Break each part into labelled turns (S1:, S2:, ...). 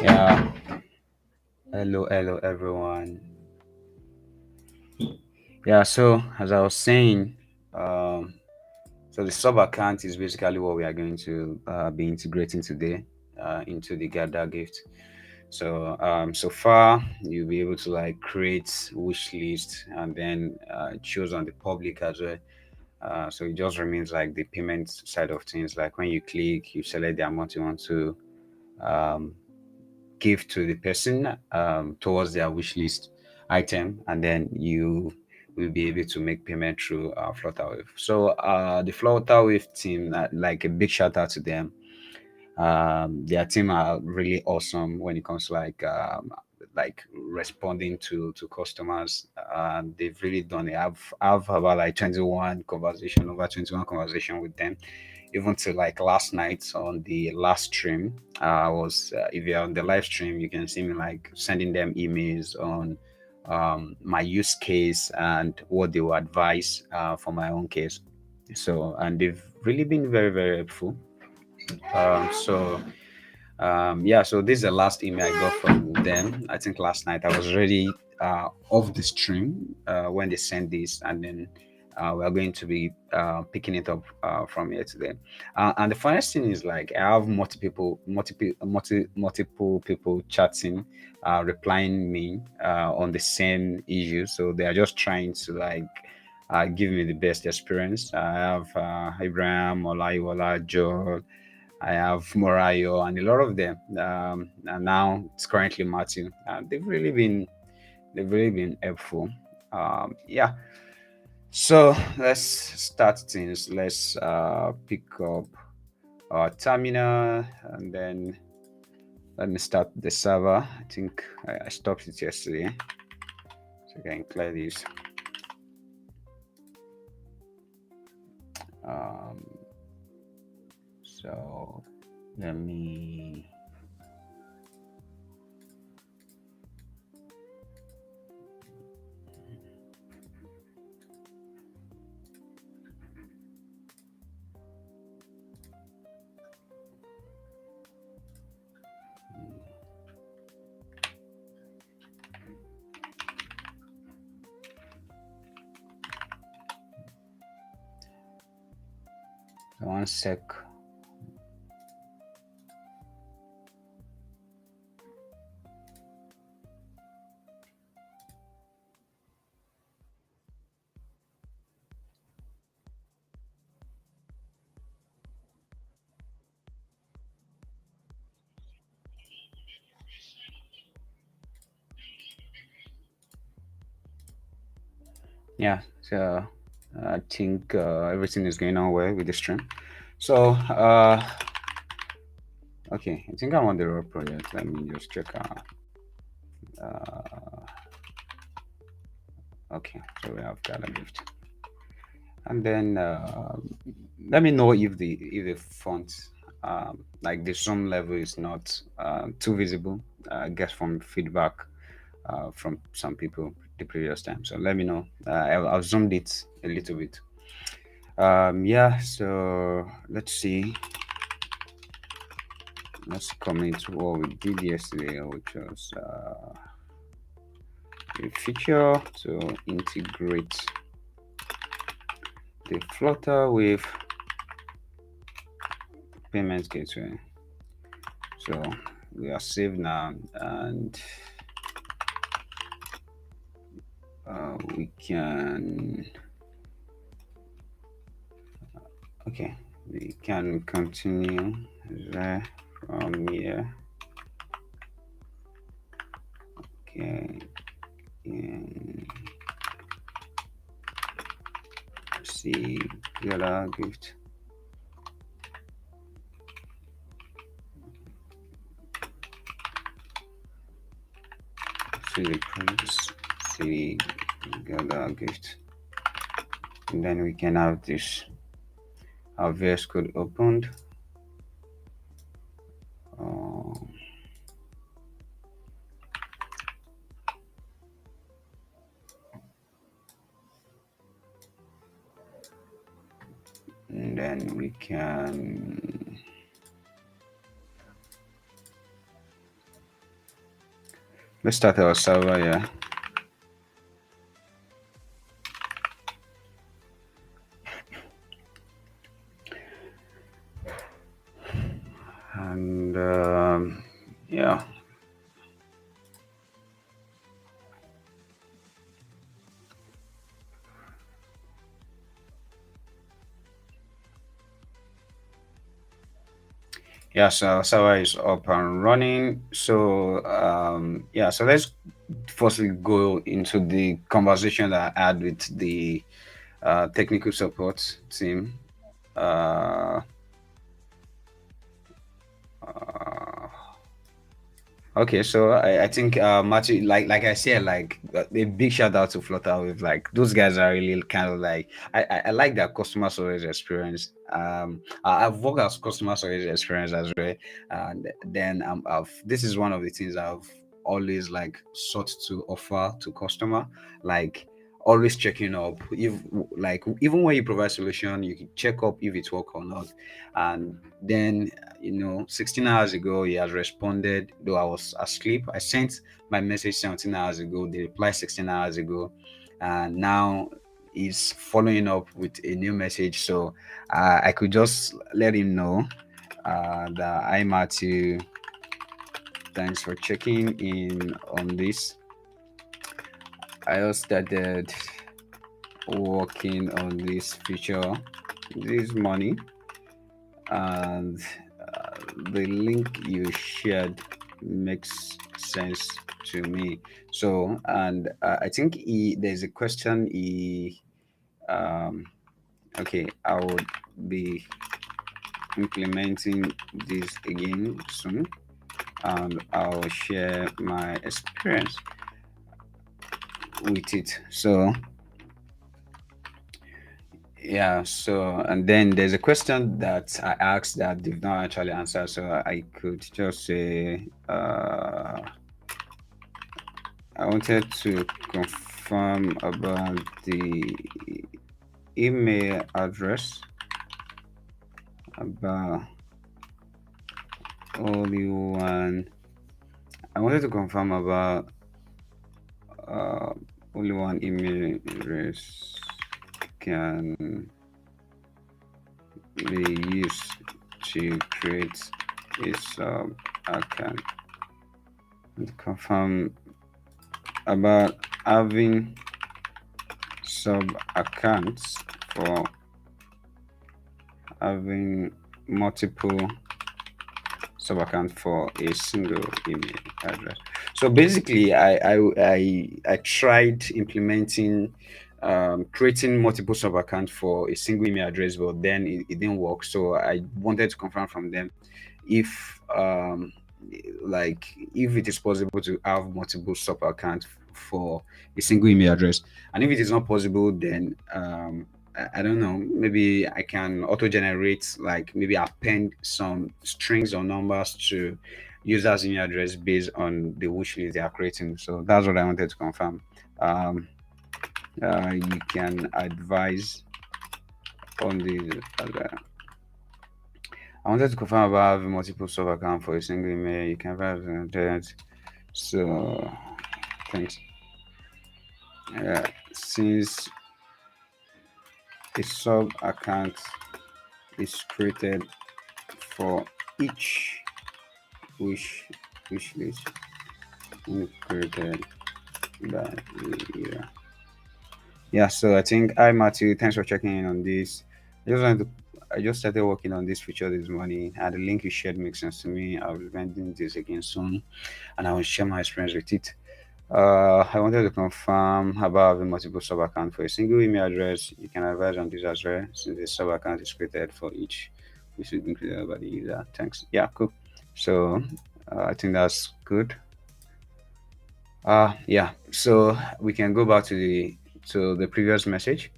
S1: Yeah, hello everyone. Yeah, so as I was saying, um, so the sub account is basically what we are going to be integrating today into the GatherGift. So far you'll be able to like create wish list and then choose on the public as well. So it just remains like the payment side of things. Like when you click, you select the amount you want to um, give to the person towards their wish list item, and then you will be able to make payment through Flutterwave. So the Flutterwave team, like a big shout out to them. Their team are really awesome when it comes to like responding to customers. They've really done it. I've about like 21 conversation with them, even to like last night on the last stream. I was if you're on the live stream, you can see me like sending them emails on my use case and what they will advise for my own case. So and they've really been very helpful. Yeah, so this is the last email I got from them. I think last night I was already off the stream when they sent this, and then we're going to be picking it up from here today. And the funniest thing is like I have multiple people chatting, replying me on the same issue. So they are just trying to like give me the best experience. I have Abraham, Olaiwola, Joel. I have Morayo and a lot of them. And now it's currently Matthew. They've really been helpful. Yeah. So let's start things. Let's pick up our terminal and then let me start the server. I think I stopped it yesterday. So I can clear this. Um, so let me one sec. Yeah, so I think everything is going on well with the stream. So, okay, I think I'm on the raw project. Let me just check out. Okay, so we have GatherGift, and then let me know if the font, like the zoom level, is not too visible. I guess from feedback from some people the previous time. So let me know. I've zoomed it a little bit. Yeah. So let's see. Let's come into what we did yesterday, which was a feature to integrate the Flutter with payment gateway. So we are saved now, and we can, okay, we can continue there from here. Okay, and see GatherGift. See the prompts, see GatherGift, and then we can have this our VS Code opened. And then we can Let's start our server. Yeah. And yeah. Yeah, so server is up and running. So yeah, so let's firstly go into the conversation that I had with the technical support team. Uh, uh, Okay, so I think Matthew, like I said, like a big shout out to Flutterwave. Like those guys are really kind of like I like their customer service experience. I've worked as customer service experience as well, and then this is one of the things I've always like sought to offer to customer, like always checking up. If like even when you provide solution, you can check up if it work or not, and then 16 hours ago he has responded, though I was asleep. I sent my message 17 hours ago, they replied 16 hours ago, and now he's following up with a new message. So I could just let him know that hi Matthew, thanks for checking in on this. I just started working on this feature this morning, and the link you shared makes sense to me. So, and I think there's a question um, okay, I would be implementing this again soon, and I'll share my experience with it. So, yeah, so and then there's a question that I asked that they've not actually answered, so I could just say I wanted to confirm about the email address, about only one. I wanted to confirm about uh, only one email address can be used to create a sub account, and confirm about having sub accounts for having multiple sub account for a single email address. So basically, I tried implementing creating multiple sub accounts for a single email address, but then it didn't work. So I wanted to confirm from them if like if it is possible to have multiple sub accounts for a single email address, and if it is not possible, then I don't know, maybe I can auto generate, like maybe append some strings or numbers to users email address based on the wish list they are creating. So that's what I wanted to confirm. You can advise on the I wanted to confirm about having multiple sub account for a single email. You can advise on that. So thanks. Since a sub account is created for each wish wish list created by the yeah. So I think hi Matthew, thanks for checking in on this. I just started working on this feature this morning, and the link you shared makes sense to me. I'll be vending this again soon, and I will share my experience with it. I wanted to confirm about having multiple sub accounts for a single email address. You can advise on this as well, since the sub account is created for each, which should be created by the user. Thanks. Yeah, cool. So I think that's good. Yeah. So we can go back to the previous message.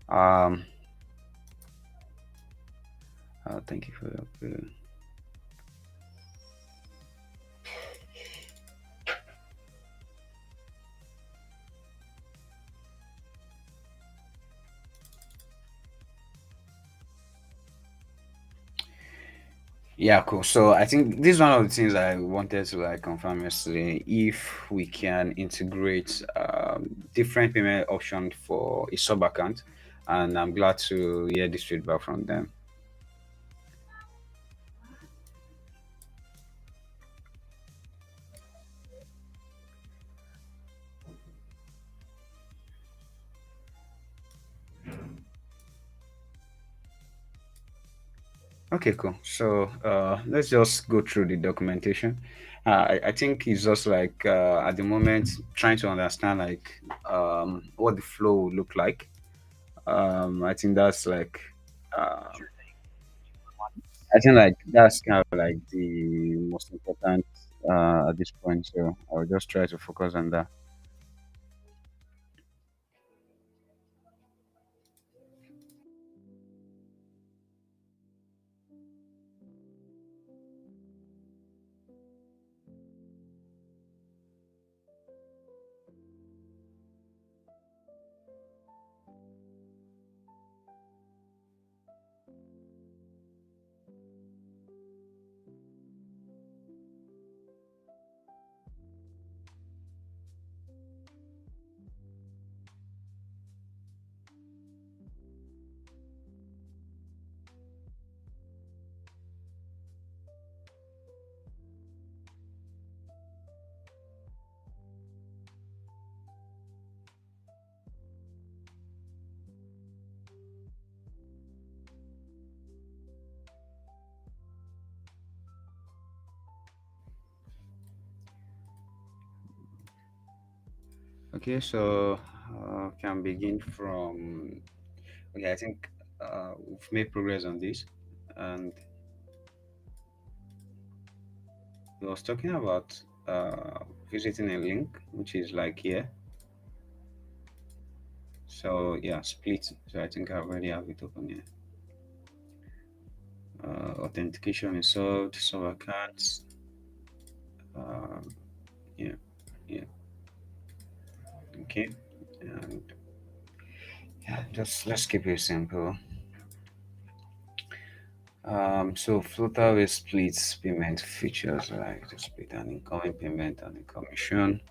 S1: Um, thank you for your. Yeah, cool. So I think this is one of the things I wanted to like confirm yesterday. If we can integrate different payment option for a sub account, and I'm glad to hear this feedback from them. Okay, cool. So let's just go through the documentation. I think it's just like at the moment trying to understand like what the flow will look like. I think that's like uh, I think like that's kind of like the most important at this point. So I'll just try to focus on that. Okay, so can begin from. Okay, I think we've made progress on this, and we was talking about visiting a link, which is like here. So yeah, split. So I think I already have it open here. Authentication is solved. Server cards. Uh, yeah, yeah. Okay, and yeah, just let's keep it simple. So Flutterwave splits payment features like to split an incoming payment and a commission,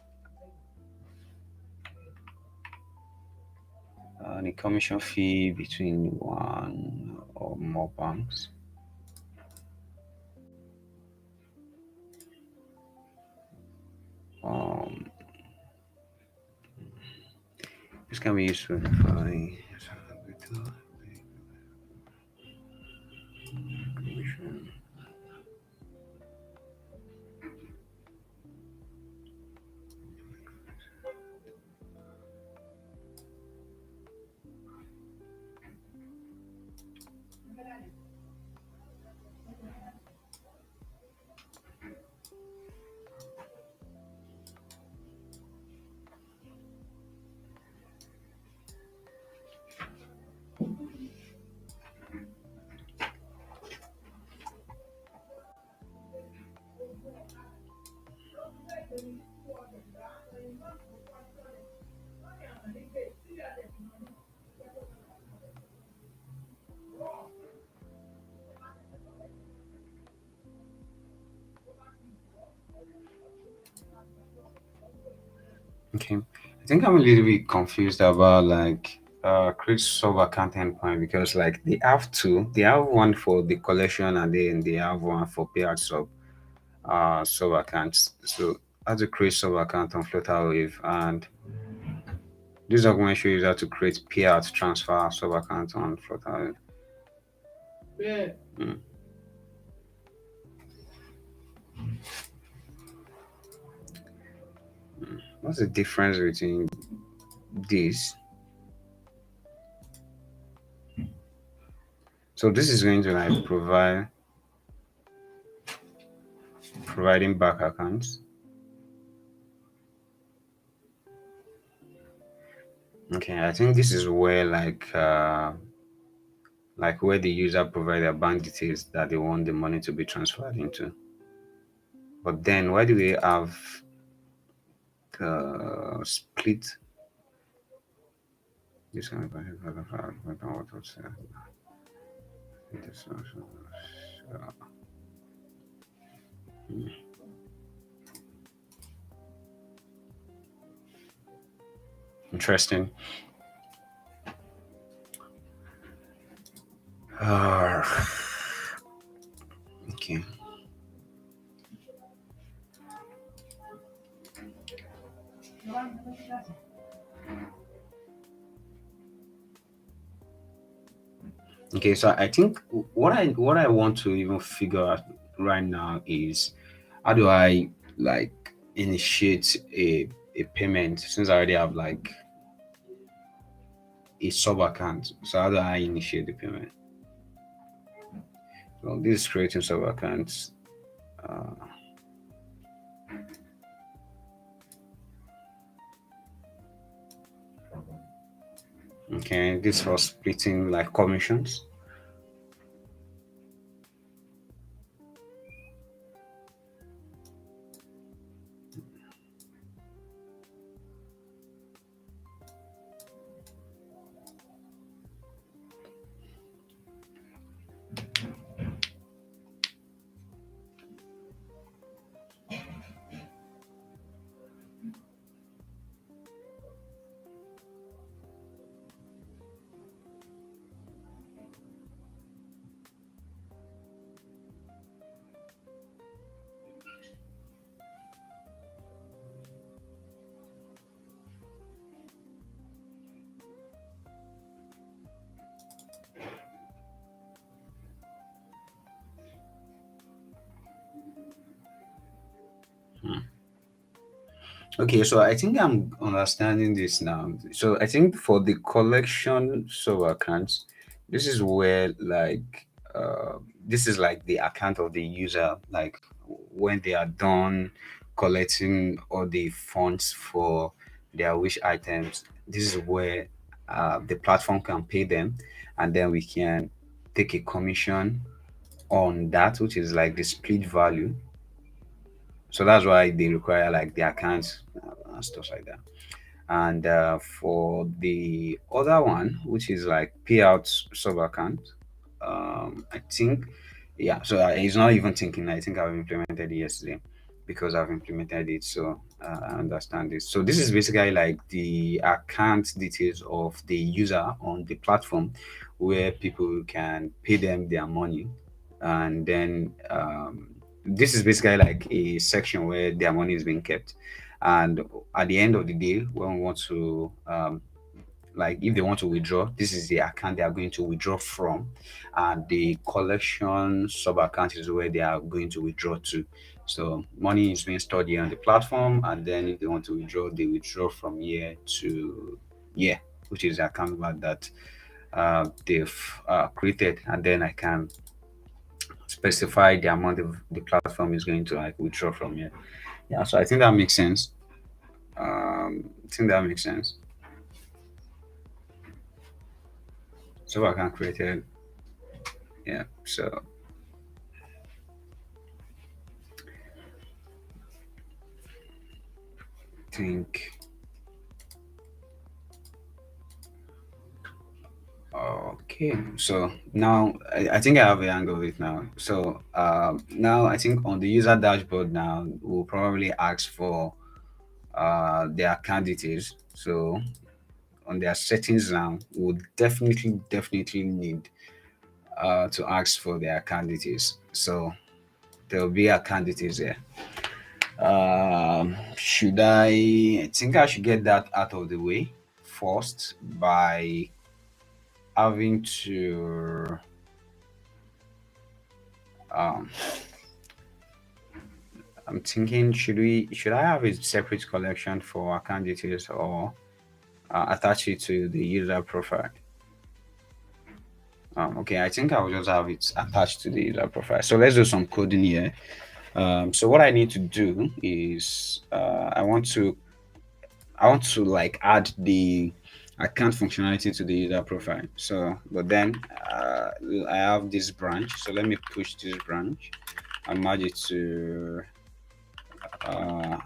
S1: and a commission fee between one or more banks. Um, this can be used to verify commission. Okay, I think I'm a little bit confused about like create sub account endpoint because like they have one for the collection and then they have one for payout sub accounts. So how to create sub account on Flutterwave, and this document shows you how to create payout transfer sub account on Flutterwave. Mm. What's the difference between these? So this is going to like providing back accounts. Okay, I think this is where like where the user provide their bank details that they want the money to be transferred into. But then why do we have split this kind of Interesting. Uh, okay. Okay, so I think what I want to even figure out right now is how do I like initiate a payment since I already have like a sub account. So how do I initiate the payment? Well, this is creating sub accounts. Uh, okay, this for splitting like commissions. Okay, so I think I'm understanding this now. So I think for the collection sub accounts, this is where like this is like the account of the user, like when they are done collecting all the funds for their wish items. This is where the platform can pay them, and then we can take a commission on that, which is like the split value. So that's why they require like the accounts and stuff like that. And for the other one, which is like payouts sub account, I think, yeah. So he's not even thinking. I think I've implemented it yesterday because I've implemented it. So I understand this. So this is basically like the account details of the user on the platform, where people can pay them their money, and then this is basically like a section where their money is being kept. And at the end of the day, when we want to like if they want to withdraw, this is the account they are going to withdraw from, and the collection sub account is where they are going to withdraw to. So money is being stored here on the platform, and then if they want to withdraw, they withdraw from here to here, which is the account number that they've created, and then I can specify the amount of the platform is going to like withdraw from here. Yeah, so I think that makes sense. I think that makes sense. So I can create it. Yeah. So I think okay. So now I think I have a hang of it now. So now I think on the user dashboard now we'll probably ask for their account details. So on their settings now, we'll definitely need to ask for their account details. So there'll be account details there. Should I think I should get that out of the way first by having to um I'm thinking should I have a separate collection for account details or attach it to the user profile? Okay, I think I'll just have it attached to the user profile. So let's do some coding here. So what I need to do is I want to like add the account functionality to the user profile. So, but then I have this branch. So let me push this branch and merge it uh,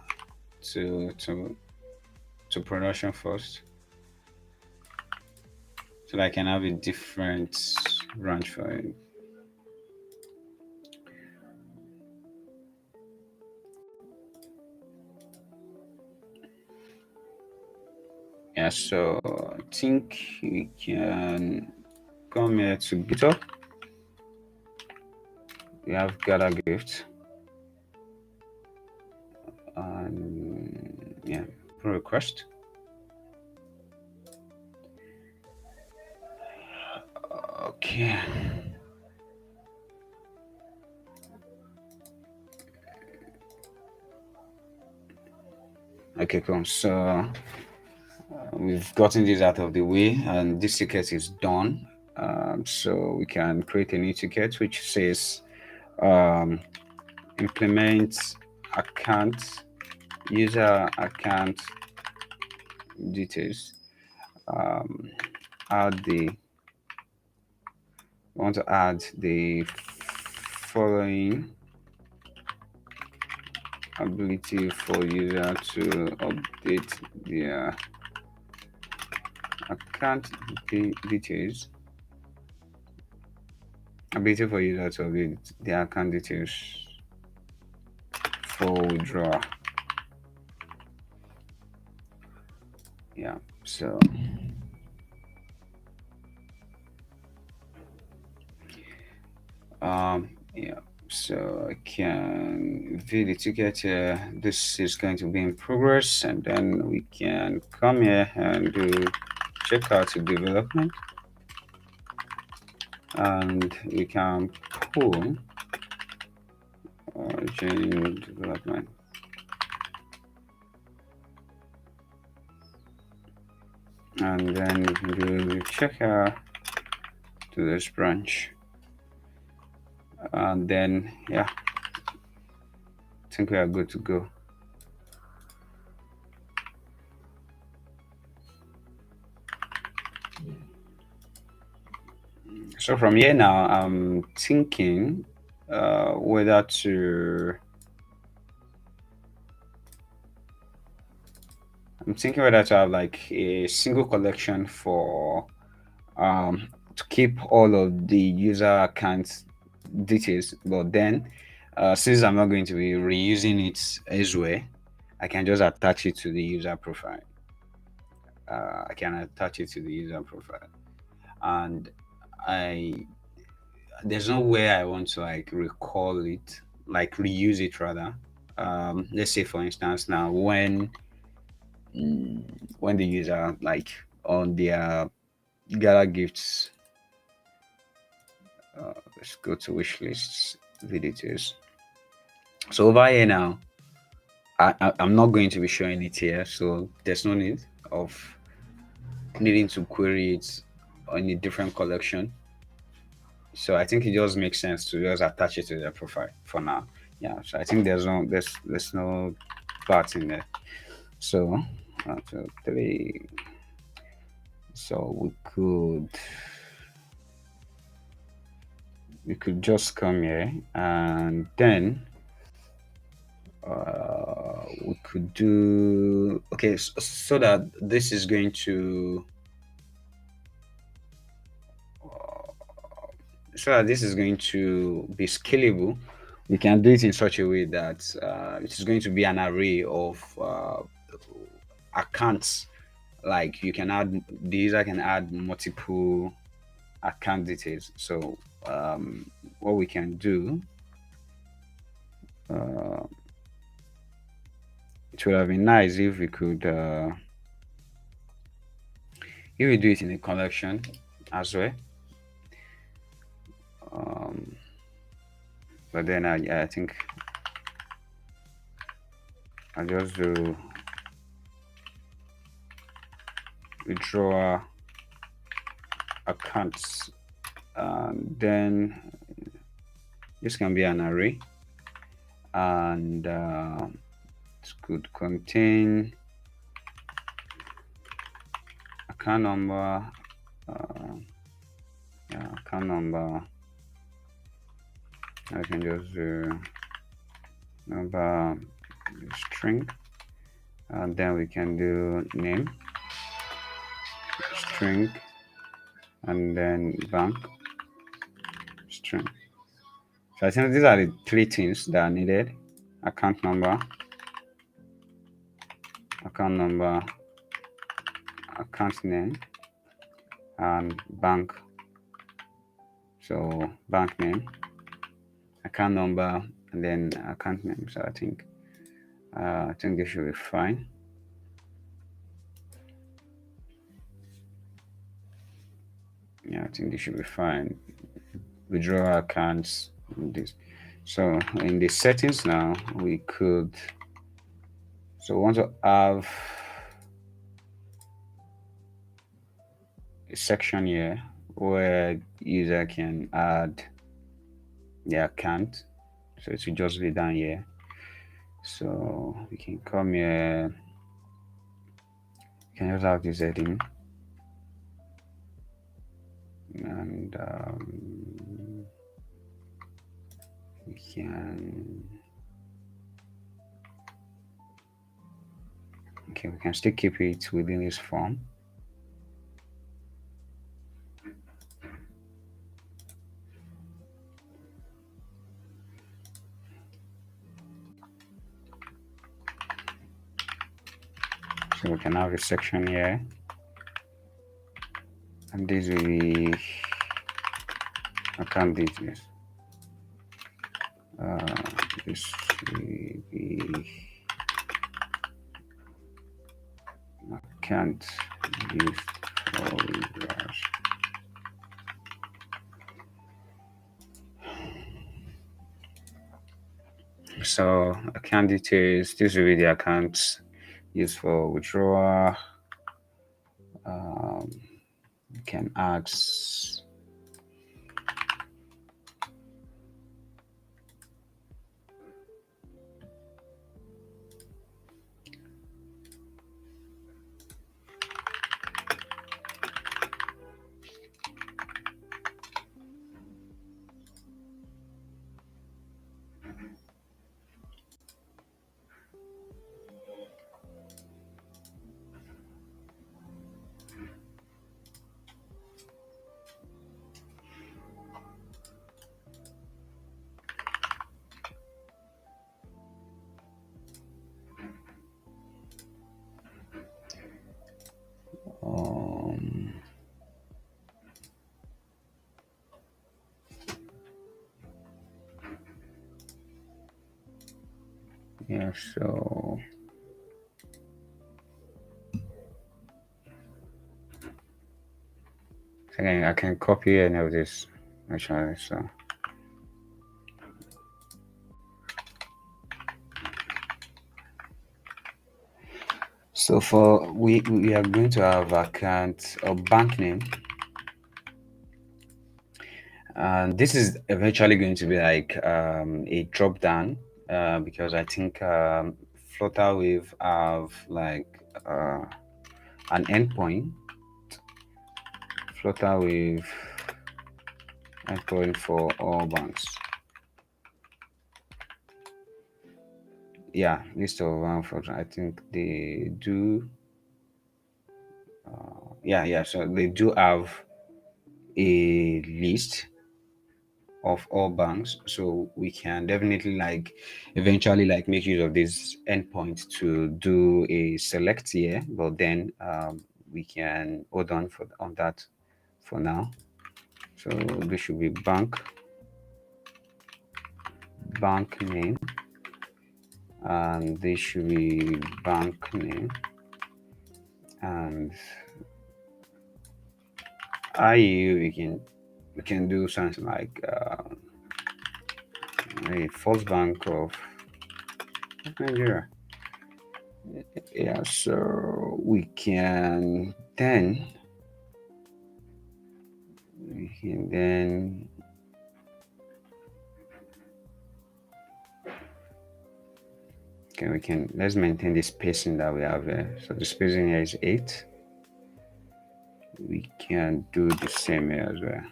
S1: to to to production first, so that I can have a different branch for it. Yeah, so I think we can come here to GitHub. We have GatherGift. And yeah, pull request. Okay. Okay, cool. So we've gotten this out of the way, and this ticket is done. So we can create a new ticket which says implement account user account details. Add the want to add the following ability for user to update their account details. Ability for user to update their account details for withdrawal. Yeah, so yeah, so I can view the ticket here. This is going to be in progress, and then we can come here and do check out the development, and we can pull origin development. And then we can do check out to this branch. And then yeah, I think we are good to go. So from here now, I'm thinking whether to have like a single collection for to keep all of the user account details, but then since I'm not going to be reusing it elsewhere, I can just attach it to the user profile. I can attach it to the user profile, and I there's no way I want to like recall it, like reuse it rather. Let's say for instance now when the user like on their Gather Gifts, let's go to wish lists, visitors. So over here now, I'm not going to be showing it here, so there's no need of needing to query it on a different collection. So I think it just makes sense to just attach it to their profile for now. Yeah, so I think there's no part in there. So 1, 2, 3. So we could just come here and then we could do okay, so that this is going to be scalable. We can do it in such a way that it is going to be an array of accounts. Like you can add the user can add multiple account details. So what we can do, it would have been nice if we could do it in a collection as well. But then I think I'll just do withdraw accounts, and then this can be an array, and it could contain account number, account number. I can just do number string, and then we can do name string, and then bank string. So I think these are the 3 things that are needed: account number, account name and bank. So bank name, account number, and then account name. So I think this should be fine. Yeah, I think this should be fine. Withdraw accounts, this. So in the settings now, we could, so we want to have a section here where user can add the account. So it should just be down here. So we can come here, we can just have this heading, and we can, okay, we can still keep it within this form. So we can have a section here, and this will be account details. This will be account used for withdrawals. So account details, this will be the accounts used for withdrawal. You can add yeah, so again, I can copy any of this actually. So for we are going to have account or bank name, and this is eventually going to be like a drop down because I think Flutterwave have like an endpoint. Flutterwave endpoint for all banks. Yeah, list of one for I think they do. Yeah. So they do have a list of all banks, so we can definitely like eventually like make use of this endpoint to do a select here, but then we can hold on on that for now. So this should be bank name, and this should be bank name, and IU we can do something like a First Bank of Nigeria. Yeah, so we can then okay, we can let's maintain the spacing that we have there. So the spacing here is 8. We can do the same here as well.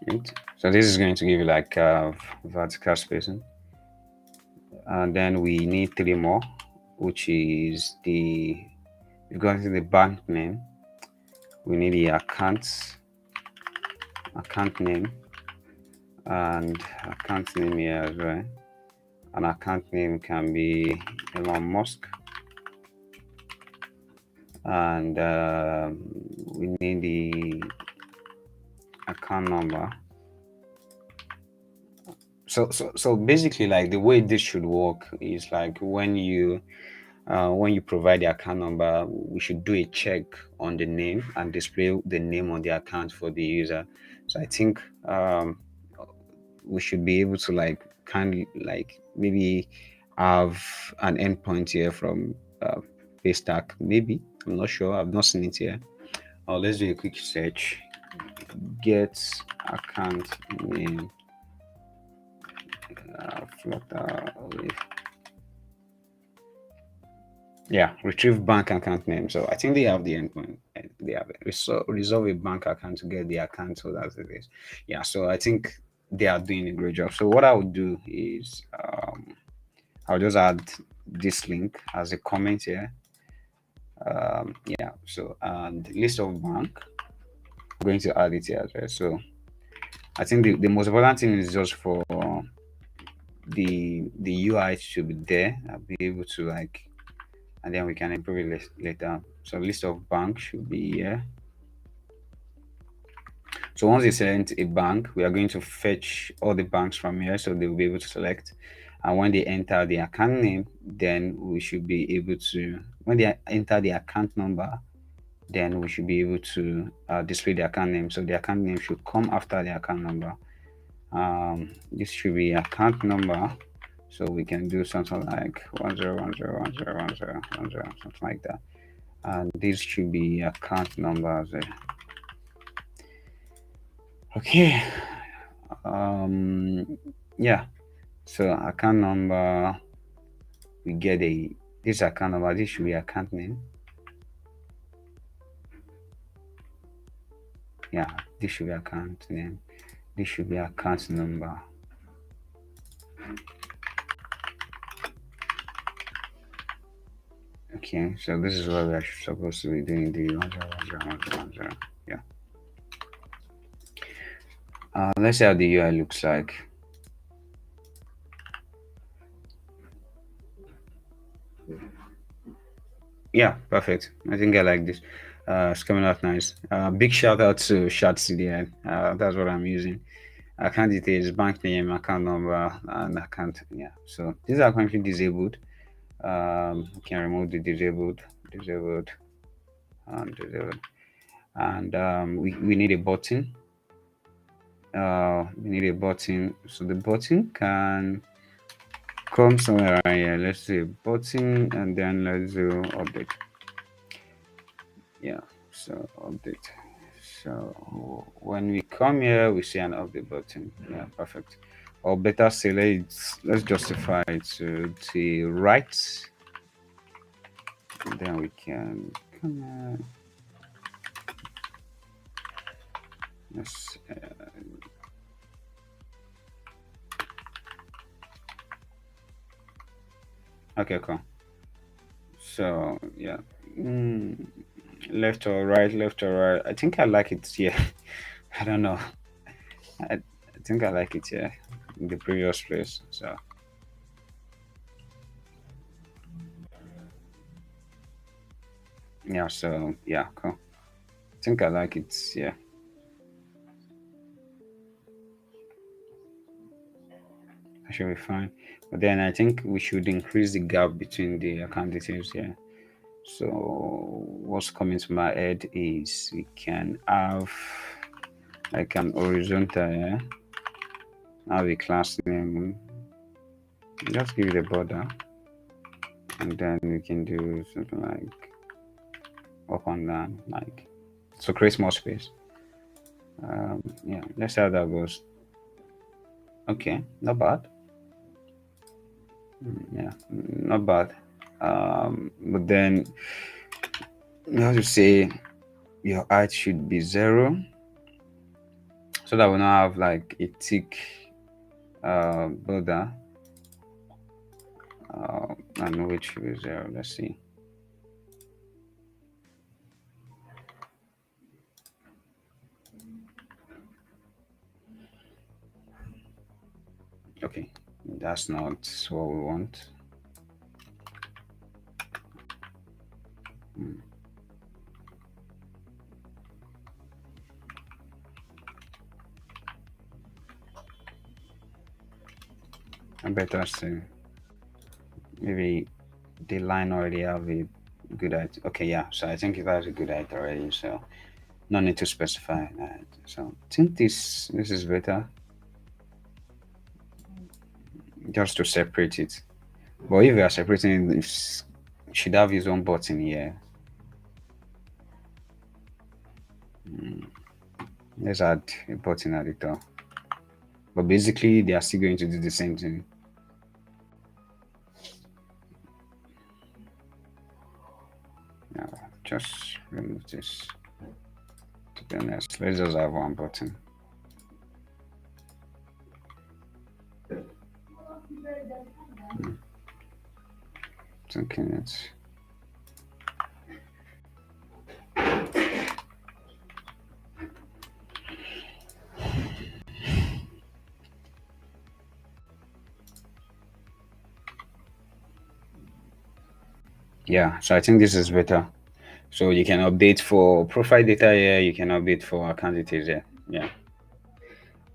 S1: 8. So this is going to give you like vertical spacing, and then we need 3 more, which is because of the bank name, we need the account name and account name here as well. An account name can be Elon Musk, and we need the account number. So basically, like, the way this should work is like when you provide the account number, we should do a check on the name and display the name on the account for the user. So I think we should be able to like kind of like maybe have an endpoint here from Paystack. Maybe, I'm not sure. I've not seen it here. Let's do a quick search. Get account name. Flutterwave. Yeah, retrieve bank account name. So I think they have the endpoint. They have it. Resolve a bank account to get the account. So that's it is. Yeah. So I think they are doing a great job. So what I would do is I'll just add this link as a comment here. Yeah. So and list of bank. I'm going to add it here as well. So I think the most important thing is just for the UI should be there. I'll be able to like, and then we can improve it later. So list of banks should be here. So once they select a bank, we are going to fetch all the banks from here, so they will be able to select. And when they enter the account name, then we should be able to, when they enter the account number, then we should be able to display the account name. So the account name should come after the account number. This should be account number. So we can do something like 1010101010, something like that. And this should be account number as well. Okay. Yeah. So account number, we get this account number. This should be account name. Yeah, this should be account name. This should be account number. Okay, so this is what we are supposed to be doing. The 10101010. Yeah. Let's see how the UI looks like. Yeah, perfect. I think I like this. It's coming out nice. Big shout out to Shat CDN. That's what I'm using. Account details, bank name, account number, and account. Yeah. So these are currently disabled. We can remove the disabled, and disabled. And we need a button. We need a button. So the button can come somewhere around here. Let's say button, and then let's do update. Yeah. So update. So when we come here, we see an update button. Yeah, perfect. Or better say, let's justify it to the right. And then we can come here. Yes. Okay, cool. So yeah. Left or right, left or right. I think I like it here. I don't know. I think I like it here in the previous place. So yeah, so yeah, cool. I think I like it. Yeah, that should be fine. But then I think we should increase the gap between the account details here. So what's coming to my head is we can have like an horizontal here. Have a class name. Just give it a border, and then we can do something like up and down, like so create more space. Yeah, let's see how that goes. Okay, not bad. Yeah, not bad. But then you have to say your height should be 0, so that we don't have like a thick border. And which should be 0. Let's see. Okay, that's not what we want. I better say maybe the line already have a good idea. Okay, yeah. So I think it has a good idea already. So no need to specify that. So I think this is better just to separate it. But if we are separating it, it should have its own button here. Let's add a button at the top. But basically, they are still going to do the same thing. Just remove this. To be honest, let's just have one button. Okay, let's. Yeah, so I think this is better. So you can update for profile data here, you can update for account details here. Yeah.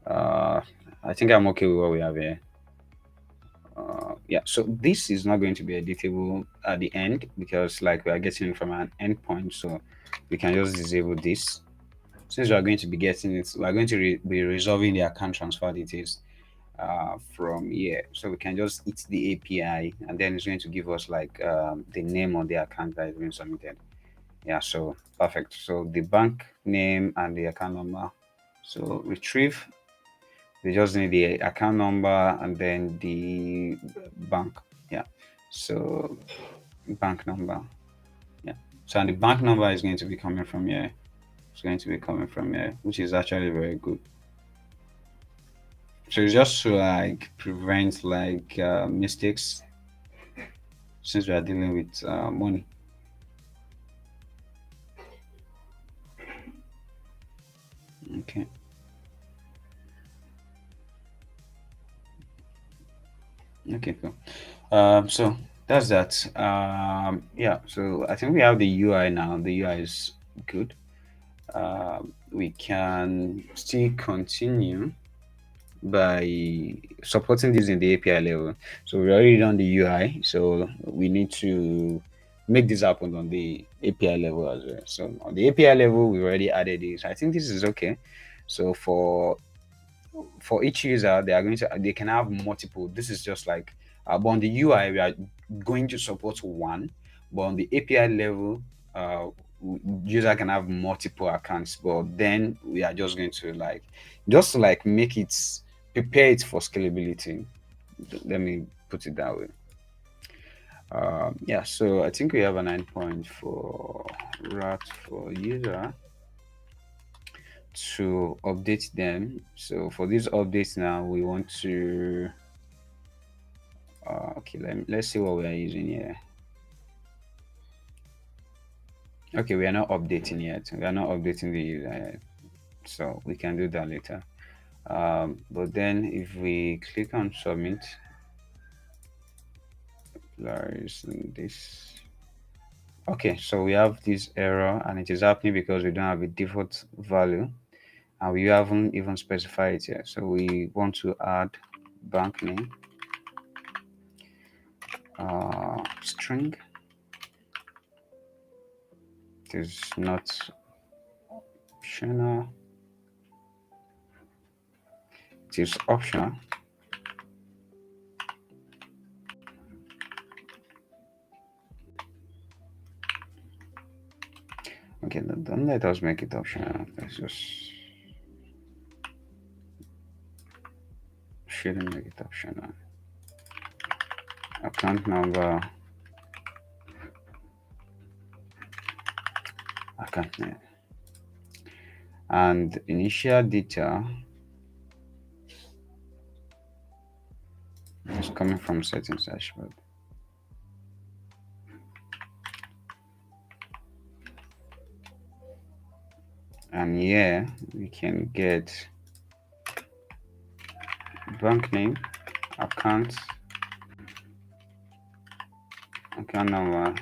S1: Uh, I think I'm okay with what we have here. Yeah, so this is not going to be editable at the end because like we are getting it from an endpoint, so we can just disable this. Since we are going to be getting it, we are going to be resolving the account transfer details from here. So we can just hit the API and then it's going to give us like the name of the account that is being submitted. Yeah, so perfect. So the bank name and the account number. So retrieve, they just need the account number and then the bank. Yeah. So bank number. Yeah. So and the bank number is going to be coming from here. It's going to be coming from here, which is actually very good. So it's just to like prevent like mistakes since we are dealing with money. Okay. Okay, cool. So that's that. Yeah, so I think we have the UI now. The UI is good. We can still continue by supporting this in the API level. So we already done the UI, so we need to make this happen on the API level as well. So on the API level, we've already added this. I think this is okay. So for each user, they can have multiple. This is just like but on the UI, we are going to support one, but on the API level, uh, user can have multiple accounts. But then we are just going to like just to like make it prepare it for scalability. Let me put it that way. Yeah, so I think we have an endpoint for route for user to update them. So for these updates now, we want to okay, let's see what we are using here. Okay, we are not updating yet. We are not updating the user yet. So we can do that later. But then if we click on submit, there is this. Okay, so we have this error and it is happening because we don't have a default value and we haven't even specified it yet. So we want to add bank name string. It is not optional. It is optional. Okay, don't let us make it optional. Let's just shouldn't make it optional. Account number, account name, and initial data is coming from settings dashboard. And here we can get bank name, account number,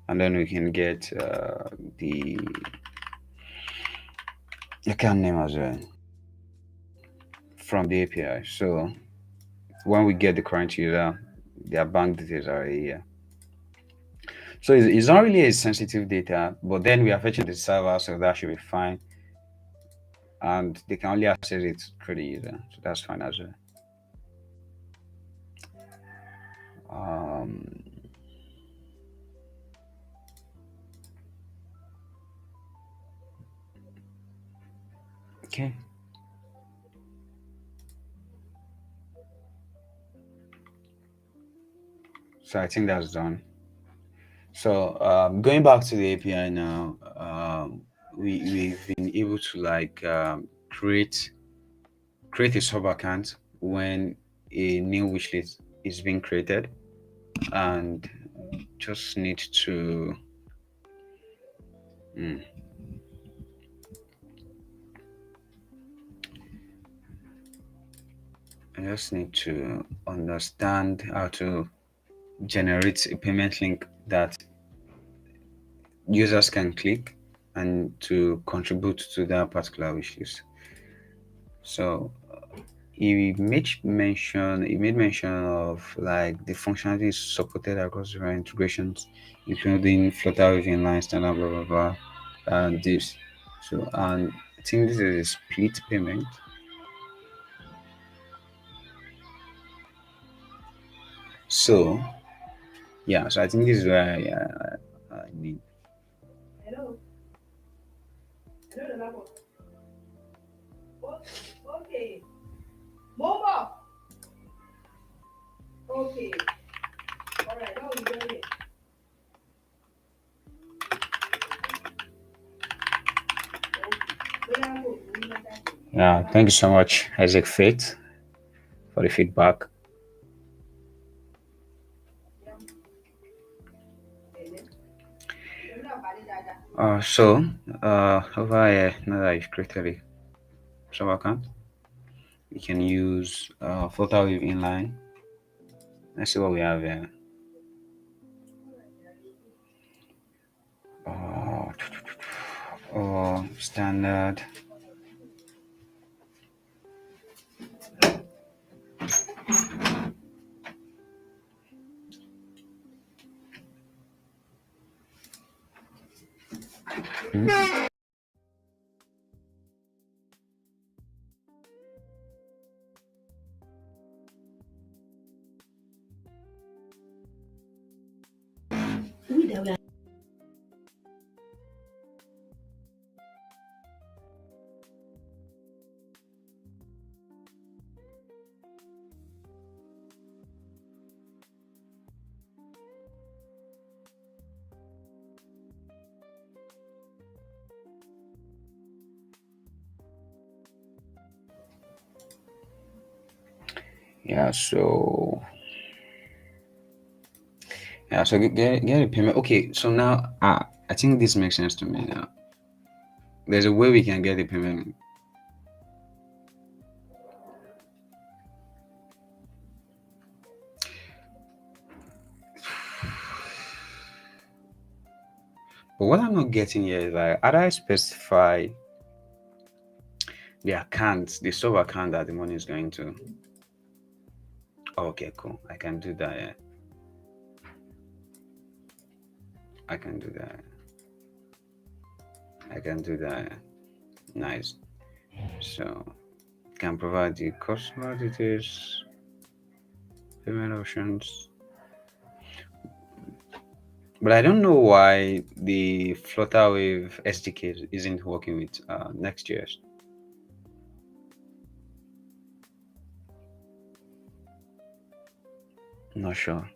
S1: and then we can get the account name as well from the API. So when we get the current user, their bank details are here. So it's not really a sensitive data, but then we are fetching the server, so that should be fine. And they can only access it through the user, so that's fine as well. Um, okay. So I think that's done. So going back to the API now, we've been able to like create a sub account when a new wishlist is being created, and just need to mm, I just need to understand how to generate a payment link that users can click and to contribute to that particular wishlist. So he made mention of like the functionality is supported across different integrations, including Flutterwave inline standard, blah blah blah, and this. So and I think this is a split payment. So yeah, so I think this is where I need. Yeah, thank you so much, Isaac Faith, for the feedback. Over here, now that you've created a sub account, you can use Flutterwave inline. Let's see what we have here. Uh, Standard. Yeah, so get a payment. Okay, so now I think this makes sense to me now. There's a way we can get a payment. But what I'm not getting here is like, how do I specify the account, the sub account that the money is going to? Okay, cool. I can do that. Yeah. I can do that. I can do that. Nice. So can provide the customer details, payment options. But I don't know why the Flutterwave SDK isn't working with Next.js. Not sure.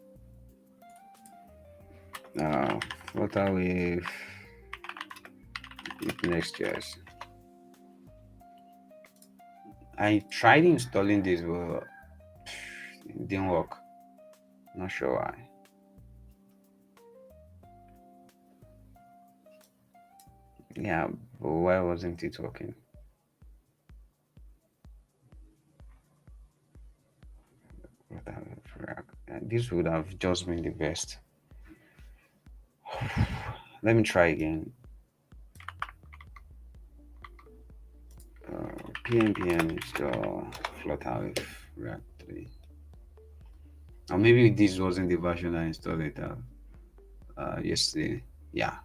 S1: Flutterwave with Next.js. I tried installing this, but it didn't work. Not sure why. Yeah, but why wasn't it working? This would have just been the best. Let me try again. Pnpm install Flutterwave React 3. Or maybe this wasn't the version I installed it yesterday. Yeah,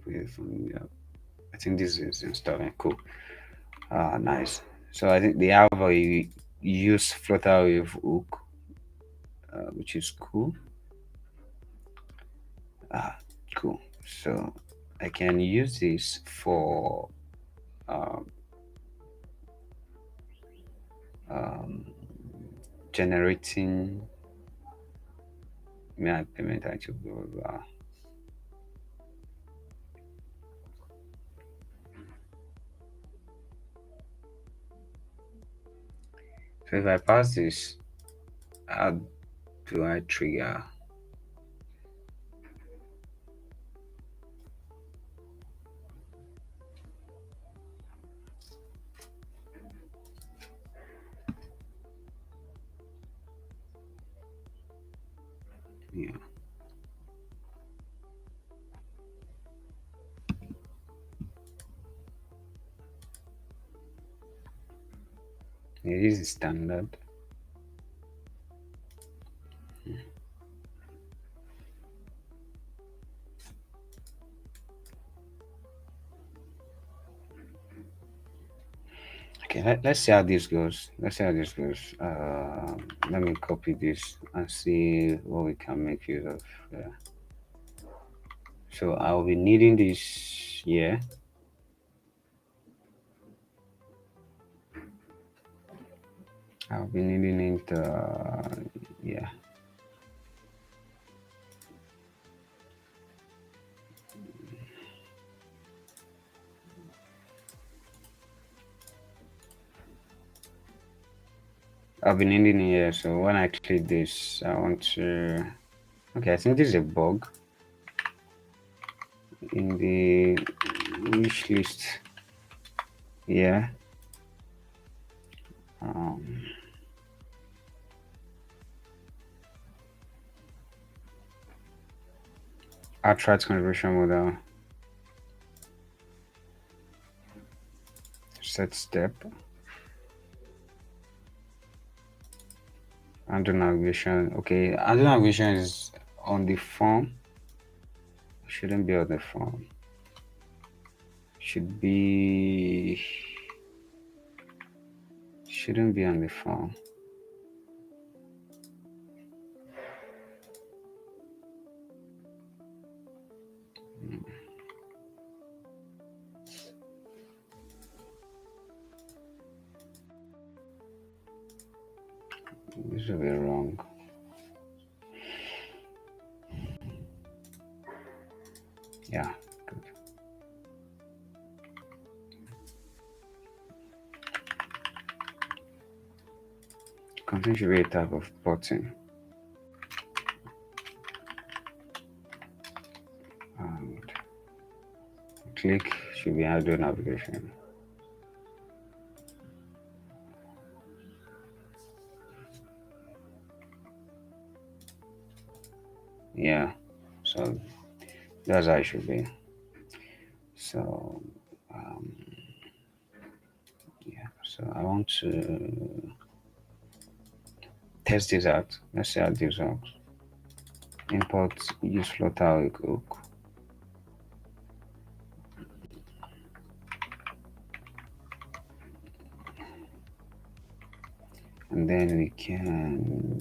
S1: yeah. I think this is installing. Cool. Nice. So I think they have a use Flutterwave hook, which is cool. Ah, cool. So I can use this for um, um, generating my payment actually. Blah, blah, blah. So if I pass this, how do I trigger? Yeah, it is standard. Okay, let's see how this goes. Let's see how this goes. Let me copy this and see what we can make use of. Yeah. So I'll be needing this here. I'll be needing it. Yeah. I've been needing it here. So when I click this, I want to. Okay, I think this is a bug in the wish list. Yeah. Um, outright contribution model. Set step. Handle navigation. Okay, handle navigation is on the form. Shouldn't be on the form. Shouldn't be on the form. This will be wrong. Yeah, good. Content should be a type of button. And click should be handle navigation. Yeah, so that's how it should be. So yeah, so I want to test this out. Let's see how this works. Import use Flutter hook. And then we can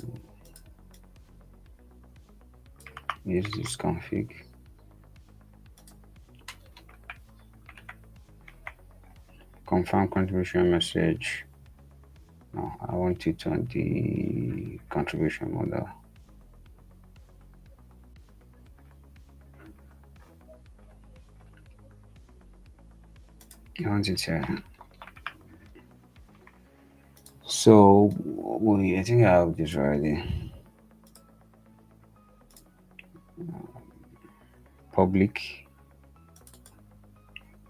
S1: use this config. Confirm contribution message. No, I want it on the contribution model. I want it here. So I think I have this already. Public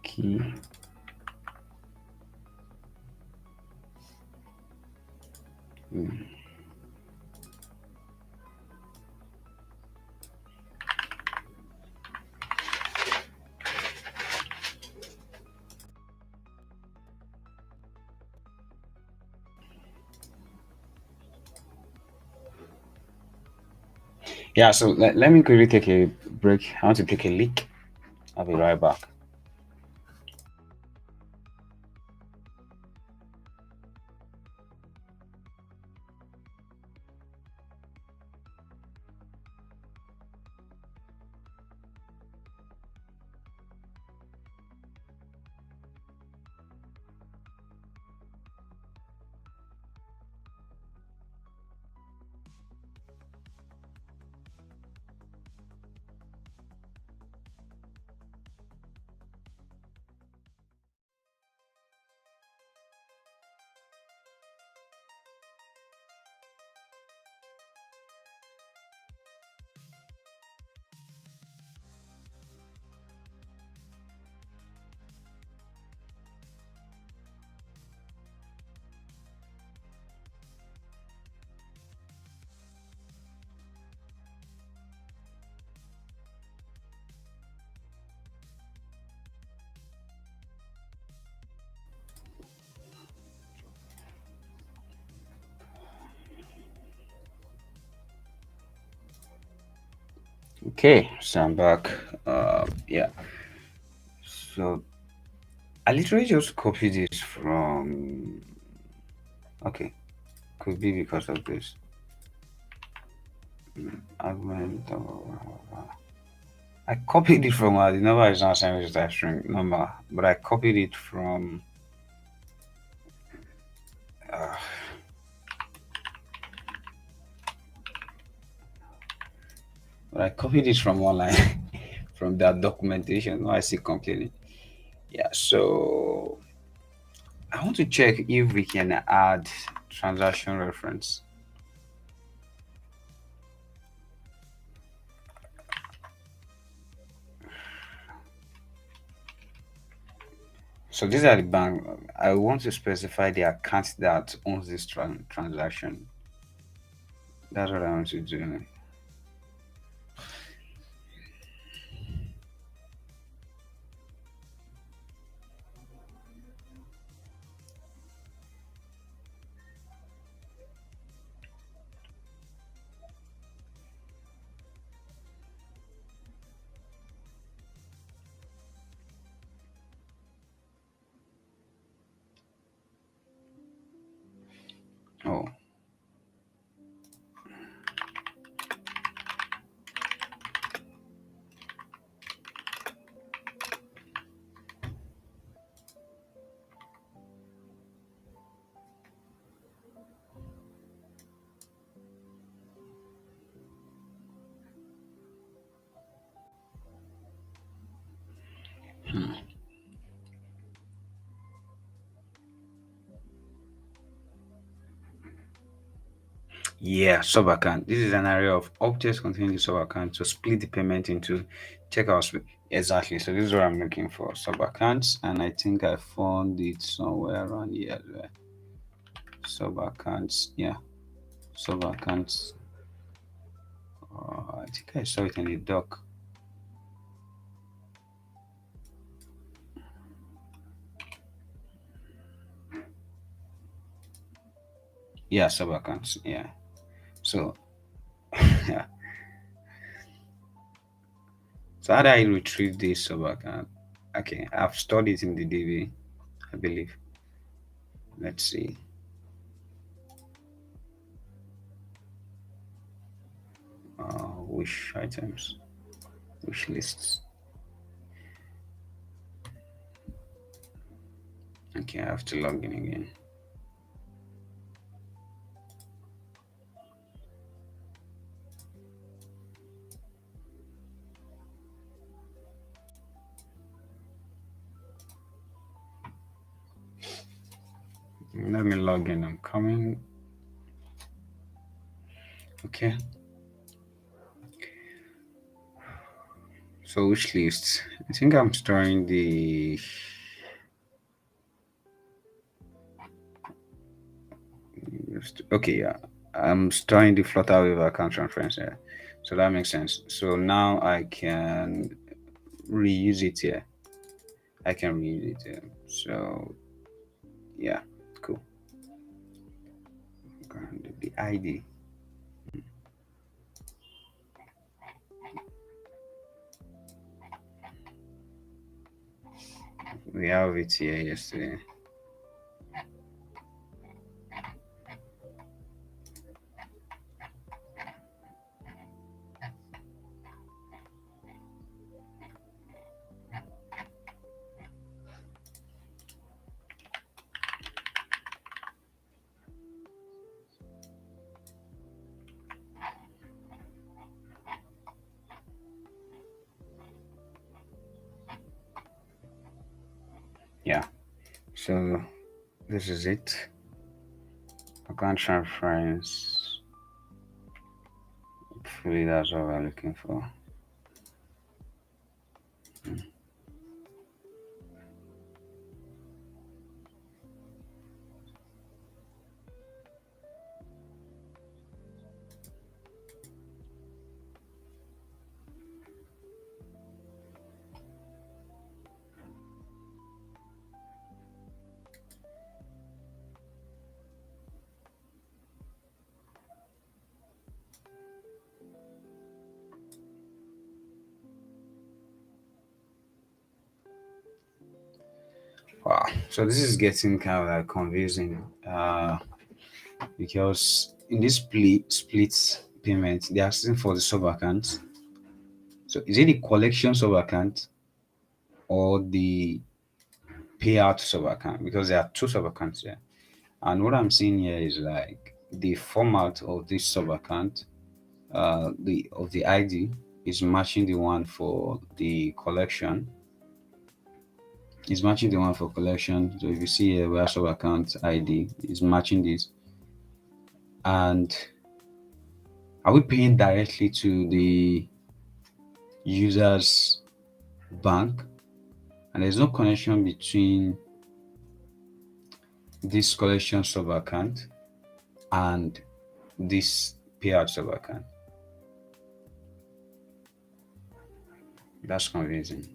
S1: key. Yeah, so let me quickly take a break. I want to take a leak. I'll be right back. Okay, so I'm back. Yeah. So I literally just copied this from. Okay, could be because of this. I went. I copied it from the number is not same as that string number, but I copied it from. Uh, but I copied it from online, from that documentation. No, I see complaining. Yeah. So I want to check if we can add transaction reference. So these are the bank. I want to specify the account that owns this transaction. That's what I want to do. Oh, yeah, subaccount. This is an area of objects containing the subaccount to split the payment into checkout. Exactly. So this is what I'm looking for. Subaccounts, and I think I found it somewhere around here as well. Subaccounts. Yeah, subaccounts. I think I saw it in the doc. Yeah, subaccounts. Yeah. So yeah. So how do I retrieve this subaccount? Okay, I've stored it in the DB, I believe. Let's see. Wish items, wish lists. Okay, I have to log in again. Let me log in. I'm coming. Okay. So wish lists. I think I'm storing the. Okay, yeah. I'm storing the Flutterwave account reference here. So that makes sense. So now I can reuse it here. I can reuse it here. So yeah, cool. And the ID. We have it here yesterday. Yeah. So this is it. Account transference. Hopefully that's what we're looking for. Wow. So this is getting kind of like confusing. Because in this split payment, they're asking for the sub account. So is it the collection sub account or the payout sub account? Because there are two sub accounts here. And what I'm seeing here is like the format of this sub account, the ID is matching the one for the collection. Is matching the one for collection. So if you see here, where sub account ID is matching this. And are we paying directly to the user's bank? And there's no connection between this collection sub account and this payout sub account. That's confusing.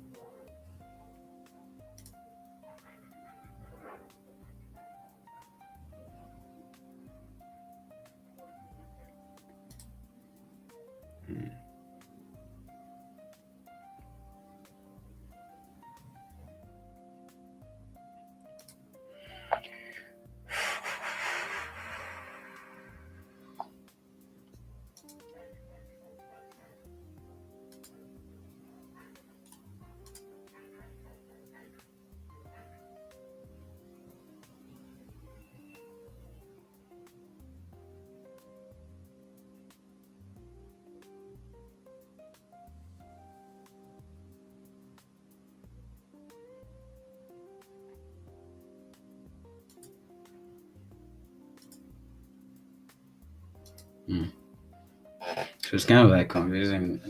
S1: Hmm. So it's kind of like confusing.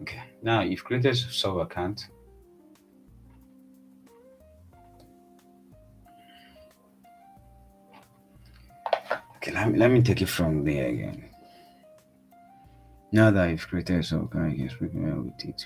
S1: Okay. Now you've created a sub account. Okay, let me take it from there again. Now that you've created a sub account, you can speak well with it.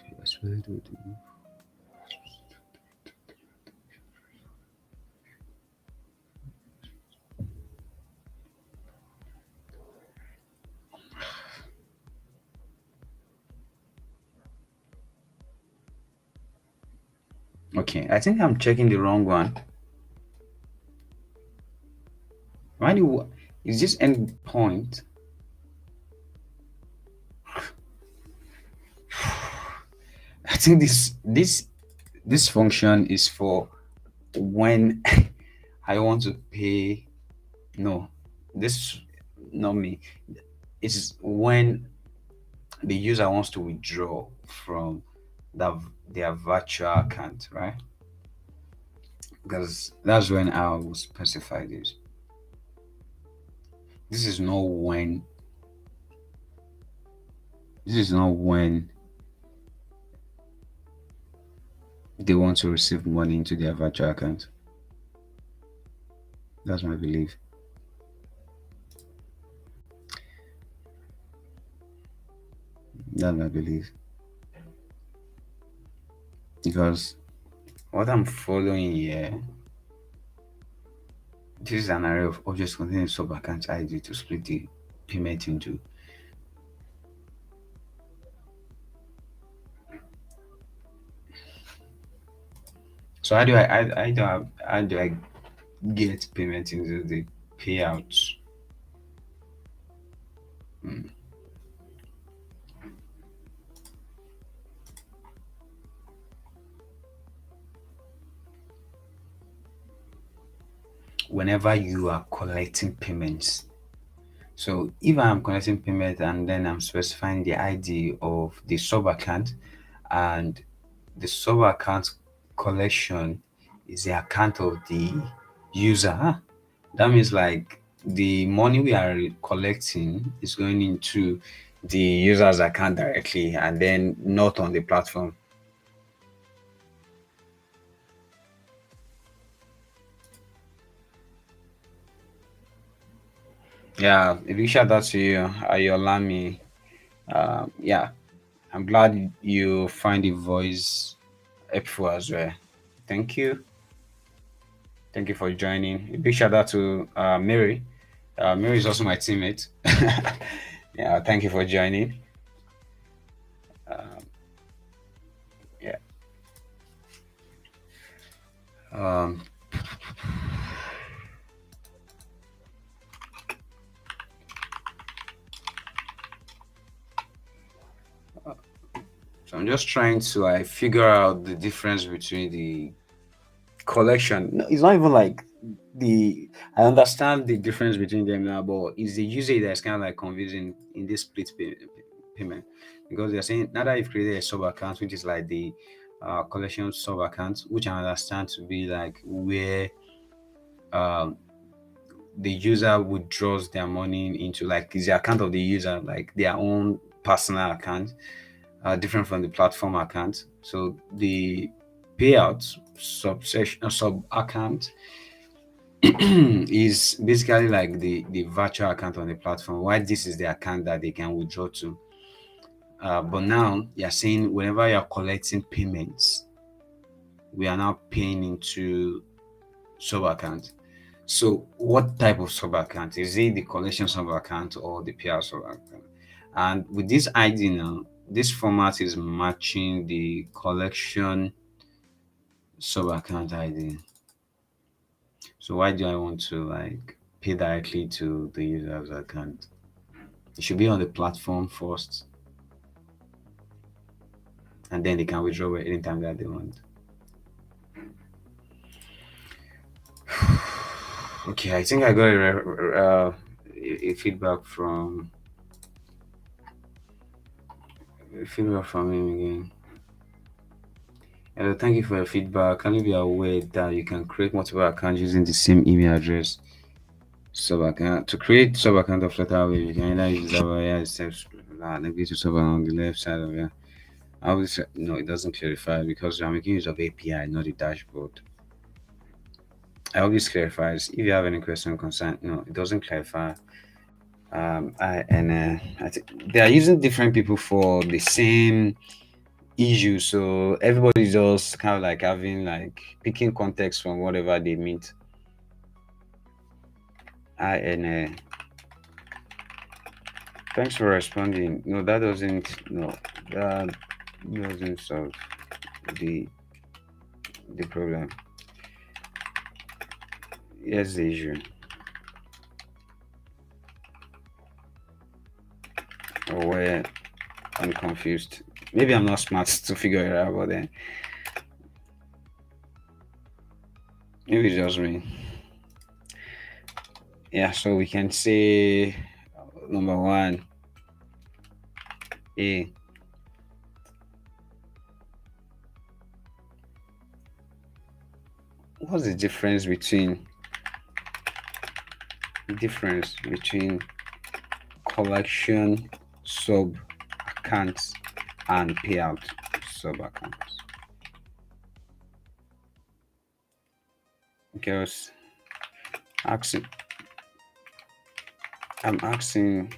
S1: Okay, I think I'm checking the wrong one. Why do is this end point? I think this function is for when I want to pay. No, this not me. It's when the user wants to withdraw from their virtual account, right? Because that's when I will specify this. This is not when. This is not when they want to receive money into their virtual account. That's my belief. That's my belief. Because what I'm following here, this is an array of objects containing sub account ID to split the payment into. So how do I get payment into the payouts? Hmm. Whenever you are collecting payments. So if I'm collecting payment and then I'm specifying the ID of the sub account, and the sub account collection is the account of the user, that means like the money we are collecting is going into the user's account directly and then not on the platform. Yeah, a big shout out to you, Ayolami. Yeah, I'm glad you find the voice helpful as well. Thank you. Thank you for joining. A big shout out to Mary. Mary is also my teammate. Yeah, thank you for joining. Um, yeah. Um, so I'm just trying to like figure out the difference between the collection. No, it's not even like the. I understand the difference between them now, but it's the usage that's kind of like confusing in this payment, because they're saying now that you've created a sub account, which is like the collection sub account, which I understand to be like where um the user withdraws their money into, like is the account of the user, like their own personal account, different from the platform account. So the payout subsection sub account is basically like the virtual account on the platform. Why this is the account that they can withdraw to. But now you're saying whenever you're collecting payments, we are now paying into sub account. So what type of sub account? Is it the collection sub account or the PR sub account? And with this ID now, this format is matching the collection sub account ID. So why do I want to like pay directly to the user's account? It should be on the platform first, and then they can withdraw it anytime that they want. Okay, I think I got a feedback from him again. Hello, thank you for your feedback. Can you be aware that you can create multiple accounts using the same email address? Sub account to create sub account of Flutterwave, you can either use Java, yeah, steps, navigate server on the left side of it. I would say no, it doesn't clarify because I'm making use of API, not the dashboard. I hope this clarifies. If you have any question concern, no, it doesn't clarify. I think they are using different people for the same issue, so everybody's just kind of like having like picking context from whatever they meet. And thanks for responding. No, that doesn't. No, that doesn't solve the the problem. Here's the issue. Or where I'm confused. Maybe I'm not smart to figure it out, but then maybe it's just me. Yeah, so we can say number one, A. What's the difference between collection sub accounts and payout sub accounts? Because asking, I'm asking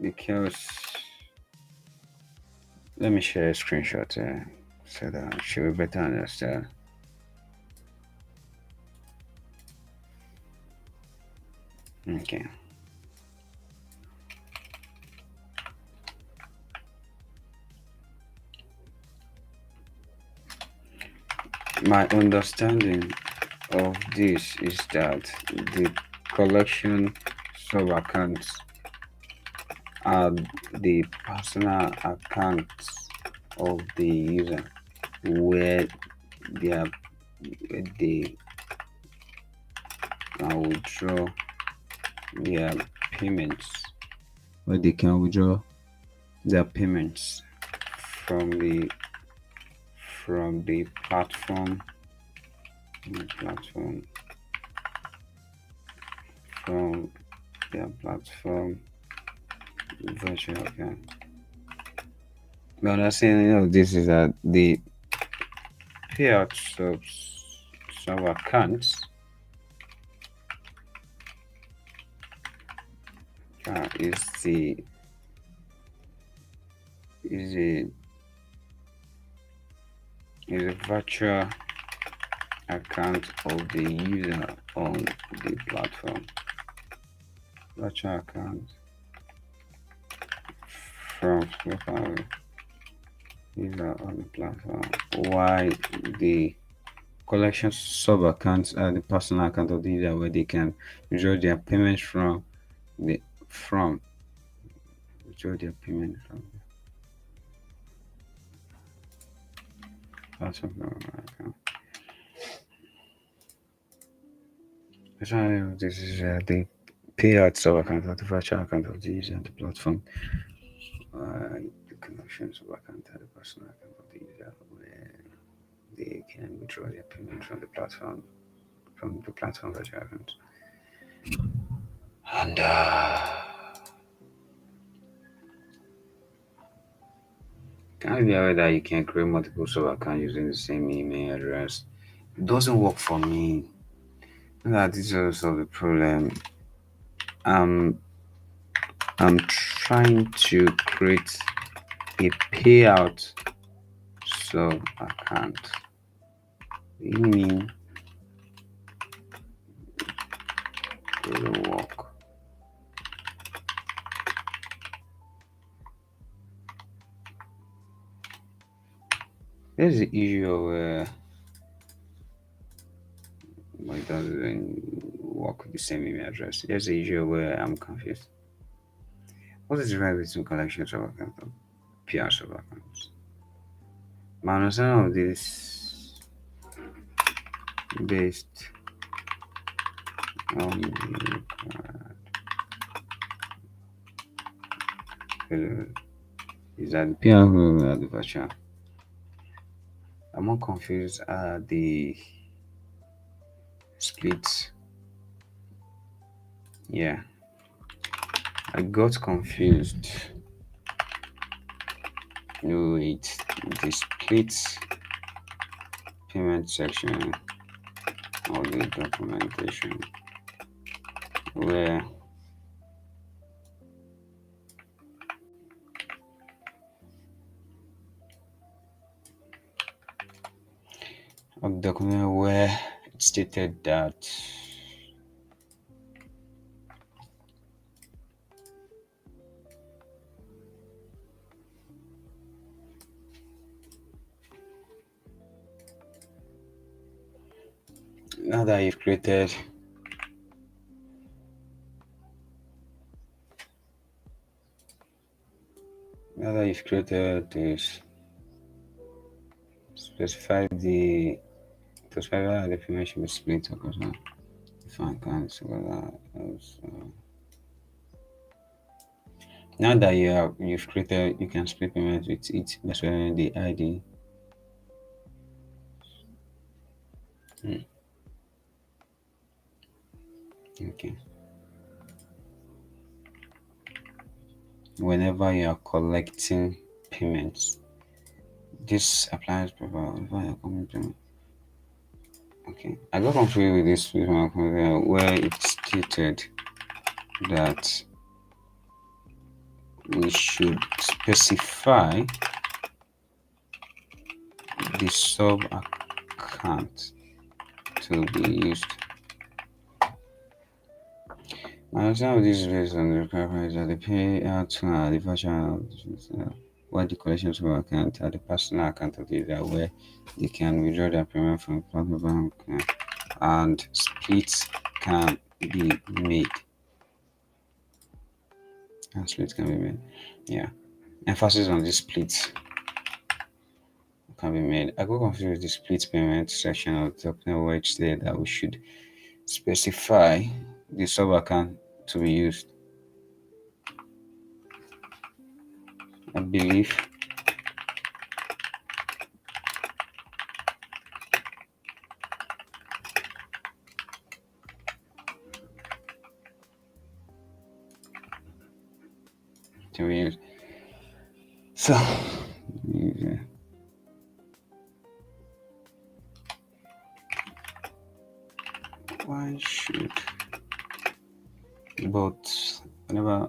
S1: because let me share a screenshot so that she will better understand. Okay. My understanding of this is that the collection sub accounts are the personal accounts of the user where they are they can withdraw their payments, where they can withdraw their payments from the platform from their platform virtual account. But I'm saying, this is that the payout sub accounts is a virtual account of the user on the platform. Virtual account from Flutterwave user on the platform. Why the collection sub accounts are the personal account of the user where they can withdraw their payments from withdraw their payment from the platform account. This is the payout sub account of the virtual account of the user on the platform. The connection sub account are the personal account of the user where they can withdraw their payment from the platform virtual account. And can you be aware that you can create multiple sub accounts using the same email address? It doesn't work for me. That is also the problem. I'm trying to create a payout sub account. You mean it doesn't work? There's the issue where it doesn't work with the same email address. There's the issue where I'm confused. What is the difference between collections of accounts and PR sub accounts? My understanding of this based on is that the PR are the virtual. I'm more confused at the splits. Yeah, I got confused with the split payment section of the documentation where it stated that now that you've created this, specify the payment should be split across different accounts. Now that you've created, you can split payments with it by specifying the ID. Okay. Whenever you are collecting payments, this applies payment. Okay, I got confused with this where it stated that we should specify the sub account to be used. My understanding of this is based on the requirements that the payout the virtual where the collection sub account are the personal account of the user where they can withdraw their payment from Flutterwave and splits can be made. And splits can be made. Yeah. Emphasis on the splits can be made. I got confused with the split payment section of the document which said that we should specify the sub account to be used. I believe to be used. So yeah. Why should but whenever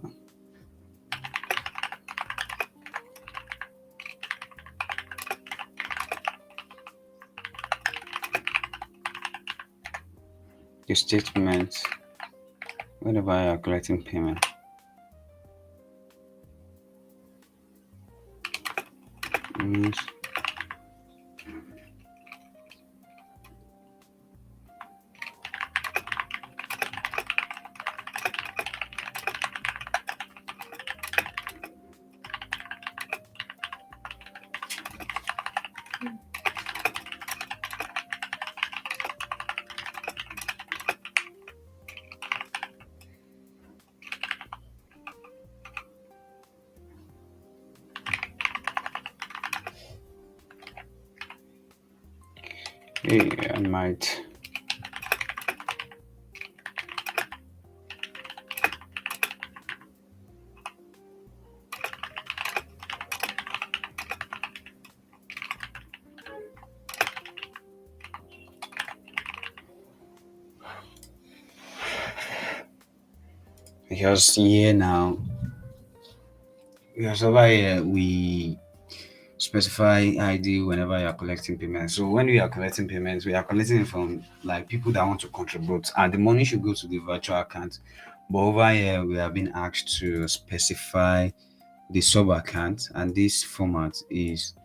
S1: the statement whenever you are collecting payment means hey, I might because here now because over here we specify ID whenever you are collecting payments. So when we are collecting payments, we are collecting it from like people that want to contribute, and the money should go to the virtual account. But over here, we have been asked to specify the sub account, and this format is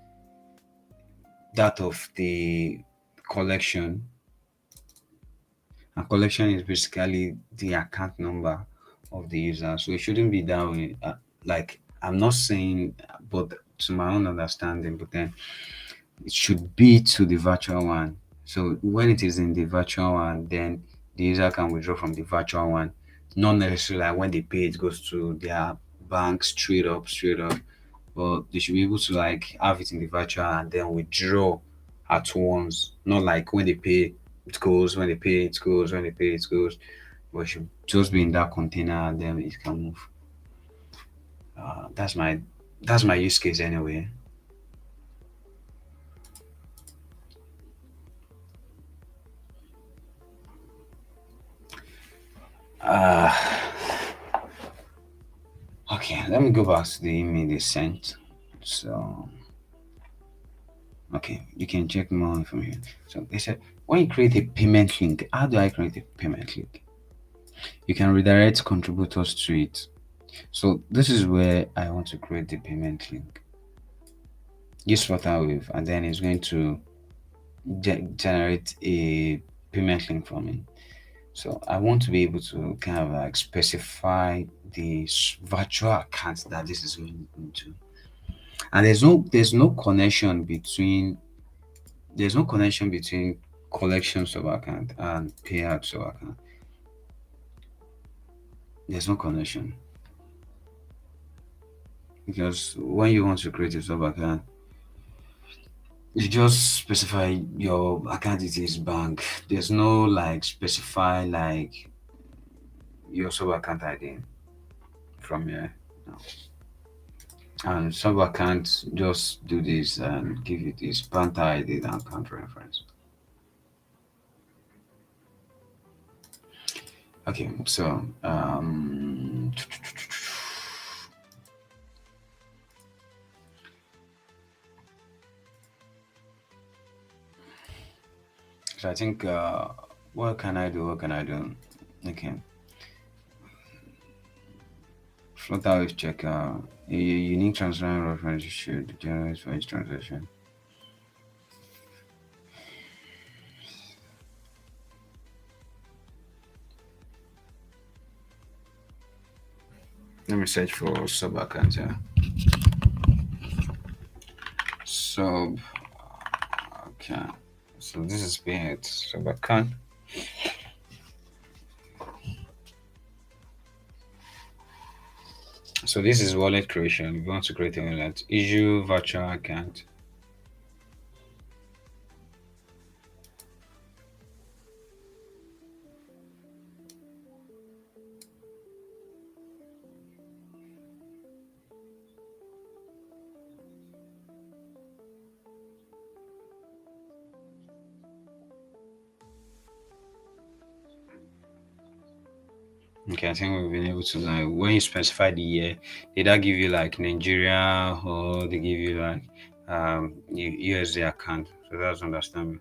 S1: that of the collection. And collection is basically the account number of the user. So it shouldn't be that way. Like I'm not saying, but to my own understanding, but then it should be to the virtual one. So when it is in the virtual one, then the user can withdraw from the virtual one. Not necessarily like when they pay, it goes to their bank straight up. But they should be able to like have it in the virtual and then withdraw at once. Not like when they pay, it goes. When they pay, it goes. When they pay, it goes. But it should just be in that container and then it can move. That's my use case anyway. Uh, okay, let me go back to the email they sent. So, okay, you can check more information. So they said, when you create a payment link, how do I create a payment link? You can redirect contributors to it. So this is where I want to create the payment link. Use Flutterwave, and then it's going to generate a payment link for me. So I want to be able to kind of like specify the virtual account that this is going into. And there's no connection between collection sub account and payout sub account. There's no connection because when you want to create a sub account, you just specify your account details bank. There's no like specify like your sub account ID from here. No. And sub account just do this and give you this banter ID and account reference. Okay, so so I think what can I do? Okay, Flutterwave checker. A unique transfer reference should generate for each transaction. Let me search for Subaccount here. Sub. Okay. So this is being Subaccount. So this is wallet creation. If you want to create a wallet, issue virtual account. Okay, I think we've been able to know when you specify the year, did that give you like Nigeria or they give you like USD account? So that's understandable.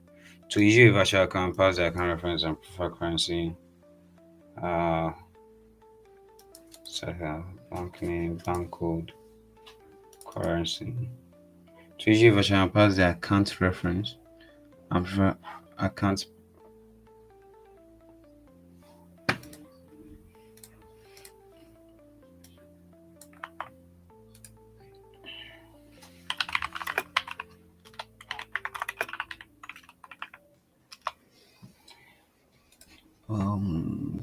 S1: To issue a virtual account, pass the account reference and preferred currency. Bank name, bank code, currency. To issue a virtual account, pass the account reference and preferred account.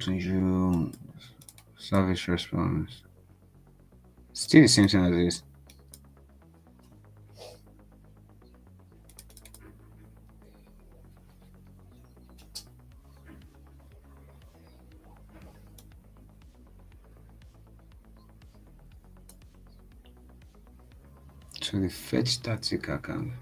S1: To issue service response. Still the same thing as this. So the fetch static account.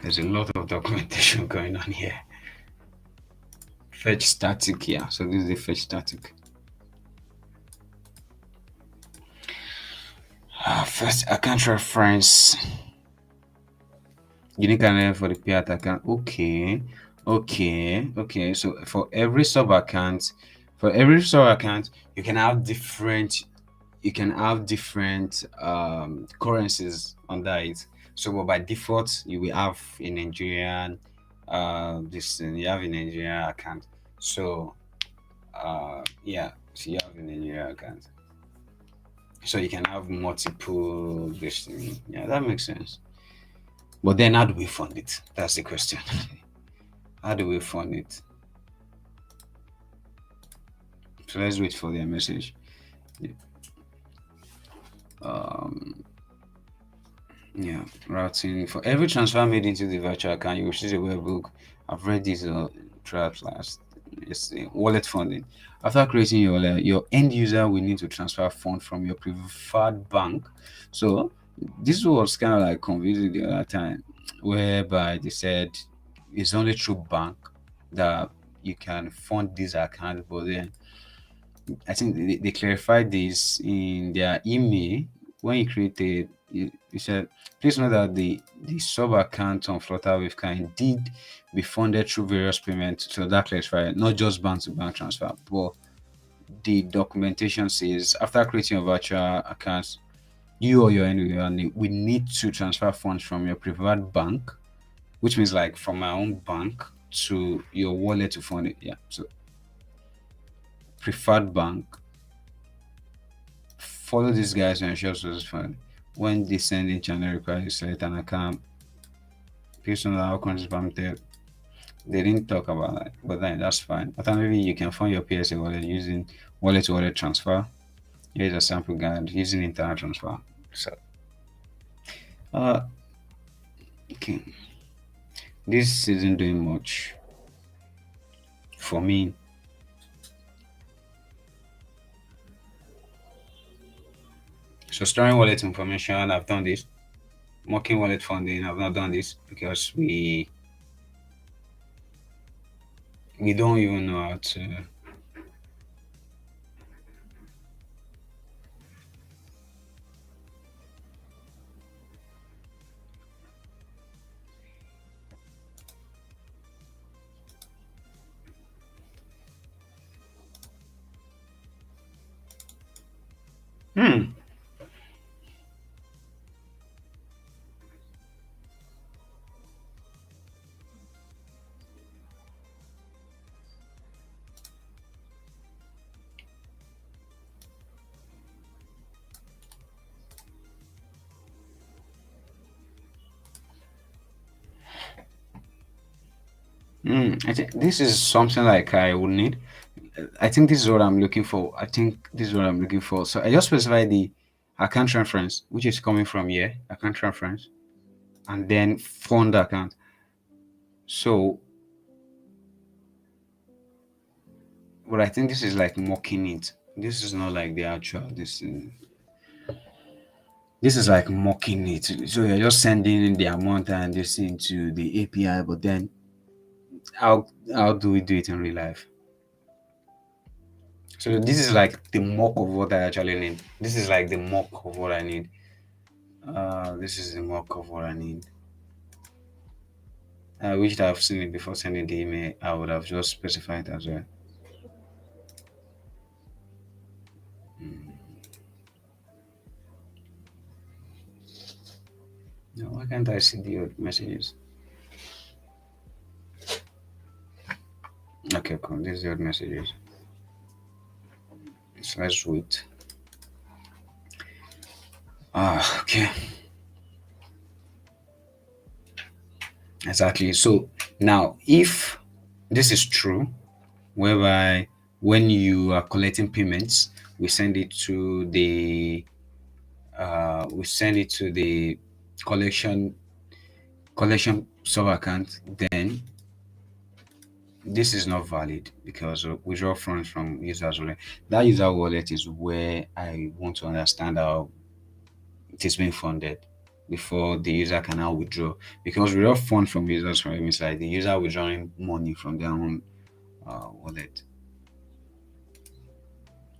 S1: There's a lot of documentation going on here. Fetch static here. So this is the fetch static. First account reference. Unique identity for the payout account. Okay. So for every sub account, you can have different currencies under it. So but by default you will have a Nigerian you have a Nigerian account. So yeah, so you have a Nigerian account. So you can have multiple this thing. Yeah, that makes sense. But then how do we fund it? That's the question. How do we fund it? So let's wait for their message. Yeah, routing for every transfer made into the virtual account, you will see the webhook. I've read this throughout last. It's wallet funding. After creating your wallet, your end user will need to transfer funds from your preferred bank. So this was kind of like confusing the other time, whereby they said it's only through bank that you can fund this account, but then I think they clarified this in their email when you created. You said, please note that the sub account on Flutterwave can indeed be funded through various payments. So that clarified, not just bank to bank transfer, but the documentation says after creating a virtual account, you or your end user we need to transfer funds from your preferred bank, which means like from my own bank to your wallet to fund it. Yeah. So preferred bank, follow these guys to ensure success fund. When they send in channel requires select an account based on how countries permitted. They didn't talk about that, but then that's fine. Alternatively, you can fund your PSA wallet using wallet to wallet transfer. Here's a sample guide using internet transfer. So, uh, okay, this isn't doing much for me. So, storing wallet information, I've done this. Mocking wallet funding, I've not done this because we don't even know how to. Hmm. I think this is something like I would need. I think this is what I'm looking for. I think this is what I'm looking for. So I just specify the account reference, which is coming from here, account reference, and then fund account. So, but I think this is like mocking it. This is not like the actual. This is like mocking it. So you're just sending in the amount and this into the API, but then how do we do it in real life? So this is like the mock of what I actually need. This is like the mock of what I need. This is the mock of what I need. I wish that I've seen it before sending the email. I would have just specified as well. No, why can't I see the old messages? Okay, cool. This is the old messages. So let's wait. Okay. Exactly. So now, if this is true, whereby when you are collecting payments, we send it to the collection sub account, then this is not valid because withdraw funds from users wallet. That user wallet is where I want to understand how it is being funded before the user can now withdraw. Because withdraw funds from users from means like the user withdrawing money from their own wallet.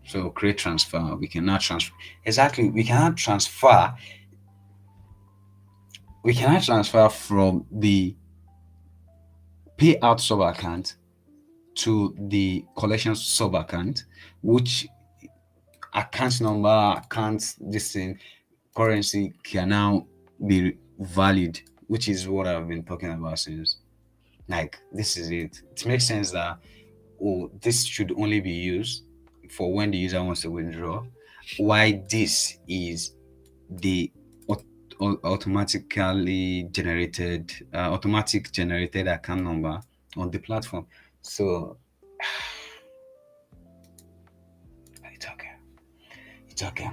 S1: So create transfer. We cannot transfer. Exactly. We cannot transfer from the payout sub account to the collection sub account, which account number, account this thing, currency can now be valid, which is what I've been talking about since. Like this is it. It makes sense that this should only be used for when the user wants to withdraw. Why this is the automatic generated account number on the platform. So it's okay. It's okay.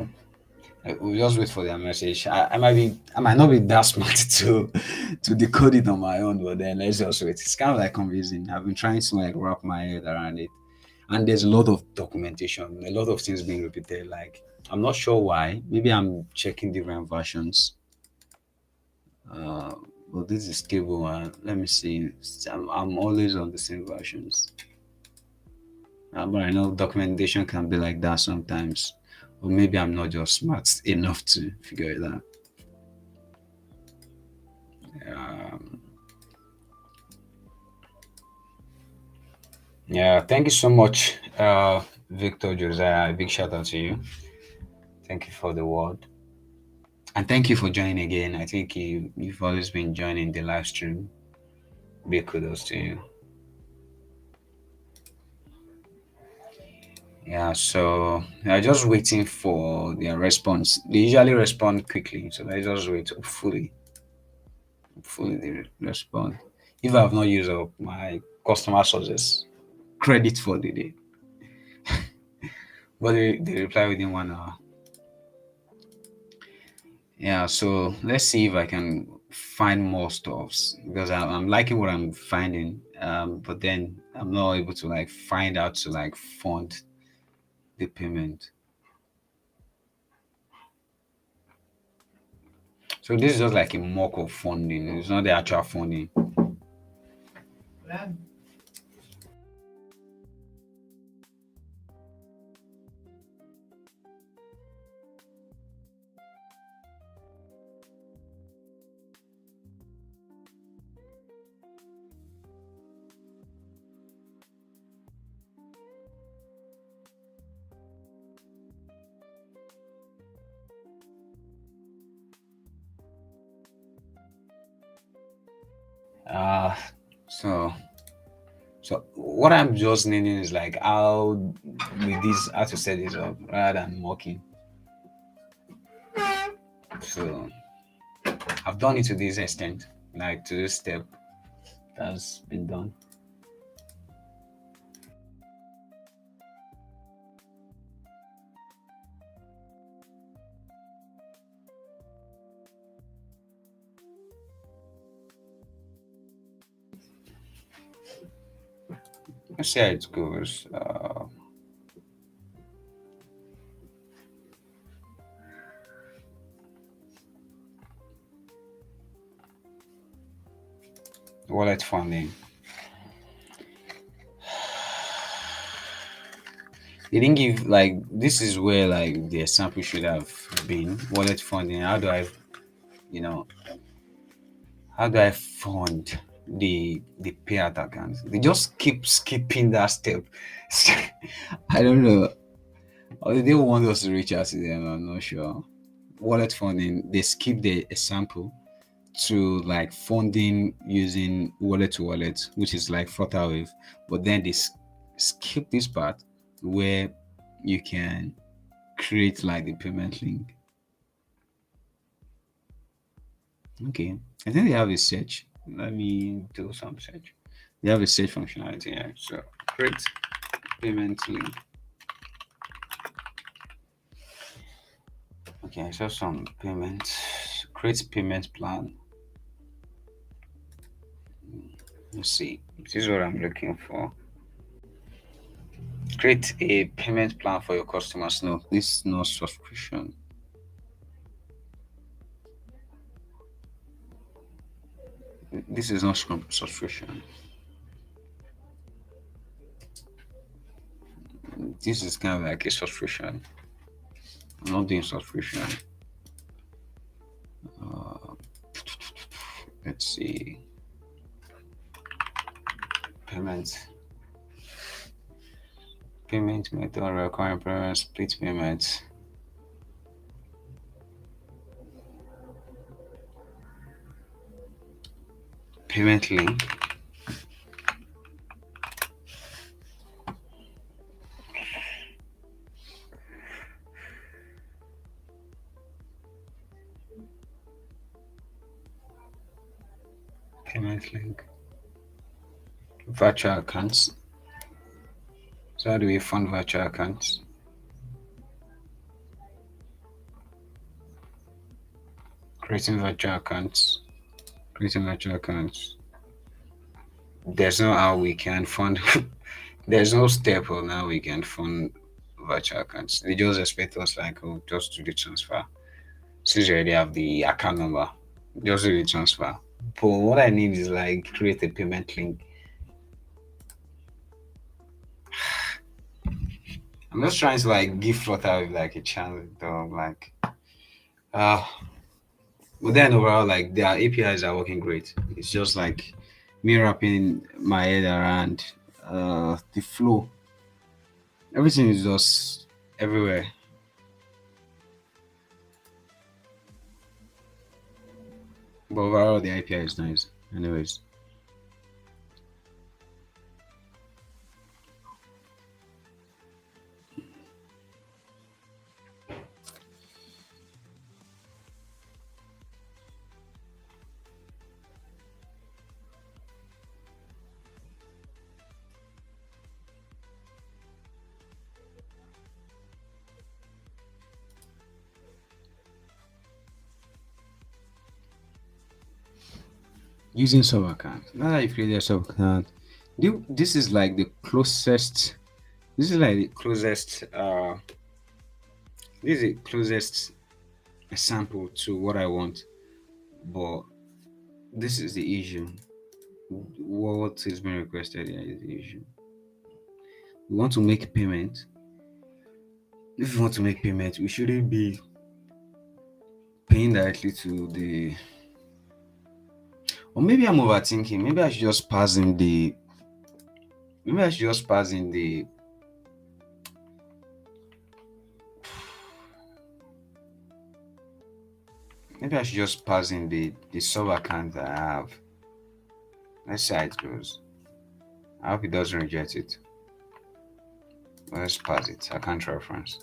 S1: We'll just wait for their message. I might not be that smart to decode it on my own, but then let's just wait. It's kind of like confusing. I've been trying to like wrap my head around it, and there's a lot of documentation, a lot of things being repeated. Like I'm not sure why. Maybe I'm checking different versions. Uh, but this is stable one. Let me see. I'm always on the same versions. But I know documentation can be like that sometimes. Or maybe I'm not just smart enough to figure it out. Um, yeah, thank you so much, Victor Josiah. A big shout out to you. Thank you for the word. And thank you for joining again. I think you've always been joining the live stream. Big kudos to you. Yeah, so I'm just waiting for their response. They usually respond quickly, so I just wait. Hopefully they respond. If I have not used up my customer sources credit for the day, but they reply within 1 hour. Yeah, so let's see if I can find more stuffs because I'm liking what I'm finding. But then I'm not able to like find out to like fund the payment. So this is just like a mock of funding. It's not the actual funding. Uh, so so what I'm just needing is like how to set this up rather than mocking. So I've done it to this extent, like to this step that's been done. Let's see how it goes. Wallet funding. They didn't give like this is where like the example should have been wallet funding. You know, how do I fund the payout account? They just keep skipping that step. I don't know. Or they want us to reach out to them. I'm not sure. Wallet funding, they skip the example to like funding using wallet to wallet, which is like Flutterwave. But then they skip this part where you can create like the payment link. Okay, I think they have a search. Let me do some search. They have a search functionality here. So create payment link. Okay, I saw some payment. Create payment plan. Let's see. This is what I'm looking for. Create a payment plan for your customers. No, this is no subscription. This is not subscription. This is kind of like a subscription. I'm not doing subscription. Uh, let's see. Payment. Payment method, recurring payment, split payment. Payment link. Payment link. Virtual accounts. So how do we fund virtual accounts? Creating virtual accounts. Creating virtual accounts. There's no how we can fund. There's no step on how we can fund virtual accounts. They just expect us like, oh, just do the transfer. Since you already have the account number, just do the transfer. But what I need is like create a payment link. I'm just trying to like give Flutter like a chance, though. Like, uh, but then overall, like their APIs are working great. It's just like me wrapping my head around the flow. Everything is just everywhere. But overall, the API is nice. Anyways, using Subaccount. Now that you created a Subaccount, this is like the closest. This is like the closest. This is the closest example to what I want. But this is the issue. What is being requested here is the issue. We want to make payment. If we want to make payment, we shouldn't be paying directly to the. Or maybe I'm overthinking. Maybe I should just pass in the. Maybe I should just pass in the. Maybe I should just pass in the sub account that I have. Let's see how it goes. I hope it doesn't reject it. Let's pass it. Account reference.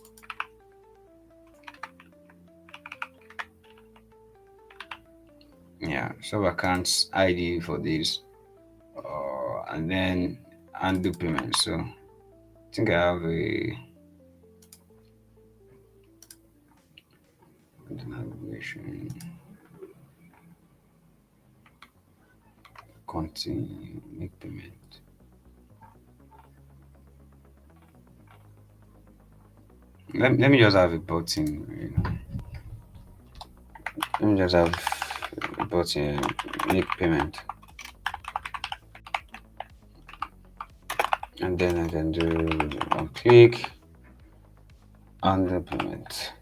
S1: Yeah, so accounts ID for this, and then undo payment. So I think I have a navigation. Continue, make payment. Let me just have a button. Let me just have a button. Make payment, and then I can do click undo payment.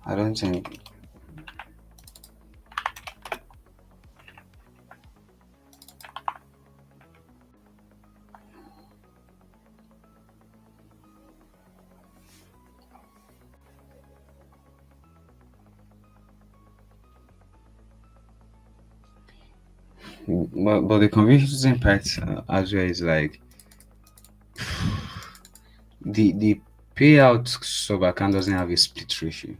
S1: I don't think. But the confusing part as well is like the payout sub account doesn't have a split ratio.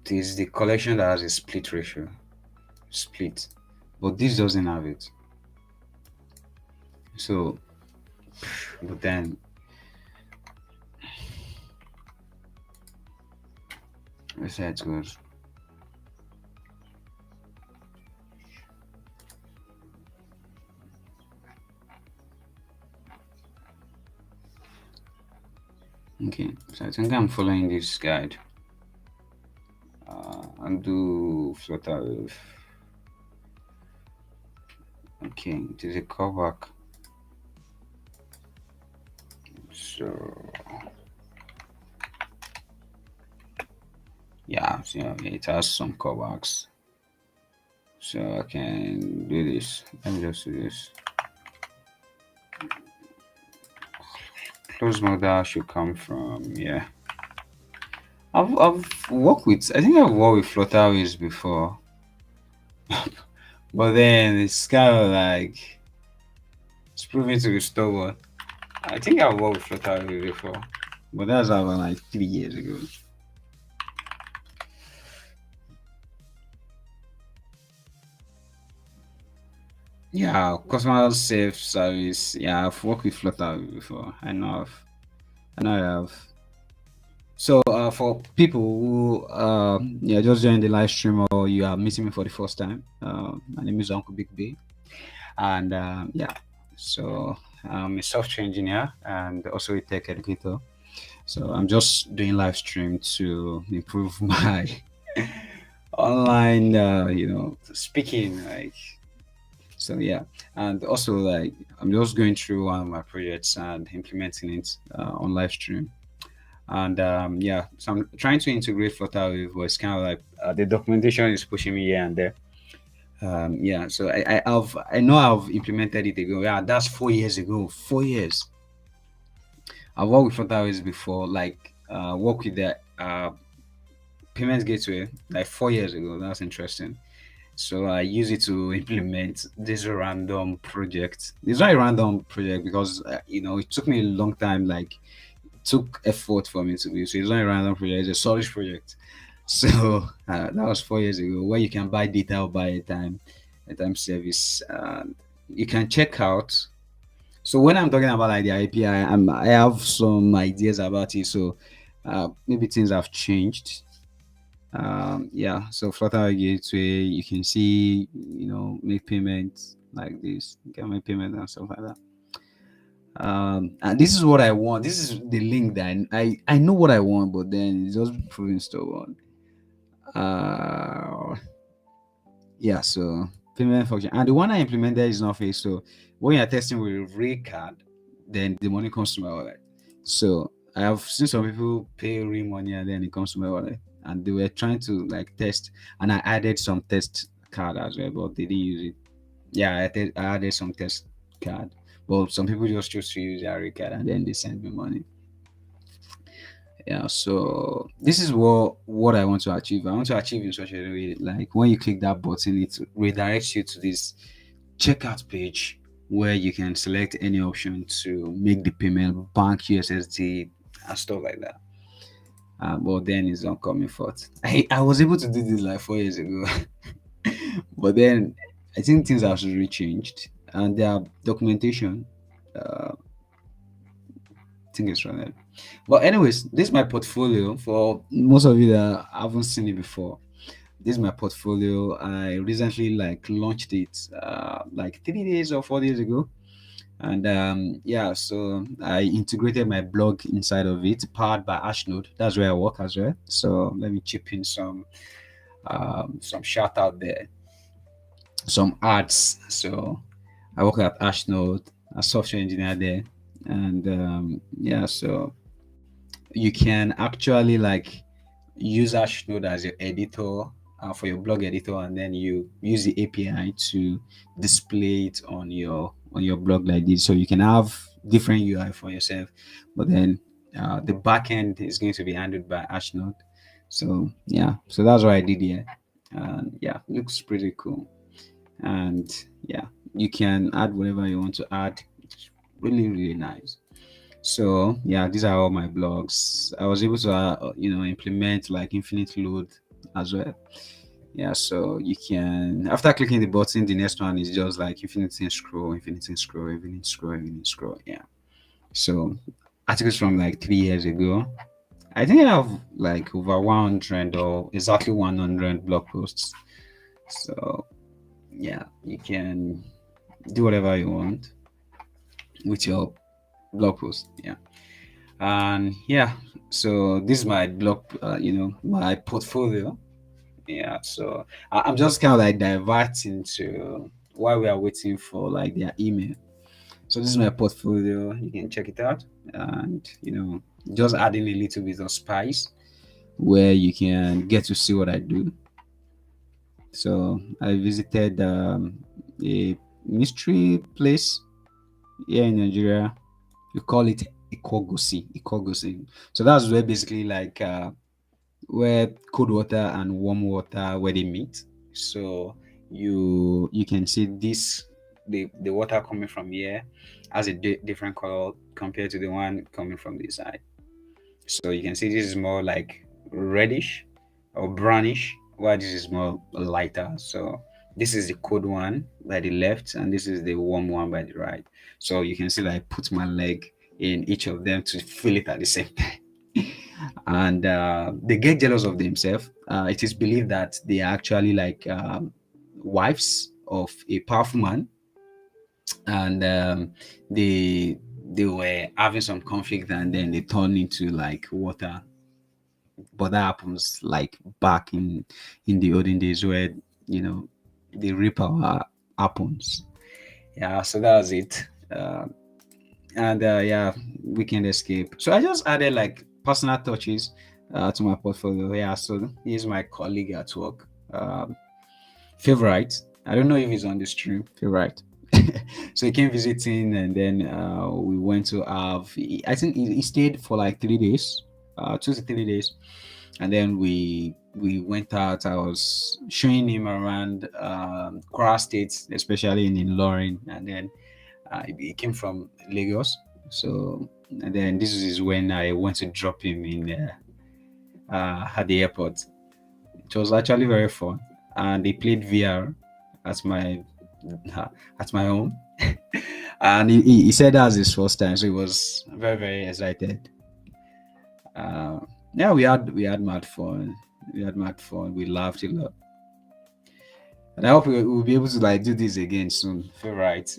S1: It is the collection that has a split ratio, split, but this doesn't have it. So, but then let's see how it goes. Okay, so I think I'm following this guide. Undo Flutterwave. Okay, it is a callback. So yeah, so it has some callbacks. So I can do this. Let me just do this. Close model should come from yeah. I've worked with, I think I've worked with Flutterwaves before. But then it's kind of like it's proving to be stubborn. I think I've worked with Flutterwaves before. But that's about like 3 years ago. Yeah, customer self service. Yeah, I've worked with Flutterwave before. I know I have. So, for people who yeah just joined the live stream or you are meeting me for the first time, my name is Uncle Big B, and yeah, so I'm a software engineer and also a tech educator. So I'm just doing live stream to improve my online, speaking. Like, so yeah, and also like I'm just going through one of my projects and implementing it on live stream. And yeah, so I'm trying to integrate Flutter with, but it's kind of like the documentation is pushing me here and there. Yeah, so I know I've implemented it ago. Yeah, that's 4 years ago. 4 years. I've worked with Flutterwaves before, like work with the payment gateway like 4 years ago. That's interesting. So I use it to implement this random project. It's not a random project because it took me a long time. Like took effort for me to do. So it's not a random project, it's a solid project. So that was 4 years ago, where you can buy data or buy a time service. And you can check out. So when I'm talking about like the API, I have some ideas about it. So maybe things have changed. Yeah, so Flutter Gateway, you can see, make payments like this, you can make payment and stuff like that. And this is what I want. This is the link that I know what I want, but then it's just proving stubborn. Uh, yeah, so payment function, and the one I implemented is not free. So when you're testing with real card, then the money comes to my wallet. So I have seen some people pay real money and then it comes to my wallet, and they were trying to like test, and I added some test card as well, but they didn't use it. Yeah, I added some test card. But some people just choose to use their rate card and then they send me money. Yeah, so this is what I want to achieve. I want to achieve in such a way, like when you click that button, it redirects you to this checkout page where you can select any option to make the payment, bank, USSD, and stuff like that. But then it's not coming forth. I was able to do this like 4 years ago, but then I think things have really changed, and their documentation, I think it's running. But anyways, this is my portfolio. For most of you that haven't seen it before, this is my portfolio. I recently like launched it like 3 days or 4 days ago. And yeah, so I integrated my blog inside of it, powered by Ashnode. That's where I work as well. So let me chip in some shout out there, some ads. So I work at Ashnode, a software engineer there, and yeah, so you can actually like use Ashnode as your editor for your blog editor, and then you use the API to display it on your blog like this. So you can have different UI for yourself, but then the backend is going to be handled by Ashnode. So yeah, so that's what I did here, and yeah, looks pretty cool. And yeah, you can add whatever you want to add. It's really nice. So yeah, these are all my blogs. I was able to implement like infinite load as well. Yeah, so you can, after clicking the button, the next one is just like infinite scroll, infinite scroll, infinite scroll, infinite scroll. Yeah. So articles from like 3 years ago. I think I have like over 100 or exactly 100 blog posts. So yeah, you can do whatever you want with your blog post. Yeah. And yeah, so this is my blog, my portfolio. Yeah, so I'm just kind of like diverting to while we are waiting for like their email. So this is my portfolio. You can check it out, and just adding a little bit of spice where you can get to see what I do. So I visited a mystery place here in Nigeria. We call it Ikogosi. Ikogosi. So that's where basically like where cold water and warm water where they meet. So you can see this the water coming from here has a different color compared to the one coming from this side. So you can see this is more like reddish or brownish, while this is more lighter. So this is the cold one by the left, and this is the warm one by the right. So you can see that I put my leg in each of them to feel it at the same time. And they get jealous of themselves. It is believed that they are actually like wives of a powerful man, and they were having some conflict, and then they turn into like water. But that happens like back in the olden days where you know the reaper happens. Yeah, so that was it. And yeah, weekend escape. So I just added like personal touches to my portfolio. Yeah, so he's my colleague at work. Favorite. I don't know if he's on the stream. Favorite. So he came visiting, and then we went to have. I think he stayed for like 3 days, 2 to 3 days, and then we went out. I was showing him around Kwara State, especially in Ilorin, and then he came from Lagos. So and then this is when I went to drop him in at the airport. It was actually very fun, and they played VR at my at my home, and he said that's his first time, so he was very excited. Uh, yeah, we had mad fun. We had mad fun. We laughed a lot, and I hope we'll be able to like do this again soon. Feel right.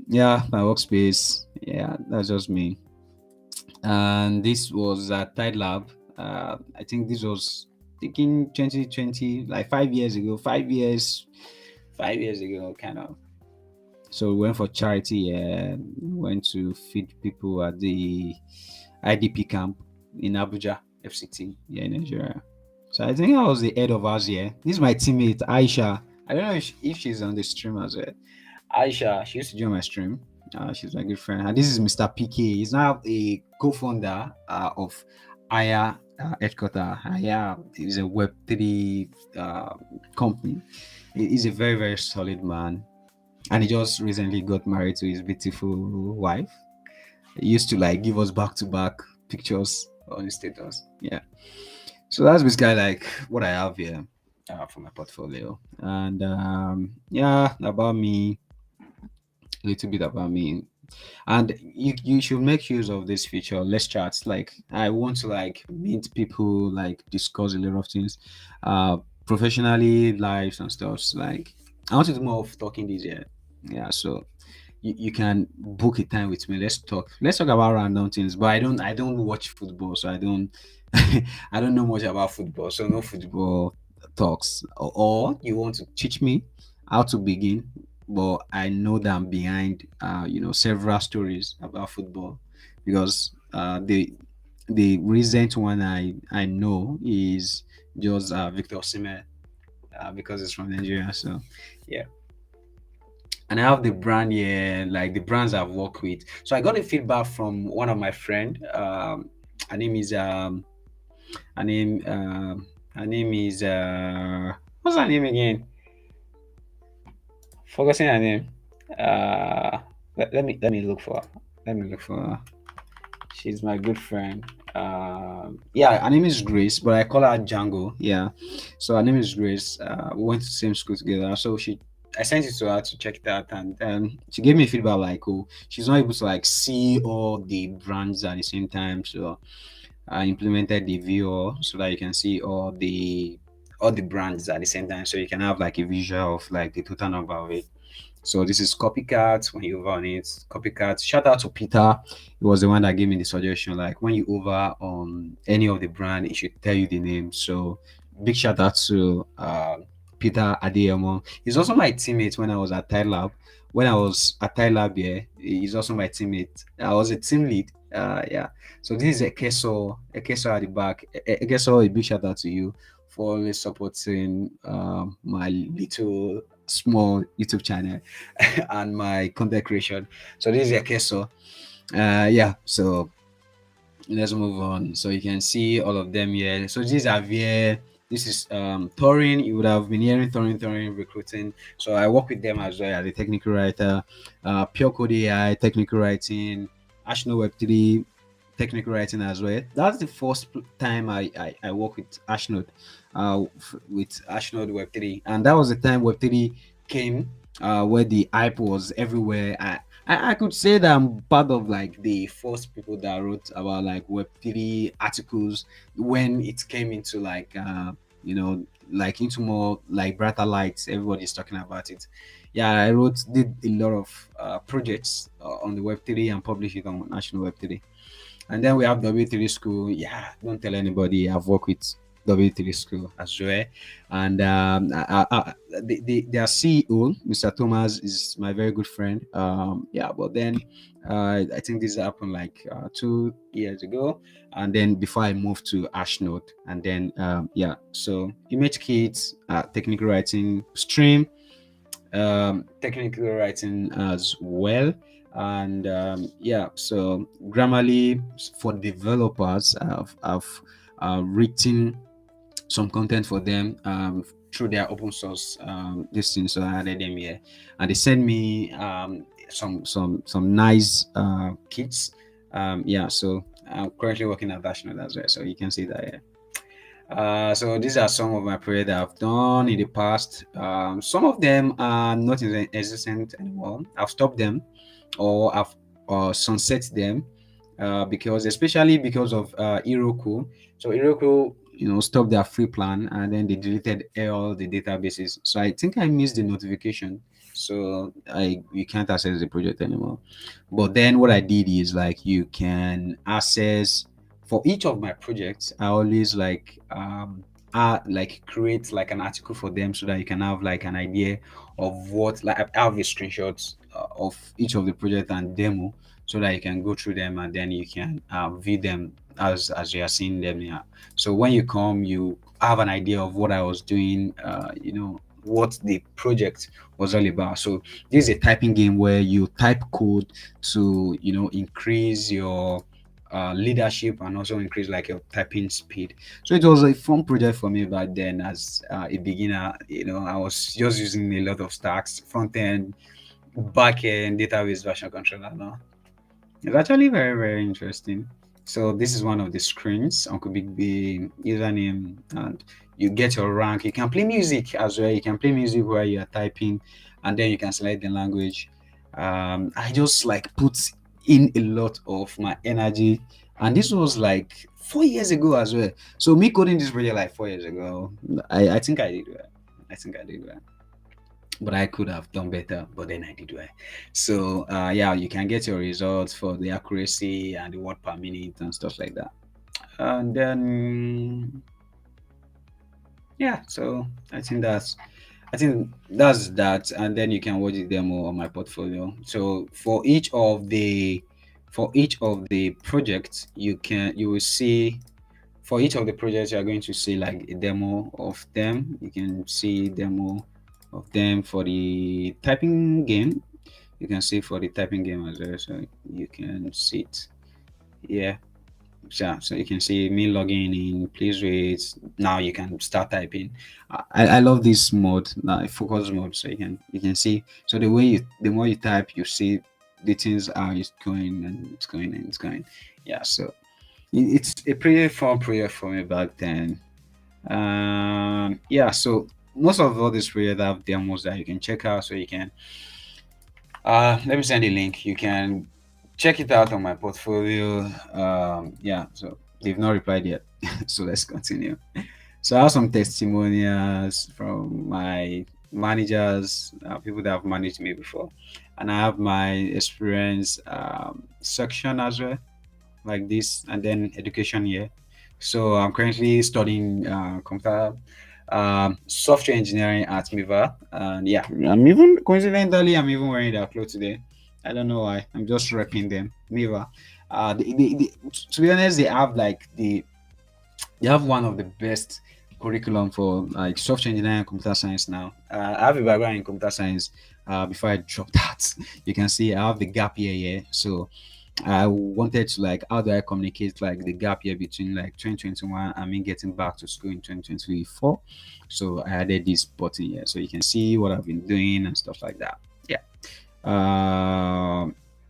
S1: Yeah, my workspace. Yeah, that's just me. And this was at Tide Lab. I think this was thinking 2020, like 5 years ago. 5 years ago, kind of. So we went for charity. We went to feed people at the IDP camp in Abuja, FCT, yeah, in Nigeria. So I think I was the head of ours here. This is my teammate Aisha. I don't know if she's on the stream as well.
S2: Aisha, she used to join my stream. She's my good friend. And this is Mr. PK. He's now a co-founder of Aya headquarter. Aya is a Web3 company. He's a very, very solid man. And he just recently got married to his beautiful wife. He used to like give us back-to-back pictures on his status. Yeah. So that's basically like what I have here for my portfolio. And yeah, about me, a little bit about me. And you should make use of this feature. Let's chat. Like I want to like meet people, like discuss a lot of things, uh, professionally, lives and stuff. So, like I want to do more of talking this year. Yeah, so you can book a time with me. Let's talk. Let's talk about random things. But I don't watch football, so I don't I don't know much about football. So no football talks. Or you want to teach me how to begin, but I know that I'm behind several stories about football because the recent one I know is just Victor Osimhen because it's from Nigeria. So yeah, and I have the brand here, like the brands I've worked with. So I got a feedback from one of my friend. Her name is her name her name is what's her name again? Forgetting her name. Uh, let me look for her. Let me look for her. She's my good friend. Yeah, her name is Grace, but I call her Django. Yeah, so her name is Grace. We went to the same school together. So I sent it to her to check it out, and she gave me feedback like, oh, she's not able to like see all the brands at the same time. So I implemented the viewer so that you can see all the brands at the same time, so you can have like a visual of like the total number of it. So this is Copycat. When you over on it, Copycat. Shout out to Peter. He was the one that gave me the suggestion. Like when you over on any of the brand, it should tell you the name. So big shout out to Peter Adeyemo. He's also my teammate when I was at Lab. When I was at Lab, yeah, he's also my teammate. I was a team lead. Yeah. So this is Ekeso at the back. Ekeso, a big shout out to you for always supporting my little small YouTube channel and my content creation. So this is Ekeso. Yeah. So let's move on. So you can see all of them here. So these are Javier. This is Thorin. You would have been hearing Thorin recruiting. So I work with them as well as a technical writer. Pure Code AI, technical writing. Ashno Web3, technical writing as well. That's the first time I work with Ashnode, with Ashnode Web3, and that was the time Web3 came, where the hype was everywhere. I could say that I'm part of like the first people that wrote about like Web3 articles when it came into like like into more like brighter lights. Everybody's talking about it. Yeah, did a lot of projects on the Web3 and published it on National Web3. And then we have W3 School. Yeah, don't tell anybody. I've worked with W3 School as well. And their CEO, Mr. Thomas, is my very good friend. Yeah, but then I think this happened like 2 years ago. And then before I moved to Ashnote. And then, yeah, so image kits, technical writing stream, technical writing as well. And yeah, so Grammarly for developers, I've written some content for them through their open source this thing. So I added them here, and they sent me some nice kits. Yeah, so I'm currently working at Dashnote as well, so you can see that here. So these are some of my projects that I've done in the past. Some of them are not existent anymore. I've stopped them, or I've sunset them, especially because of Heroku. So Heroku, stopped their free plan, and then they deleted all the databases. So I think I missed the notification. So you can't access the project anymore. But then what I did is like you can access for each of my projects. I always like create like an article for them so that you can have like an idea of what, like I have a screenshot of each of the project and demo so that you can go through them, and then you can view them as you are seeing them. Yeah, so when you come, you have an idea of what I was doing, what the project was all about. So this is a typing game where you type code to, increase your leadership and also increase like your typing speed. So it was a fun project for me back then as a beginner. I was just using a lot of stacks, front end, back end, database version controller. No, it's actually very, very interesting. So this is one of the screens. Uncle Big B username, and you get your rank. You can play music as well. You can play music while you are typing, and then you can select the language. I just like put in a lot of my energy, and this was like 4 years ago as well. So me coding this project like 4 years ago, I think I did well. I think I did well, but I could have done better, but then I did well. So yeah, you can get your results for the accuracy and the word per minute and stuff like that. And then yeah, so I think that's that. And then you can watch the demo on my portfolio. So for each of the projects, you will see, for each of the projects you are going to see like a demo of them. You can see demo of them for the typing game. You can see for the typing game as well, so you can see it. Yeah, so you can see me logging in. Please wait. Now you can start typing. I love this mode, focus mode. So you can see. So the more you type, you see the things are it's going and it's going and it's going. Yeah, so it's a pretty fun project for me back then. Yeah, so most of all these projects have demos that you can check out. So you can let me send a link. You can check it out on my portfolio. Yeah, so they've not replied yet. So let's continue. So I have some testimonials from my managers, people that have managed me before, and I have my experience section as well, like this, and then education here. So I'm currently studying computer software engineering at Miva, and yeah, I'm even wearing their clothes today. I don't know why. I'm just repping them. Miva. To be honest, they have one of the best curriculum for like software engineering and computer science now. I have a background in computer science. Before I dropped that, you can see I have the gap year here. So I wanted to like, how do I communicate like the gap year between like 2021 and me getting back to school in 2024? So I added this button here, so you can see what I've been doing and stuff like that. Yeah.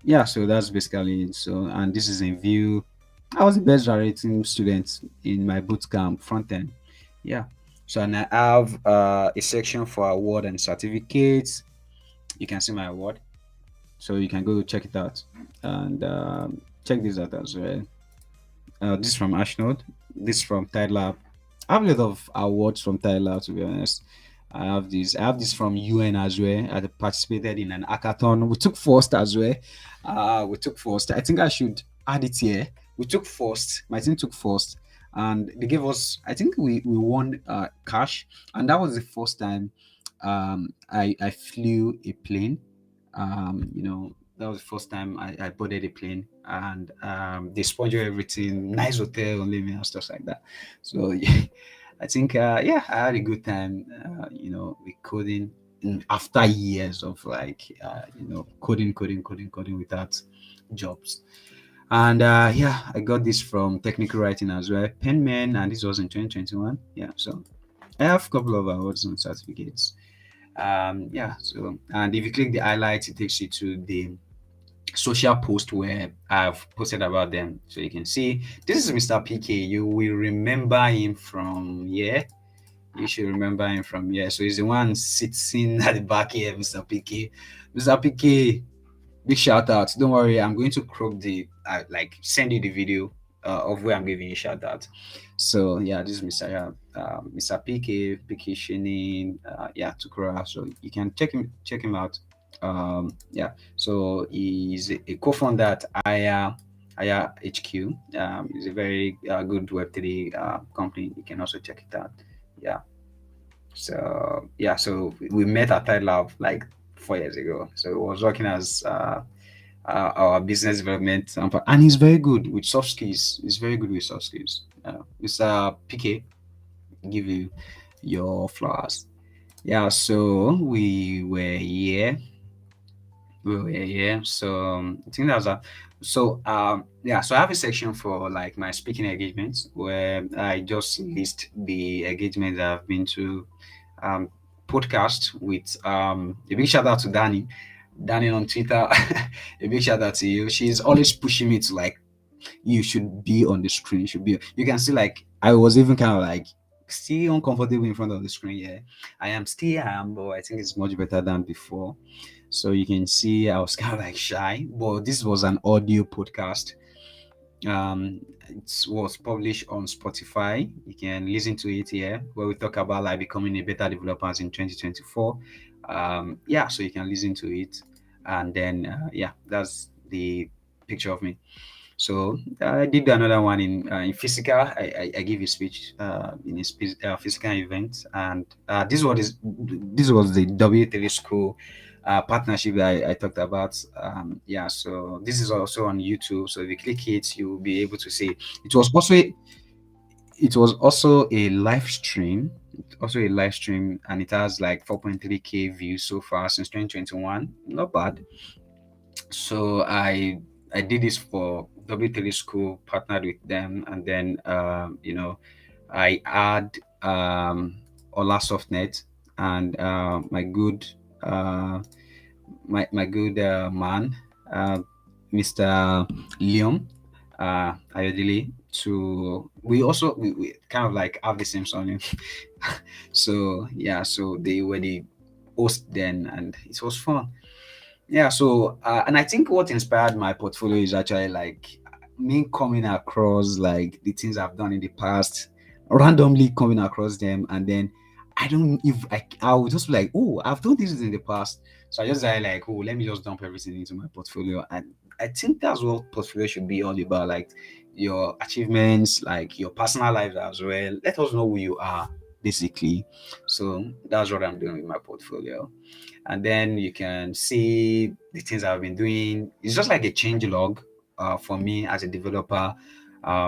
S2: Yeah. So that's basically it. So, and this is in view. I was the best rating student in my bootcamp front end. Yeah. So and I have a section for award and certificates. You can see my award, so you can go check it out and check this out as well. This from Ashnode, this from TideLab. I have a lot of awards from TideLab, to be honest. I have this from UN as well. I participated in an hackathon. We took first as well. We took first. I think I should add it here. We took first. My team took first, and they gave us. I think we won cash, and that was the first time I flew a plane. That was the first time I boarded a plane, and they sponsor everything, nice hotel, only me and stuff like that. So yeah, I think yeah, I had a good time. With coding after years of like coding without jobs. And yeah, I got this from technical writing as well, Penman, and this was in 2021. Yeah, so I have a couple of awards and certificates. Yeah, so and if you click the highlights, it takes you to the social post where I've posted about them. So you can see this is Mr. PK. You will remember him from here. You should remember him from here. So he's the one sitting at the back here, Mr. PK. Mr. PK, big shout out. Don't worry, I'm going to crop the like send you the video of where I'm giving you a shout out. So yeah, this is Mr. PK Shinin, yeah, Tukura. So you can check him out. Yeah, so he's a co-founder at Aya HQ. It's a very good Web3 company. You can also check it out. Yeah. So yeah, so we met at Tide Lab like 4 years ago. So he was working as our business development, and he's very good with soft skills. He's very good with soft skills. Mr. PK, give you your flowers. Yeah, so we were here. So I think that's a so yeah, so I have a section for like my speaking engagements where I just list the engagements that I've been to. um Podcast with a big shout out to Danny on Twitter. A big shout out to you. She's always pushing me to like, you should be on the screen. You should be. You can see like I was even kind of like still uncomfortable in front of the screen. Yeah, I am, but I think it's much better than before. So you can see I was kind of like shy, but this was an audio podcast. It was published on Spotify. You can listen to it here, where we talk about like becoming a better developers in 2024. Yeah, so you can listen to it, and then yeah, that's the picture of me. So I did another one in physical. I give a speech in a physical event, and this was the W3 school partnership that I talked about. Yeah, so this is also on YouTube. So if you click it, you'll be able to see. It was also a live stream. Also a live stream, and it has like 4.3K views so far since 2021. Not bad. So I did this for W3 school, partnered with them, and then I add Ola Softnet and uh, my good man, uh, Mr. Leon Ayodele. To we kind of like have the same surname. So yeah, so they were the host then, and it was fun. Yeah, so and I think what inspired my portfolio is actually like me coming across like the things I've done in the past, randomly coming across them, and then I don't if I would just be like, oh, I've done this in the past, so I just like, oh, let me just dump everything into my portfolio, and I think that's what portfolio should be all about, like your achievements, like your personal life as well. Let us know who you are, basically. So that's what I'm doing with my portfolio, and then you can see the things I've been doing. It's just like a change log for me as a developer.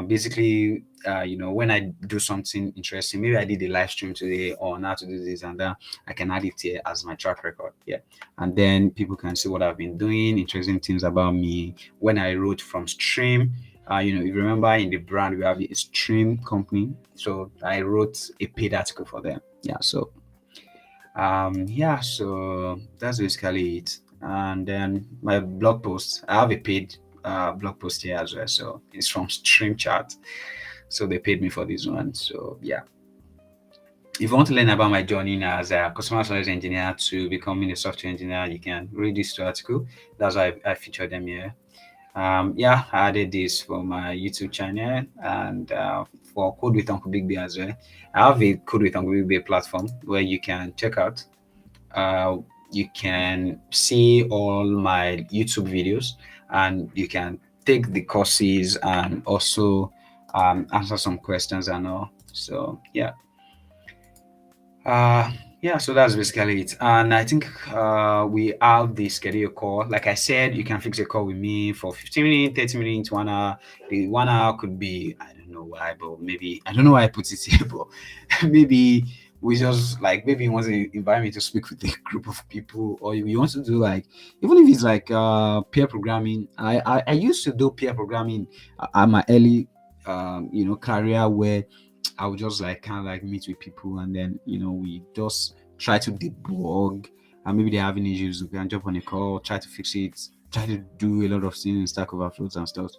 S2: Basically, when I do something interesting, maybe I did a live stream today or now to do this and that, I can add it here as my track record. Yeah. And then people can see what I've been doing, interesting things about me. When I wrote from stream, if you remember in the brand, we have a stream company. So I wrote a paid article for them. Yeah. So yeah, so that's basically it. And then my blog post, I have a paid blog post here as well. So it's from Stream Chat. So they paid me for this one. So yeah. If you want to learn about my journey as a customer service engineer to becoming a software engineer, you can read this article. That's why I featured them here. Yeah, I added this for my YouTube channel and for Code with Uncle Big B as well. I have a Code with Uncle Big B platform where you can check out. uh, you can see all my YouTube videos, and you can take the courses and also answer some questions and all. So uh, yeah, so that's basically it. And I think we have the schedule call. Like I said, you can fix a call with me for 15 minutes, 30 minutes, 1 hour. The 1 hour could be, I don't know why, but maybe, I don't know why I put it here, but maybe we just like, maybe you want to invite me to speak with a group of people, or you want to do like, even if it's like peer programming. I used to do peer programming at my early, career, where I would just like kind of like meet with people, and then we just try to debug, and maybe they're having issues. We can jump on a call, try to fix it, try to do a lot of things in Stack Overflows and stuff.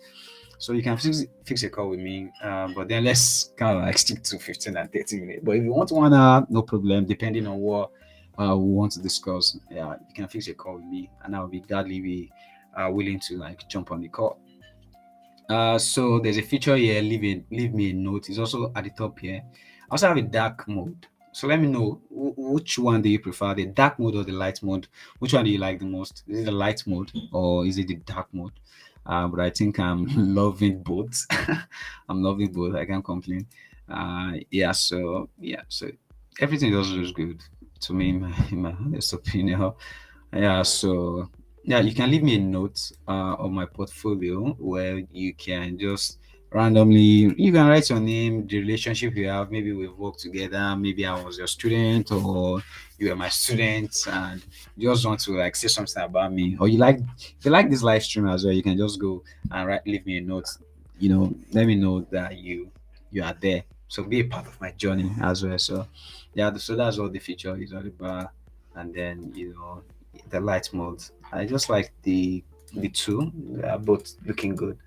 S2: So you can fix a call with me, but then let's kind of like stick to 15 and 30 minutes. But if you want 1 hour, no problem, depending on what we want to discuss. Yeah, you can fix a call with me, and I'll be gladly be willing to like jump on the call. So there's a feature here, leave me a note. It's also at the top here. I also have a dark mode. So let me know which one do you prefer, the dark mode or the light mode? Which one do you like the most? Is it the light mode or is it the dark mode? But I think I'm loving both. I'm loving both. I can't complain. So everything just looks good to me, in my honest opinion. Yeah, so yeah, you can leave me a note on my portfolio where you can just randomly. You can write your name, the relationship you have. Maybe we've worked together. Maybe I was your student, or you were my student, and you just want to like say something about me. Or you like, if you like this live stream as well, you can just go and write, leave me a note. Let me know that you are there. So be a part of my journey as well. So yeah, so that's what the feature is all about. And then the light mode. I just like the two. They are both looking good.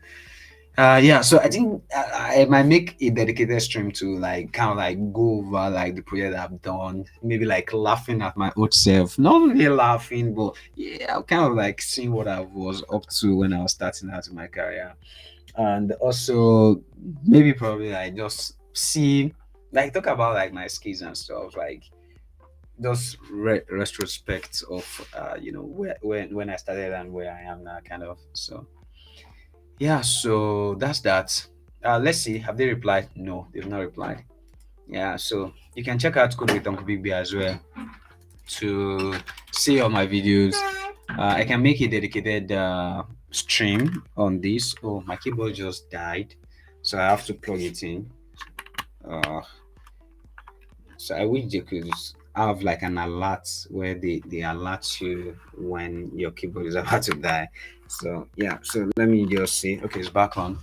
S2: Yeah, so I think I might make a dedicated stream to like kind of like go over like the project I've done, maybe like laughing at my old self. Not really laughing, but yeah, kind of like seeing what I was up to when I was starting out in my career. And also maybe probably like just see, like talk about like my skills and stuff, like just retrospect of where when I started and where I am now, kind of. So yeah, so that's that. Let's see. Have they replied? No, they've not replied. Yeah, so you can check out Code with Uncle Big B as well to see all my videos. I can make a dedicated stream on this. Oh, my keyboard just died, so I have to plug it in. Uh, so I wish they could have like an alert where they alert you when your keyboard is about to die. So yeah, so let me just see. Okay, it's back on.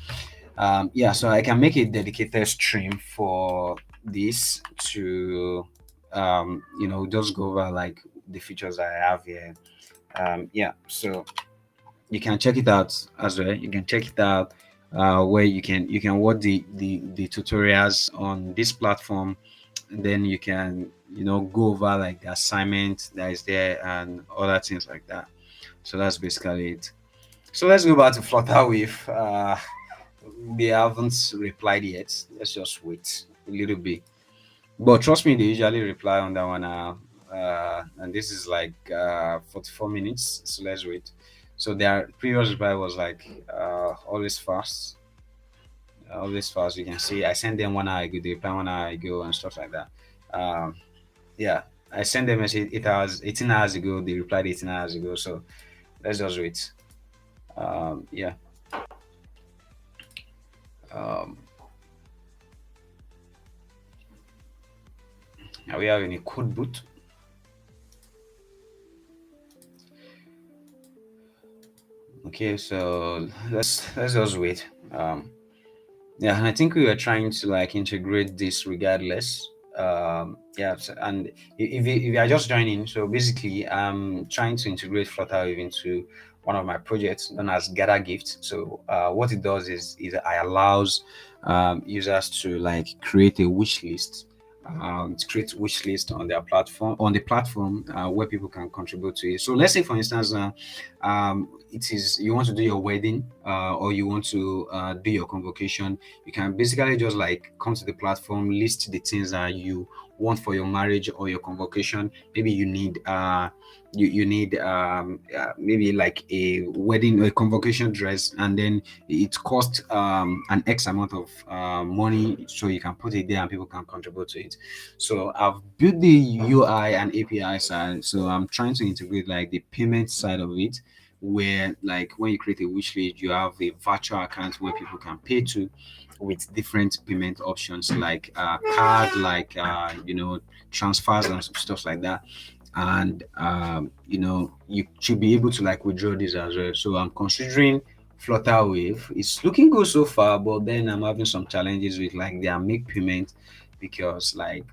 S2: Yeah, so I can make a dedicated stream for this to just go over like the features I have here. Yeah, so you can check it out as well. You can check it out where you can watch the tutorials on this platform. And then you can go over like the assignment that is there and other things like that. So that's basically it. So let's go back to Flutterwave. They haven't replied yet. Let's just wait a little bit. But trust me, they usually reply on that one. And this is like 44 minutes. So let's wait. So their previous reply was like always fast. Always fast. You can see I sent them 1 hour ago. They reply 1 hour ago and stuff like that. Um, yeah, I sent them a message 8 hours, 18 hours ago. They replied 18 hours ago. So let's just wait. Yeah. Um, are we having a code boot? Okay, so let's just wait. Yeah, and I think we were trying to like integrate this regardless. Yeah, and if you are just joining, so basically I'm trying to integrate Flutterwave into one of my projects known as GatherGift. So what it does is it allows users to like create a wish list. To create wish list on their platform on the platform where people can contribute to it. So let's say, for instance, it is you want to do your wedding or you want to do your convocation. You can basically just like come to the platform, list the things that you want for your marriage or your convocation. Maybe you need you need maybe like a wedding or a convocation dress, and then it costs an X amount of money, so you can put it there and people can contribute to it. So I've built the UI and API side, so I'm trying to integrate like the payment side of it, where like when you create a wish list, you have a virtual account where people can pay to with different payment options like card, like transfers and stuff like that. And you should be able to like withdraw this as well. So I'm considering Flutterwave. It's looking good so far, but then I'm having some challenges with like their make payment, because like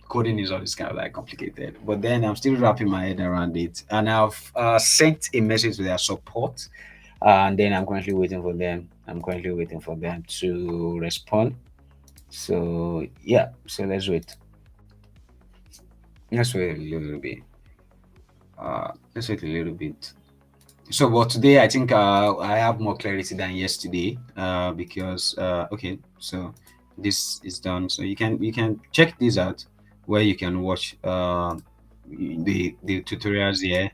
S2: coding is always kind of like complicated. But then I'm still wrapping my head around it, and I've sent a message to their support, and then I'm currently waiting for them. I'm currently waiting for them to respond. So yeah, so let's wait. Let's wait a little bit. Let's wait a little bit. So, but today I think I have more clarity than yesterday because okay, so this is done. So you can check this out where you can watch the tutorials here,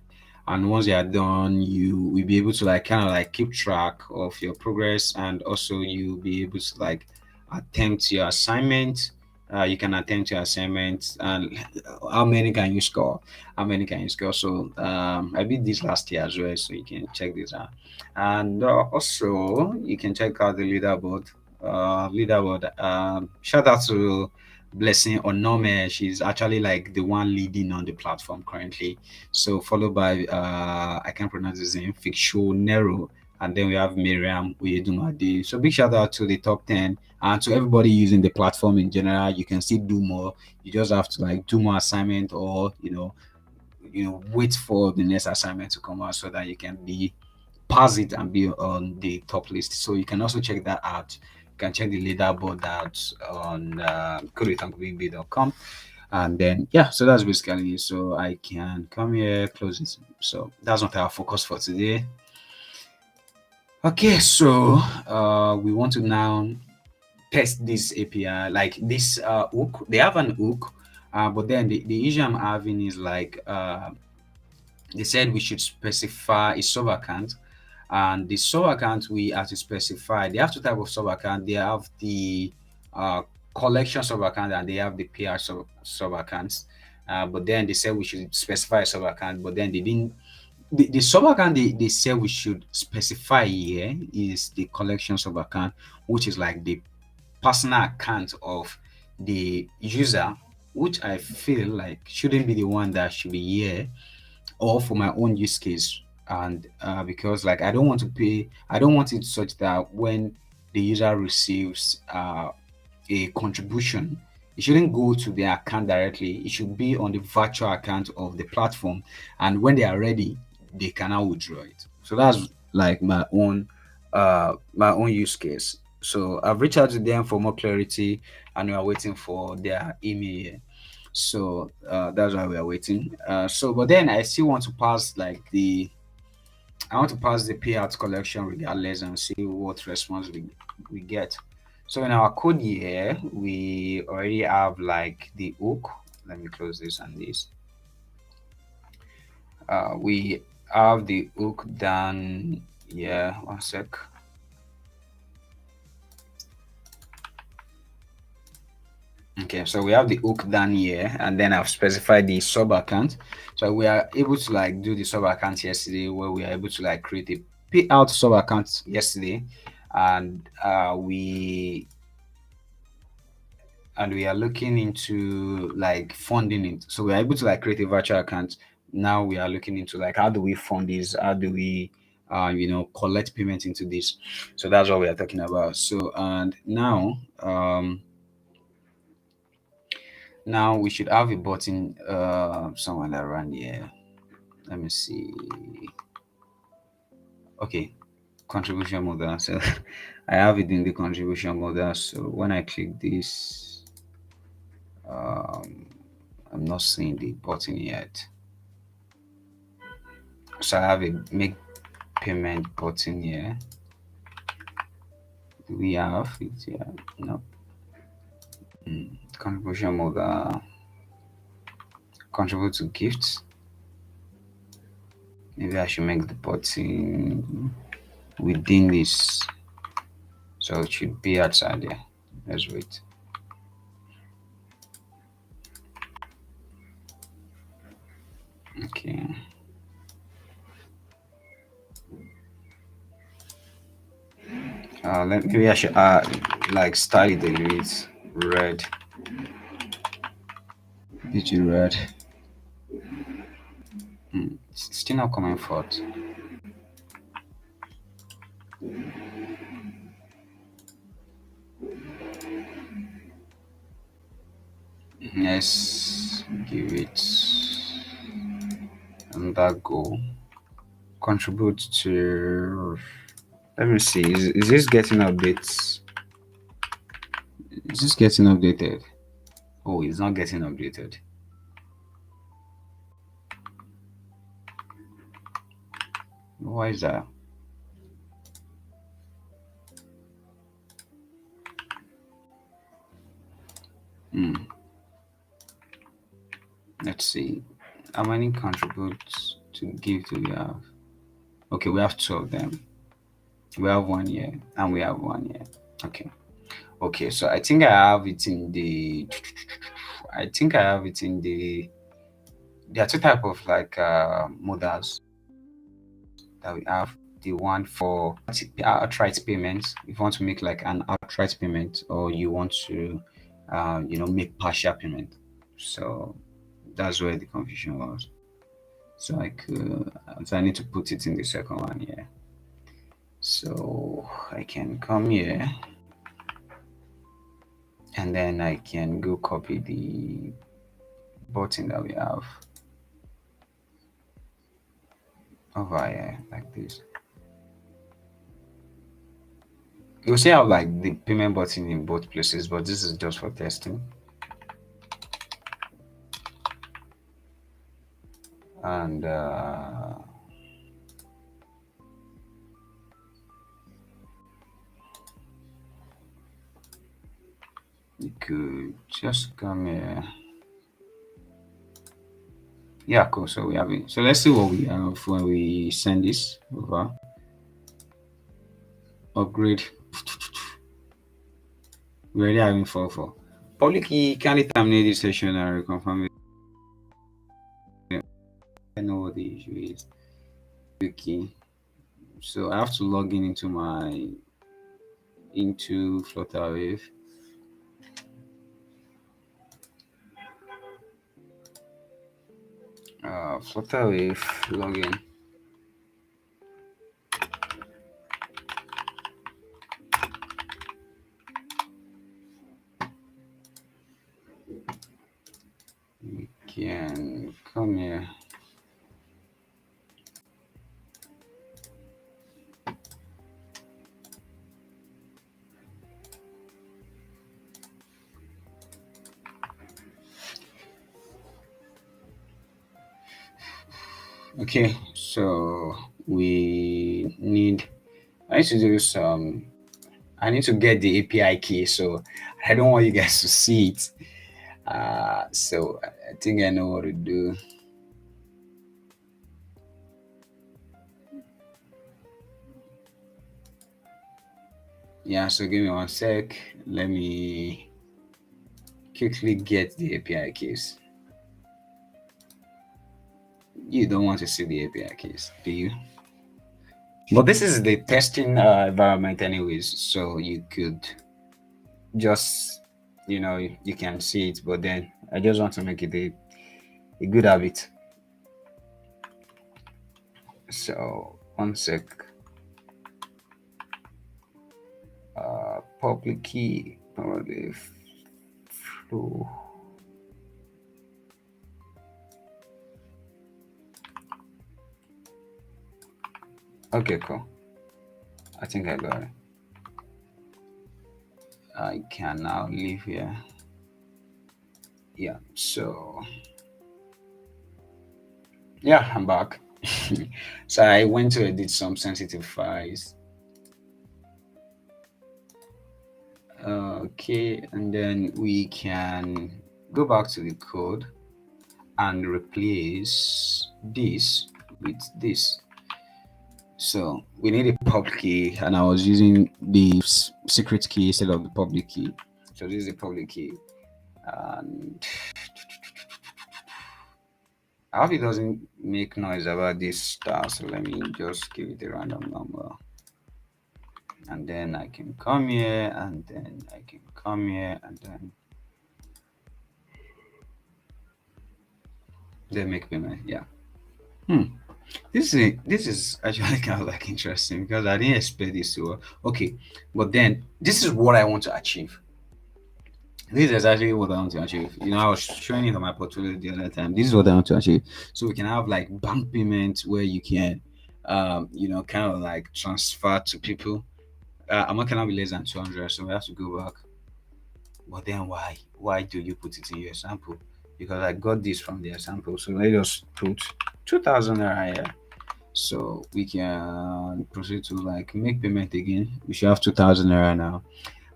S2: and once they are done, you will be able to like kind of like keep track of your progress, and also you'll be able to like attempt your assignment you can attend to assignments, and how many can you score? How many can you score? So I did this last year as well, so you can check this out. And also you can check out the leaderboard. Shout out to Blessing Onome. She's actually like the one leading on the platform currently. So followed by I can't pronounce his name, Fikshu Nero, and then we have Miriam Uyedumade. So big shout out to the top 10 and to everybody using the platform in general. You can still do more. You just have to like do more assignment, or wait for the next assignment to come out so that you can be pass it and be on the top list. So you can also check that out. You can check the leaderboard out on codewithunclebigb.com. And then yeah, so that's basically it. So I can come here, close it. So that's not our focus for today. Okay, so we want to now test this API, like this hook. They have an hook, but then the issue I'm having is like they said we should specify a sub account, and the sub account we have to specify. They have two type of sub account. They have the uh, collection sub account, and they have the PR sub accounts. But then they said we should specify a sub account, but then they didn't. The sub account they said we should specify here is the collection sub account, which is like the personal account of the user, which I feel like shouldn't be the one that should be here, or for my own use case. And because like I don't want it such that when the user receives a contribution, it shouldn't go to their account directly. It should be on the virtual account of the platform, and when they are ready, they can now withdraw it. So that's like my own use case. So I've reached out to them for more clarity, and we are waiting for their email. So that's why we are waiting. So but then I still want to pass like I want to pass the payout collection regardless and see what response we get. So in our code here, we already have like the hook. Let me close this and this. We have the hook done. Yeah, one sec. Okay, so we have the hook done here, and then I've specified the sub account. So we are able to like do the sub account yesterday, where we are able to like create a payout sub account yesterday, and we are looking into like funding it. So we are able to like create a virtual account. Now we are looking into like how do we fund this? How do we collect payment into this? So that's what we are talking about. So and now we should have a button somewhere around here. Let me see. Okay, contribution model. So I have it in the contribution model. So when I click this, I'm not seeing the button yet. So I have a make payment button here. Do we have it here? No. Contribution model. Contribute to gifts. Maybe I should make the button within this. So it should be outside there. Let's wait. Okay. Maybe I should like style it a little bit red. Bit red. It's still not coming forth. Yes, give it another go. Contribute to. Let me see. Is this getting updates? Is this getting updated? Oh, it's not getting updated. Why is that? Let's see. How many contributes to give do we have? Okay, we have two of them. We have one here and we have one here. Okay.
S1: Okay, so I think I have it in the. I think I have it in the. There are two type of like modals that we have. The one for outright payments. If you want to make like an outright payment, or you want to, make partial payment. So that's where the confusion was. So I need to put it in the second one here. So I can come here and then I can go copy the button that we have over here like this. You'll see how like the payment button in both places, but this is just for testing. And you could just come here. Yeah, cool. So we have it. So let's see what we have when we send this over. Upgrade. We already having 4 public key. Can it terminate this session and reconfirm it? I know what the issue is. Okay. So I have to log in into Flutterwave. Flutterwave login. We can come here. Okay, so I need to do some. I need to get the API key, so I don't want you guys to see it. So I think I know what to do. Yeah, so give me 1 sec. Let me quickly get the API keys. You don't want to see the API keys, do you? But this is the testing environment anyways, so you could just, you can see it, but then I just want to make it a good habit. So 1 sec. Public key, probably flow. Okay, cool. I think I got it. I can now leave here. Yeah, so yeah, I'm back. So I went to edit some sensitive files. Okay, and then we can go back to the code and replace this with this. So we need a public key, and I was using the secret key instead of the public key. So this is the public key, and I hope it doesn't make noise about this star. So let me just give it a random number, and then I can come here, and then I can come here, and then make payment. Yeah. This is actually kind of like interesting because I didn't expect this to work. Okay, but then this is what I want to achieve. This is exactly what I want to achieve. I was showing it on my portfolio the other time. This is what I want to achieve. So we can have like bank payments where you can, kind of like transfer to people. Amount cannot be less than 200, so we have to go back. But then why? Why do you put it in your sample? Because I got this from their sample. So let us put 2,000 naira here. So we can proceed to like make payment again. We should have 2,000 naira now,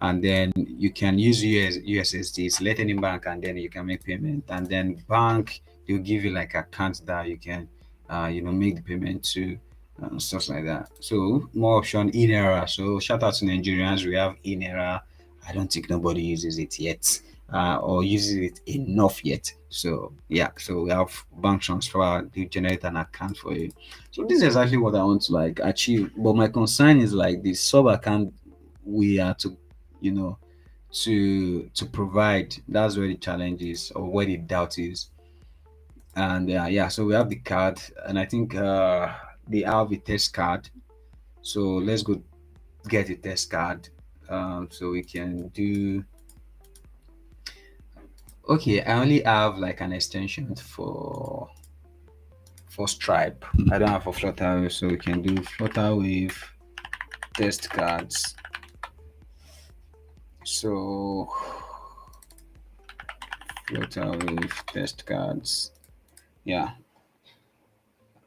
S1: and then you can use USSD, select any bank, and then you can make payment. And then bank, they'll give you like accounts that you can, make the payment to, stuff like that. So more option in era. So shout out to Nigerians, we have in era,
S2: I don't think nobody uses it yet, or uses it enough yet. So yeah, so we have bank transfer, they generate an account for you. So this is exactly what I want to like achieve. But my concern is like the sub account we are to, you know, to provide. That's where the challenge is, or where the doubt is. And yeah, so we have the card, and I think they have a test card. So let's go get a test card, so we can do. Okay, I only have like an extension for Stripe. I don't have for Flutterwave, so we can do Flutterwave test cards. So Flutterwave test cards, yeah,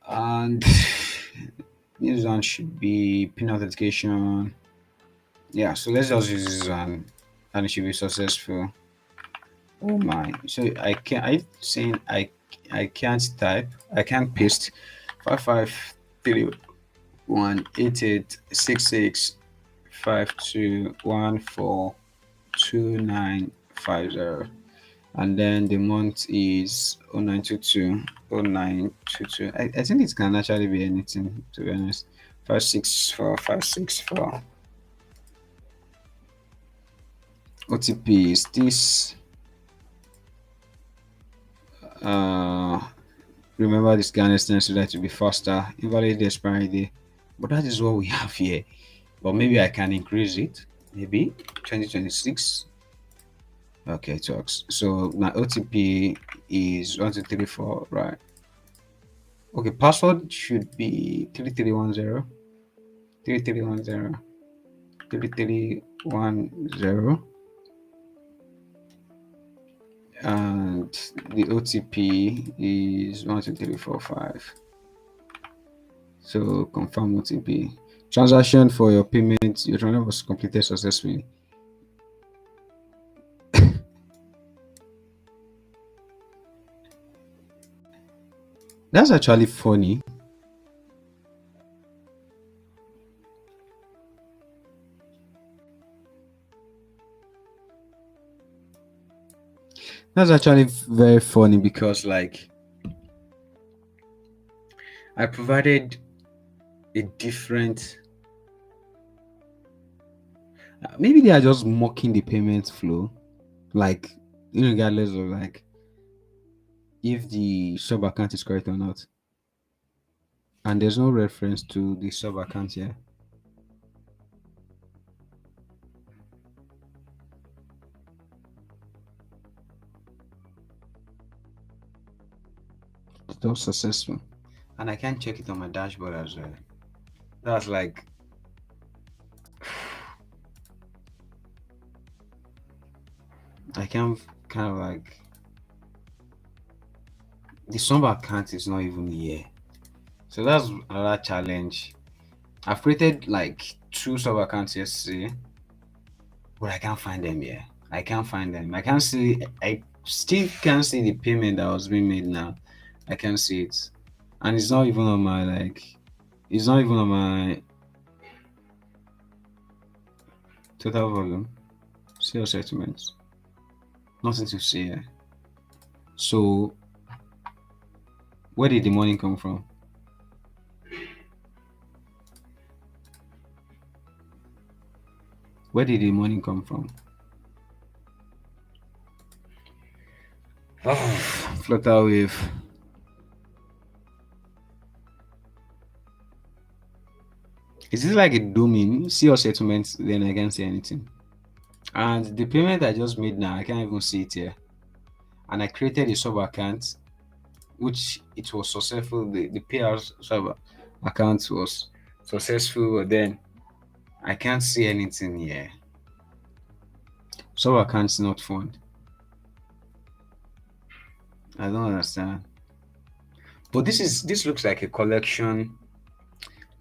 S2: and this one should be pin authentication. Yeah, so let's just use this one, and it should be successful. Oh my! So I can I saying I can't type. I can't paste 5531886652142950, and then the month is 0922 I think it can actually be anything, to be honest. 564564. OTP is this. uh Remember this Ghana stands so that to be faster. Invalid expiry day. But that is what we have here. But maybe I can increase it. Maybe 2026. Okay, it works. So my OTP is 1234, right? Okay, password should be 3310. 3310. 3310. And the OTP is 12345. So confirm OTP. Transaction for your payment. Your transaction was completed successfully. That's actually funny. That's actually very funny because like I provided a different. Maybe they are just mocking the payment flow, like regardless of like if the sub account is correct or not. And there's no reference to the sub account here. It's not successful, and I can't check it on my dashboard as well. That's like I can kind of like the sub account is not even here. So that's another challenge. I've created like two sub accounts yesterday, but I can't find them here. I can't find them. I can't see. I still can't see the payment that was being made now. I can't see it, and it's not even on my like. It's not even on my total volume. Sales settlements. Nothing to see here. So where did the money come from? Where did the money come from? Oh, Flutterwave. Is this like a domain? See your settlements, then I can't see anything. And the payment I just made now, I can't even see it here. And I created a sub account, which it was successful. The payout sub account was successful, but then I can't see anything here. Sub account's not found. I don't understand. But this looks like a collection.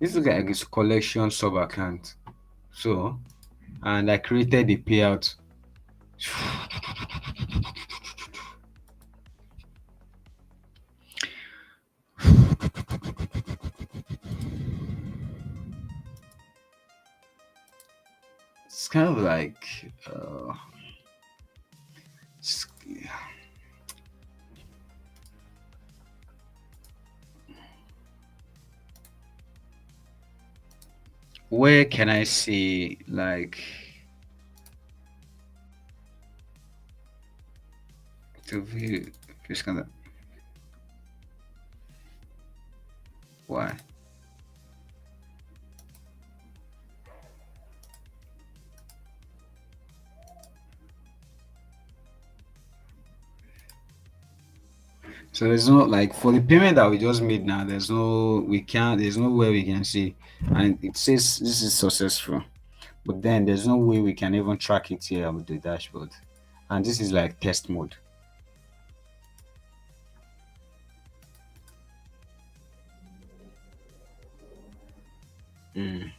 S2: This looks like it's collection sub account. So, and I created the payout. It's kind of like where can I see like to view this kind of why? So there's no like for the payment that we just made now. There's no we can't. There's no way we can see, and it says this is successful. But then there's no way we can even track it here with the dashboard, and this is like test mode. Mm.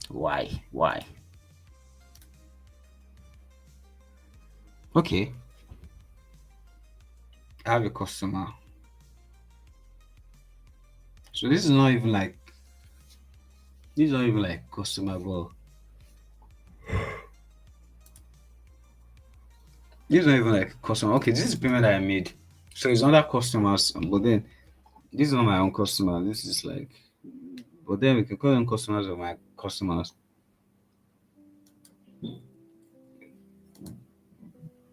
S2: Why? Why? Okay, I have a customer. So this is not even like customer, but this is not even like customer. Okay, this is payment that I made. So it's other customers, but then this is not my own customer. This is like, but then we can call them customers of my customers.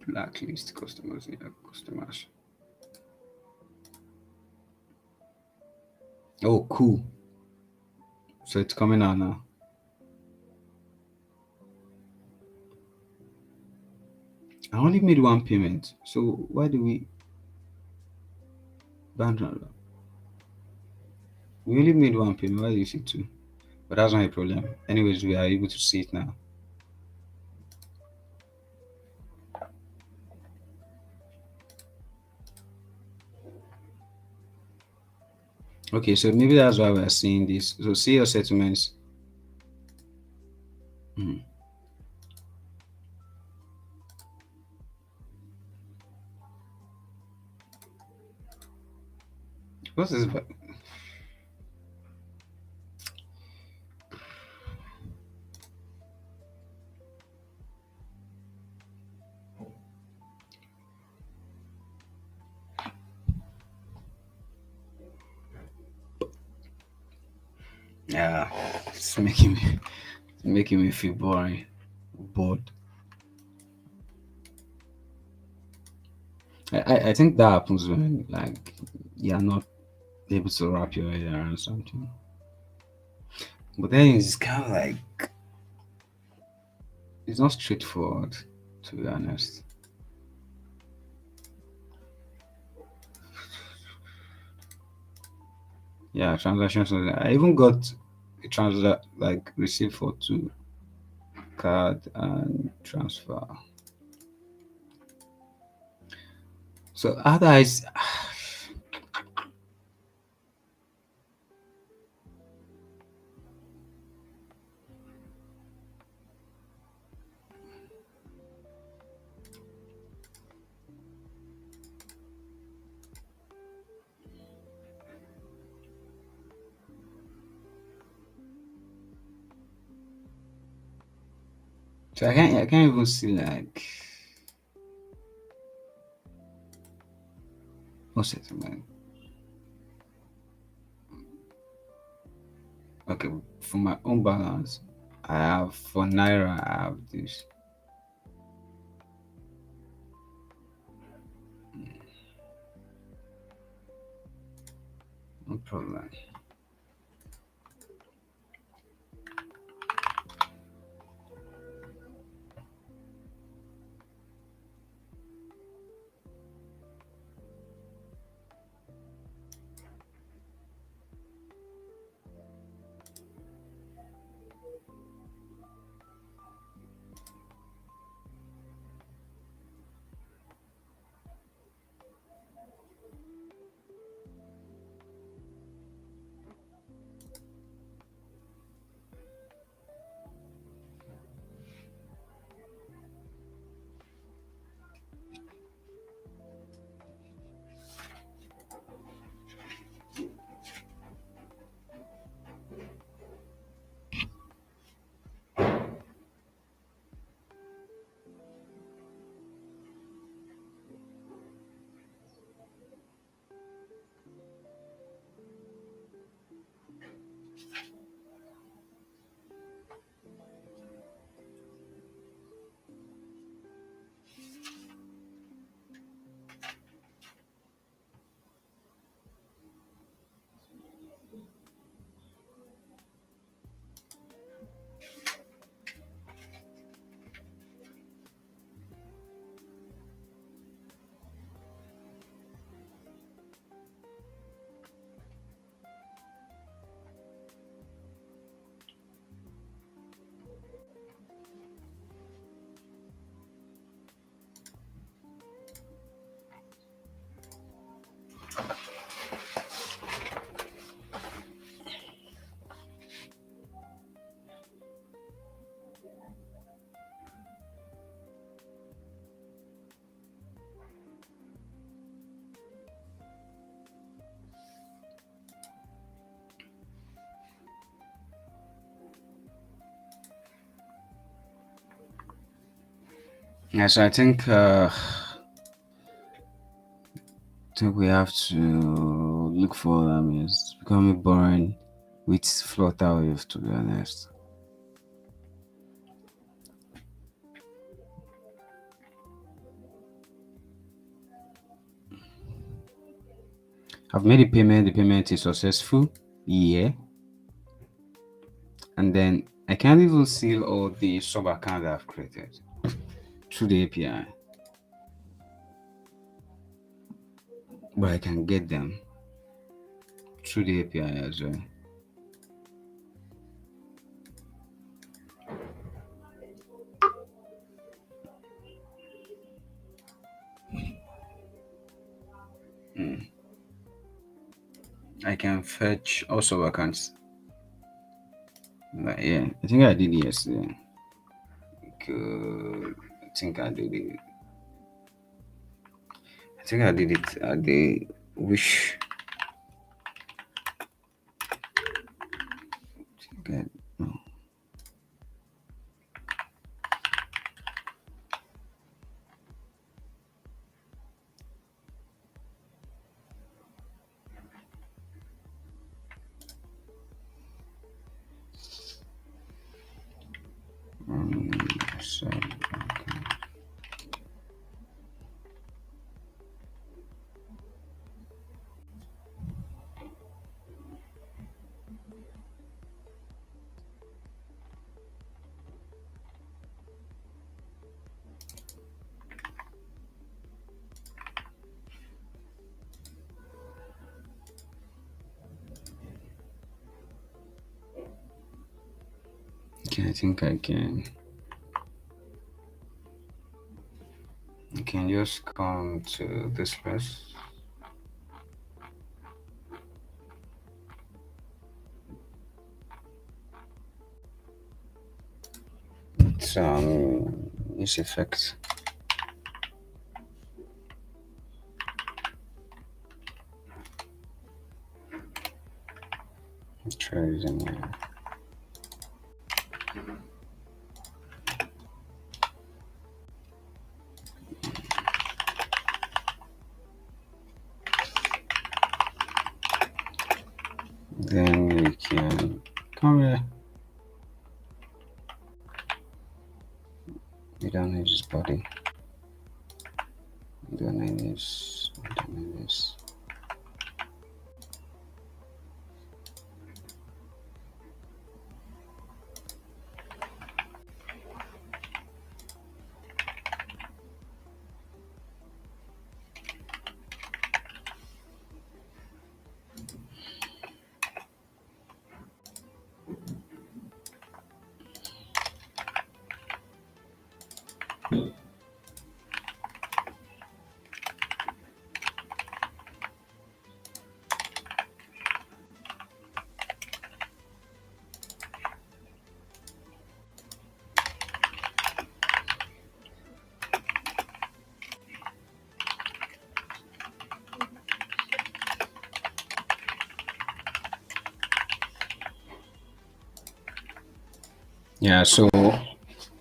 S2: Blacklist customers, yeah, customers. Oh, cool. So it's coming out now. I only made one payment. So why do we ban? We only made one payment. Why do you see two? But that's not a problem. Anyways, we are able to see it now. Okay, so maybe that's why we are seeing this. So see your settlements. Hmm. What's this? Yeah, it's making me feel bored. I think that happens when like you're not able to wrap your head around something. But then it's kind of like it's not straightforward, to be honest. Yeah, transactions. I even got a transact like receipt for two card and transfer. So otherwise, so I can't even see like no settlement. Okay, for my own balance, I have for Naira I have this. No problem.
S1: Yeah, so I think we have to look for them. It's becoming boring with Flutterwave, to be honest. I've made a payment. The payment is successful. Yeah, and then I can't even see all the sub accounts that I've created through the API, but I can get them through the API as well. I can fetch all sub accounts. But yeah, I think I did it yesterday. Good. I think I did it. I think I did it at the wish. Okay. No. So, okay, I think I can. I can just come to this place. It's use effect. Let's try using it. Then we can come here. We don't need this body. We don't need this. We don't need this. Yeah, so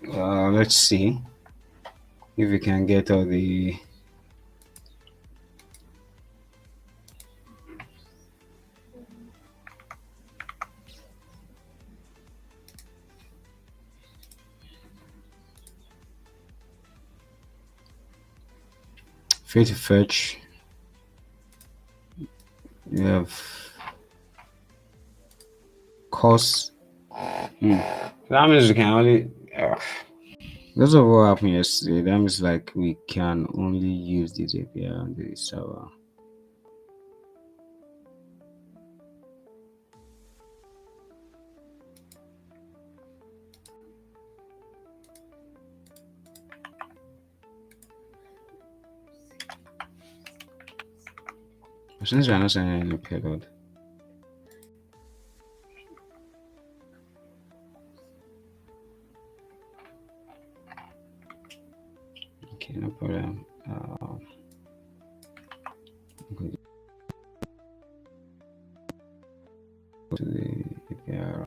S1: let's see if we can get all the free to fetch. We have cost. That means we can only. That's what happened yesterday. That means like we can only use this API on the server. But since we are not sending any payload, okay, no problem. Go to the API.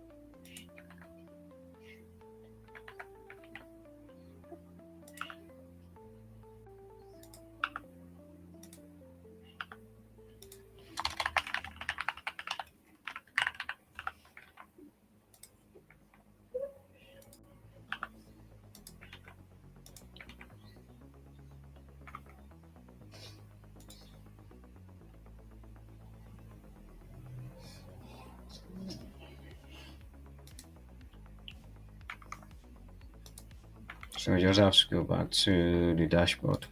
S2: So we just have to go back to the dashboard.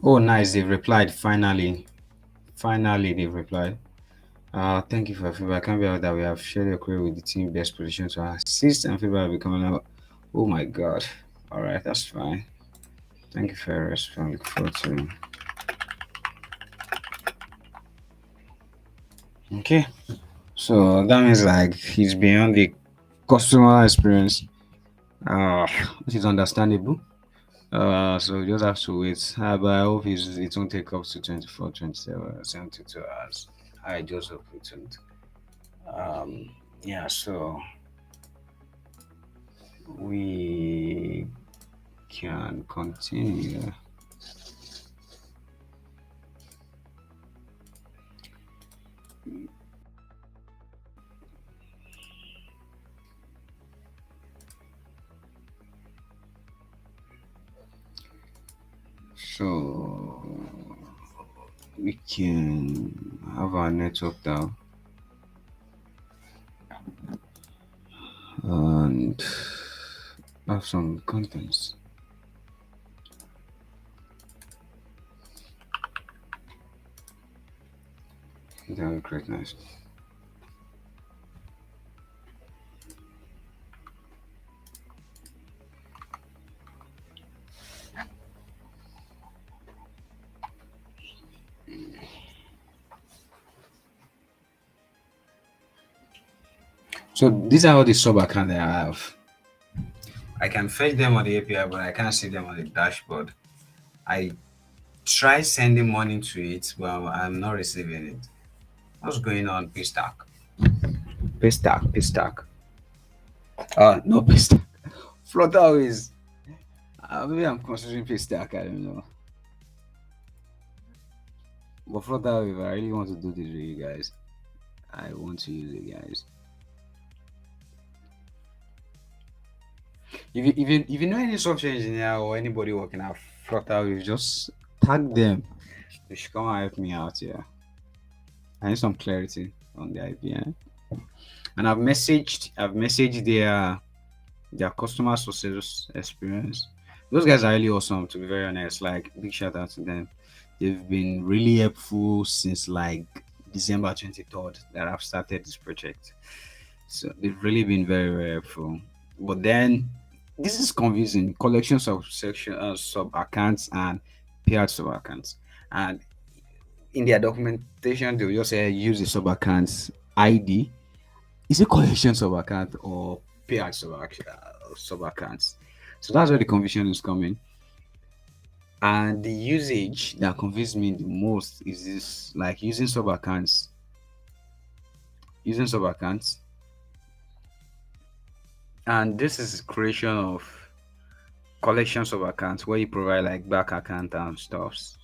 S2: Oh, nice. They've replied finally. Finally, they've replied. Thank you for your feedback. I can't be out that we have shared your query with the team best position to assist and feedback will be coming out. Oh my god. All right, that's fine. Thank you for your response. Look forward to. Okay. So that means like he's beyond the customer experience. Which is understandable. So you just have to wait. But I hope it won't take up to 24, 27, 72 hours. I just hope it won't. Yeah, so we can continue. So we can have our network down and have some contents. That would be great, nice. So these are all the sub accounts that I have. I can fetch them on the API, but I can't see them on the dashboard. I try sending money to it, but I'm not receiving it. What's going on, Paystack? Paystack. No Paystack. Flutterwave is. Maybe I'm considering Paystack. I don't know. But Flutterwave, I really want to do this with you guys. I want to use it, guys. If you know any software engineer or anybody working at Flutterwave, just tag them. They should come and help me out here. I need some clarity on the IPN. And I've messaged their customer success experience. Those guys are really awesome, to be very honest. Like, big shout out to them. They've been really helpful since like December 23rd that I've started this project. So they've really been very, very helpful. But then this is confusing. Collections of section sub accounts and paired sub accounts. And in their documentation, they'll just say use the sub accounts ID. Is it collection sub account or paired sub accounts? So that's where the confusion is coming. And the usage that confuses me the most is this, like using sub accounts, and this is creation of collections of accounts where you provide like back account and stuffs.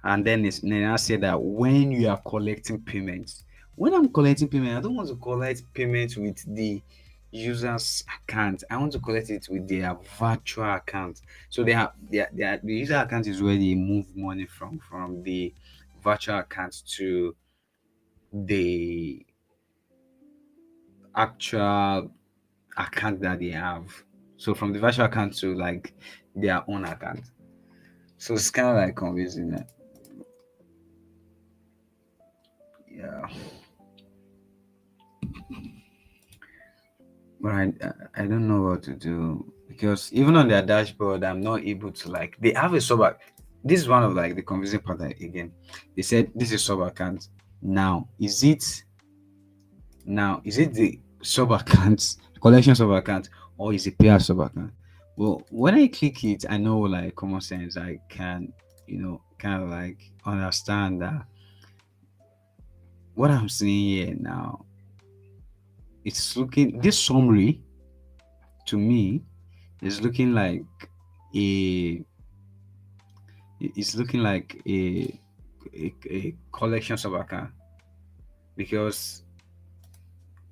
S2: And then I say that when you are collecting payments, when I'm collecting payment, I don't want to collect payment with the user's account. I want to collect it with their virtual account. So the user account is where they move money from the virtual account to the actual account that they have. So from the virtual account to like their own account. So it's kind of like confusing. Yeah. But I don't know what to do because even on their dashboard, I'm not able to like they have a sub. This is one of like the confusing part again. They said this is sub account. Now is it the sub account collection sub account or is it pair sub account? Well, when I click it, I know like common sense. I can kind of like understand that what I'm seeing here now. It's looking this summary to me is looking like a it's looking like a collection sub account because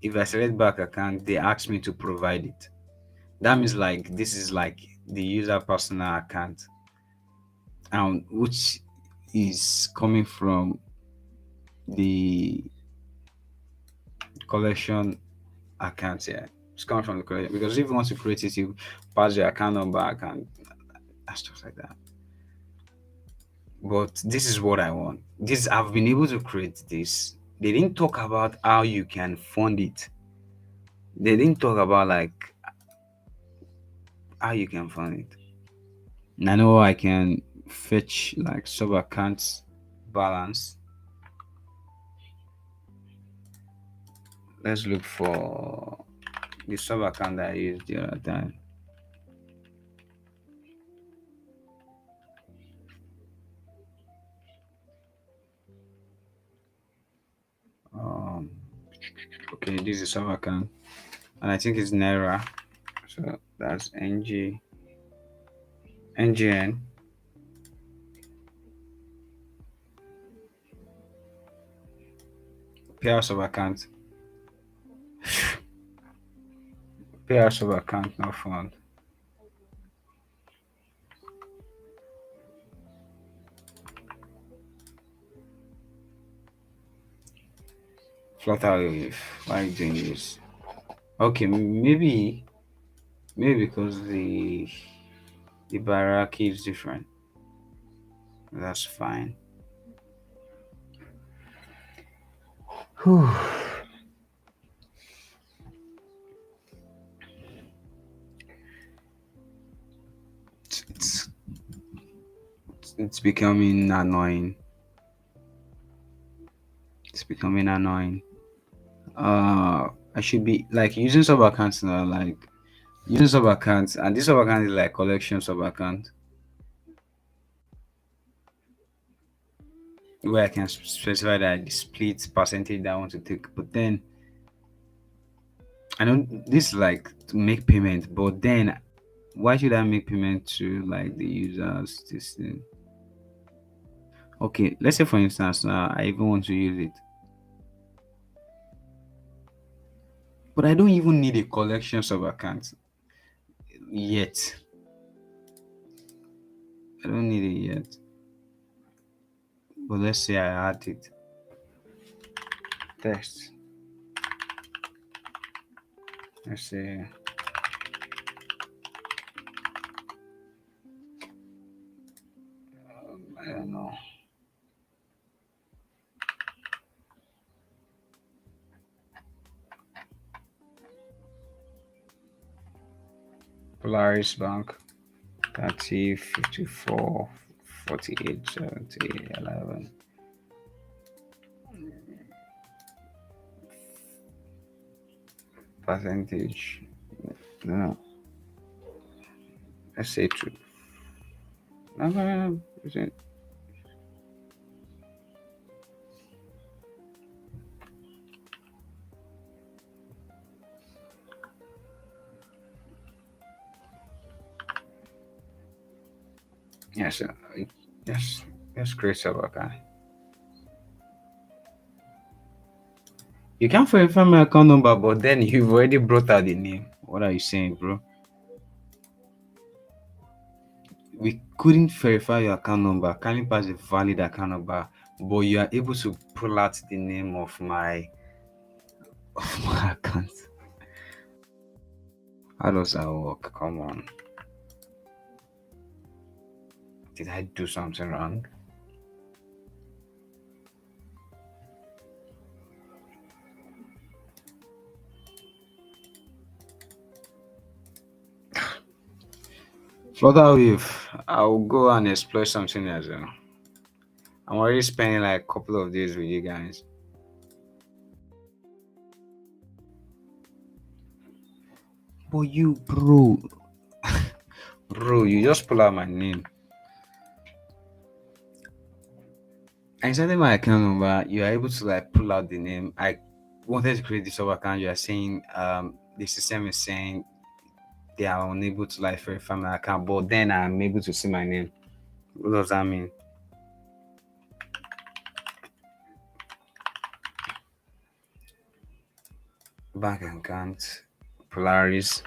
S2: if I select back account, they ask me to provide it. That means like this is like the user personal account, which is coming from the collection account here. It's coming from the collection, because if you want to create it, you pass your account number and stuff like that. But this is what I want. This I've been able to create this. They didn't talk about how you can fund it. They didn't talk about like how you can fund it. And I know I can fetch like sub accounts balance. Let's look for the sub account that I used the other time. Um, okay, this is sub account, and I think it's Naira. So that's NGN. Payout sub account. Payout sub account not found. Flutterwave. Why are you doing this? Okay, maybe because the hierarchy is different. That's fine. Whew. It's, it's becoming annoying. It's becoming annoying. I should be like using sub accounts now, like using sub accounts, and this sub account is like collection sub account where I can specify that the split percentage that I want to take. But then I know this is like to make payment, but then why should I make payment to like the users? This thing. Okay, let's say for instance, now I even want to use it, but I don't even need a collection sub account yet. I don't need it yet. But let's say I add it. Text. Let's say I don't know. Polaris Bank 30 54 48 70 11 percentage. No, let's say 2. No. Yes, yes, create Subaccount. You can't verify my account number, but then you've already brought out the name. What are you saying, bro? We couldn't verify your account number. Kindly pass a valid account number, but you are able to pull out the name of my account. How does that work? Come on. Did I do something wrong? Flutterwave, I'll go and explore something else. I'm already spending like a couple of days with you guys. But you, bro, you just pull out my name. I inserted my account number. You are able to like pull out the name. I wanted to create this sub account. You are saying the system is saying they are unable to like verify my account, but then I'm able to see my name. What does that mean? Bank account, Polaris,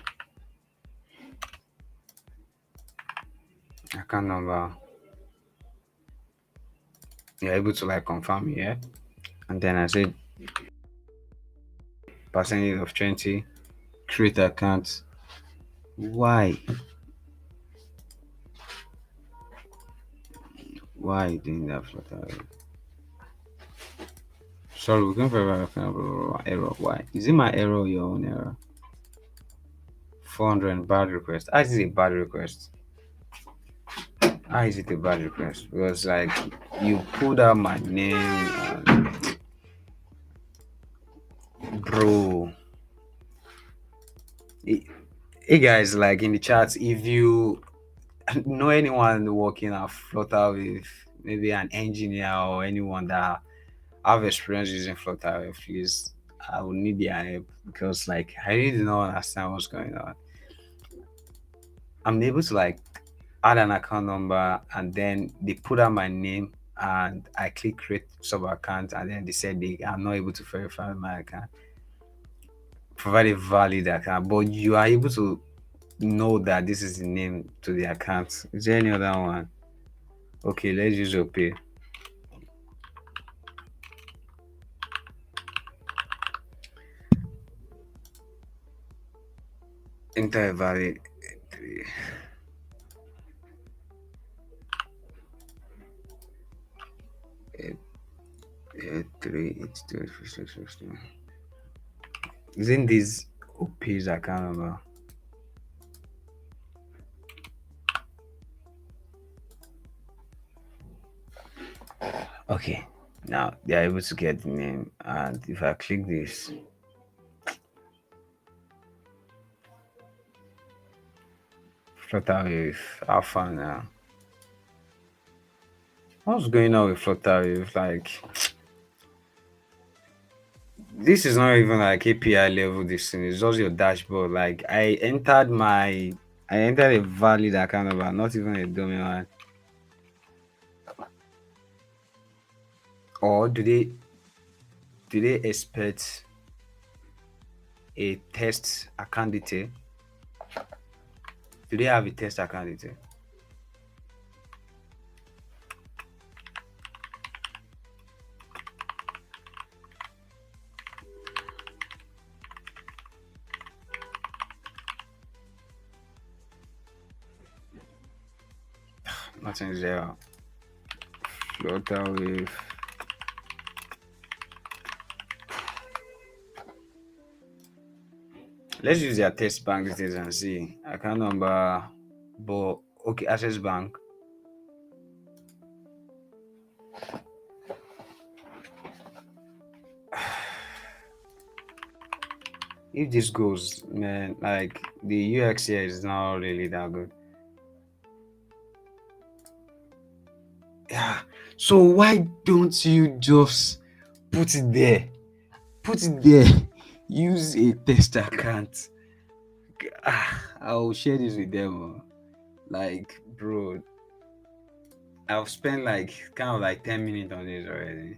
S2: account number. You're able to like confirm here, and then I said percentage of 20
S1: create account. Why? Why are you doing that, Flutterwave? Sorry, we're going for error. Why? Is it my error or your own error? 400 bad request. How is it a bad request? How is it a bad request? Because like you pulled out my name and bro. Hey guys, like in the chat, if you know anyone working at Flutterwave, maybe an engineer or anyone that have experience using Flutterwave, please, I would need their help because like I really do not understand what's going on. I'm able to like add an account number and then they put out my name and I click create sub account and then they said they are not able to verify my account, provide a valid account, but you are able to know that this is the name to the account. Is there any other one? Okay, let's use OPay. Enter a valid 382. Isn't this OP's account number? Okay, now they are able to get the name, and if I click this, Flutterwave Alpha now. What's going on with Flutterwave? Like, this is not even like API level. This thing is just your dashboard. Like, I entered a valid account number, not even a domain one. Or do they expect a test account detail? Do they have a test account detail? Nothing is there. Flutterwave. Let's use their test bank details and see. Account number, but okay, Access Bank. If this goes, man, like the UX here is not really that good. Yeah. So why don't you just put it there? Put it there. Use a test account. I'll share this with them. Like, bro, I've spent like kind of like 10 minutes on this already.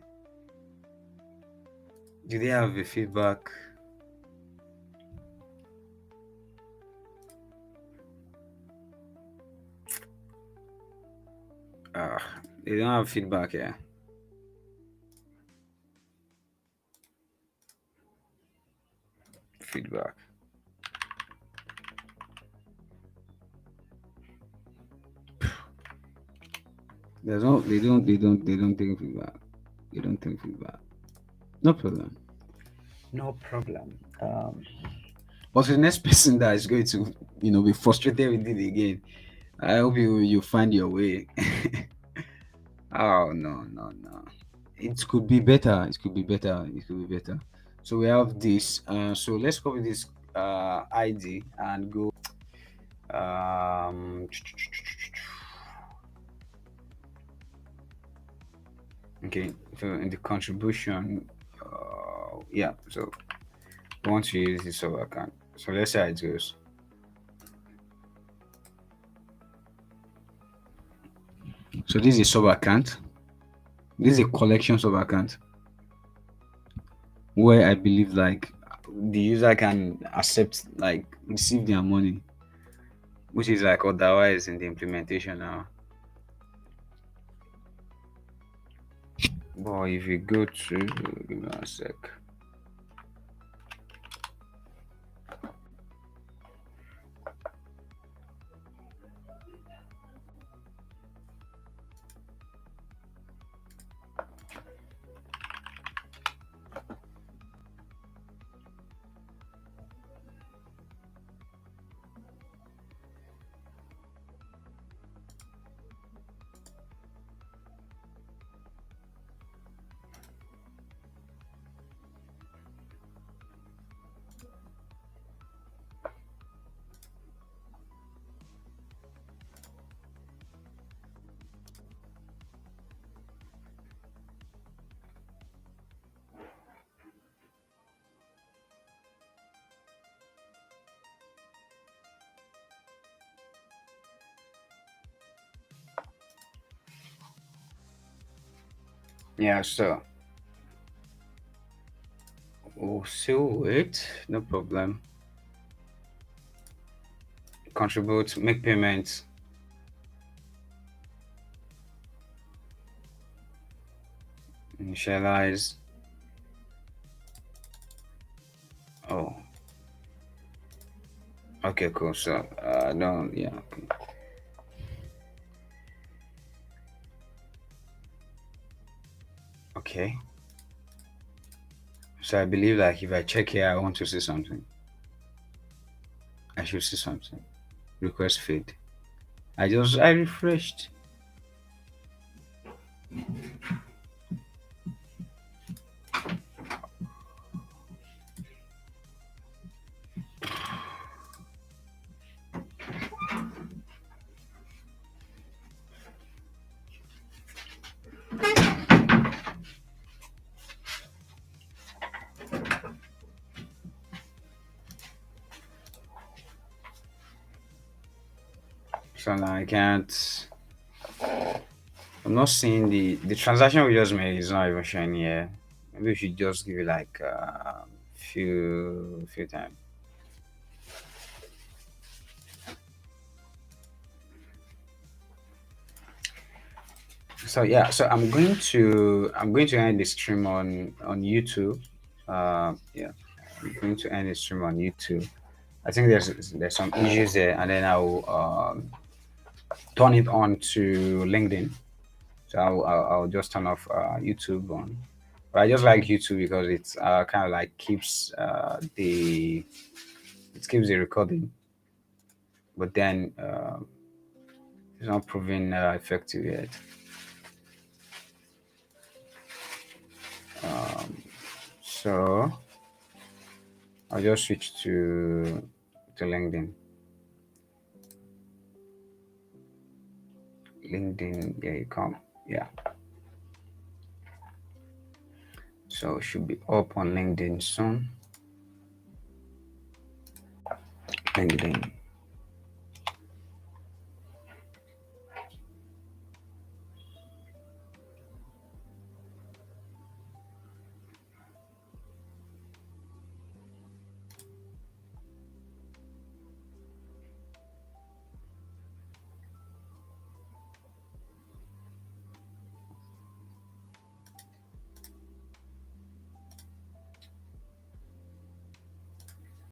S1: Do they have a feedback? They don't have feedback here. Feedback. There's no. They don't take feedback. They don't take feedback. No problem. No problem. But the next person that is going to, be frustrated with it again, I hope you find your way. Oh no, no, no. It could be better. It could be better. It could be better. So we have this. So let's copy this ID and go. Okay. So in the contribution, yeah. So we want to use this sub account. So let's see how it goes. So this is a sub account. This is a collection sub account where I believe like the user can accept like receive their money, which is like otherwise in the implementation now. But if you go to, give me a sec. Yeah, so we'll still wait, no problem. Contribute, make payments. Initialize. Oh, okay, cool. So, no, yeah, okay. Okay. So I believe like if I check here, I want to see something. I should see something. Request feed. I refreshed. So now I can't. I'm not seeing the transaction we just made is not even showing here. Maybe we should just give it like few times. So yeah, so I'm going to end the stream on YouTube. Yeah, I'm going to end the stream on YouTube. I think there's some issues there, and then I'll turn it on to LinkedIn. So I'll just turn off YouTube on. But I just like YouTube because it's kind of like keeps the recording, but then it's not proving effective yet. So I'll just switch to LinkedIn. LinkedIn, yeah, you come, yeah. So it should be up on LinkedIn soon. LinkedIn.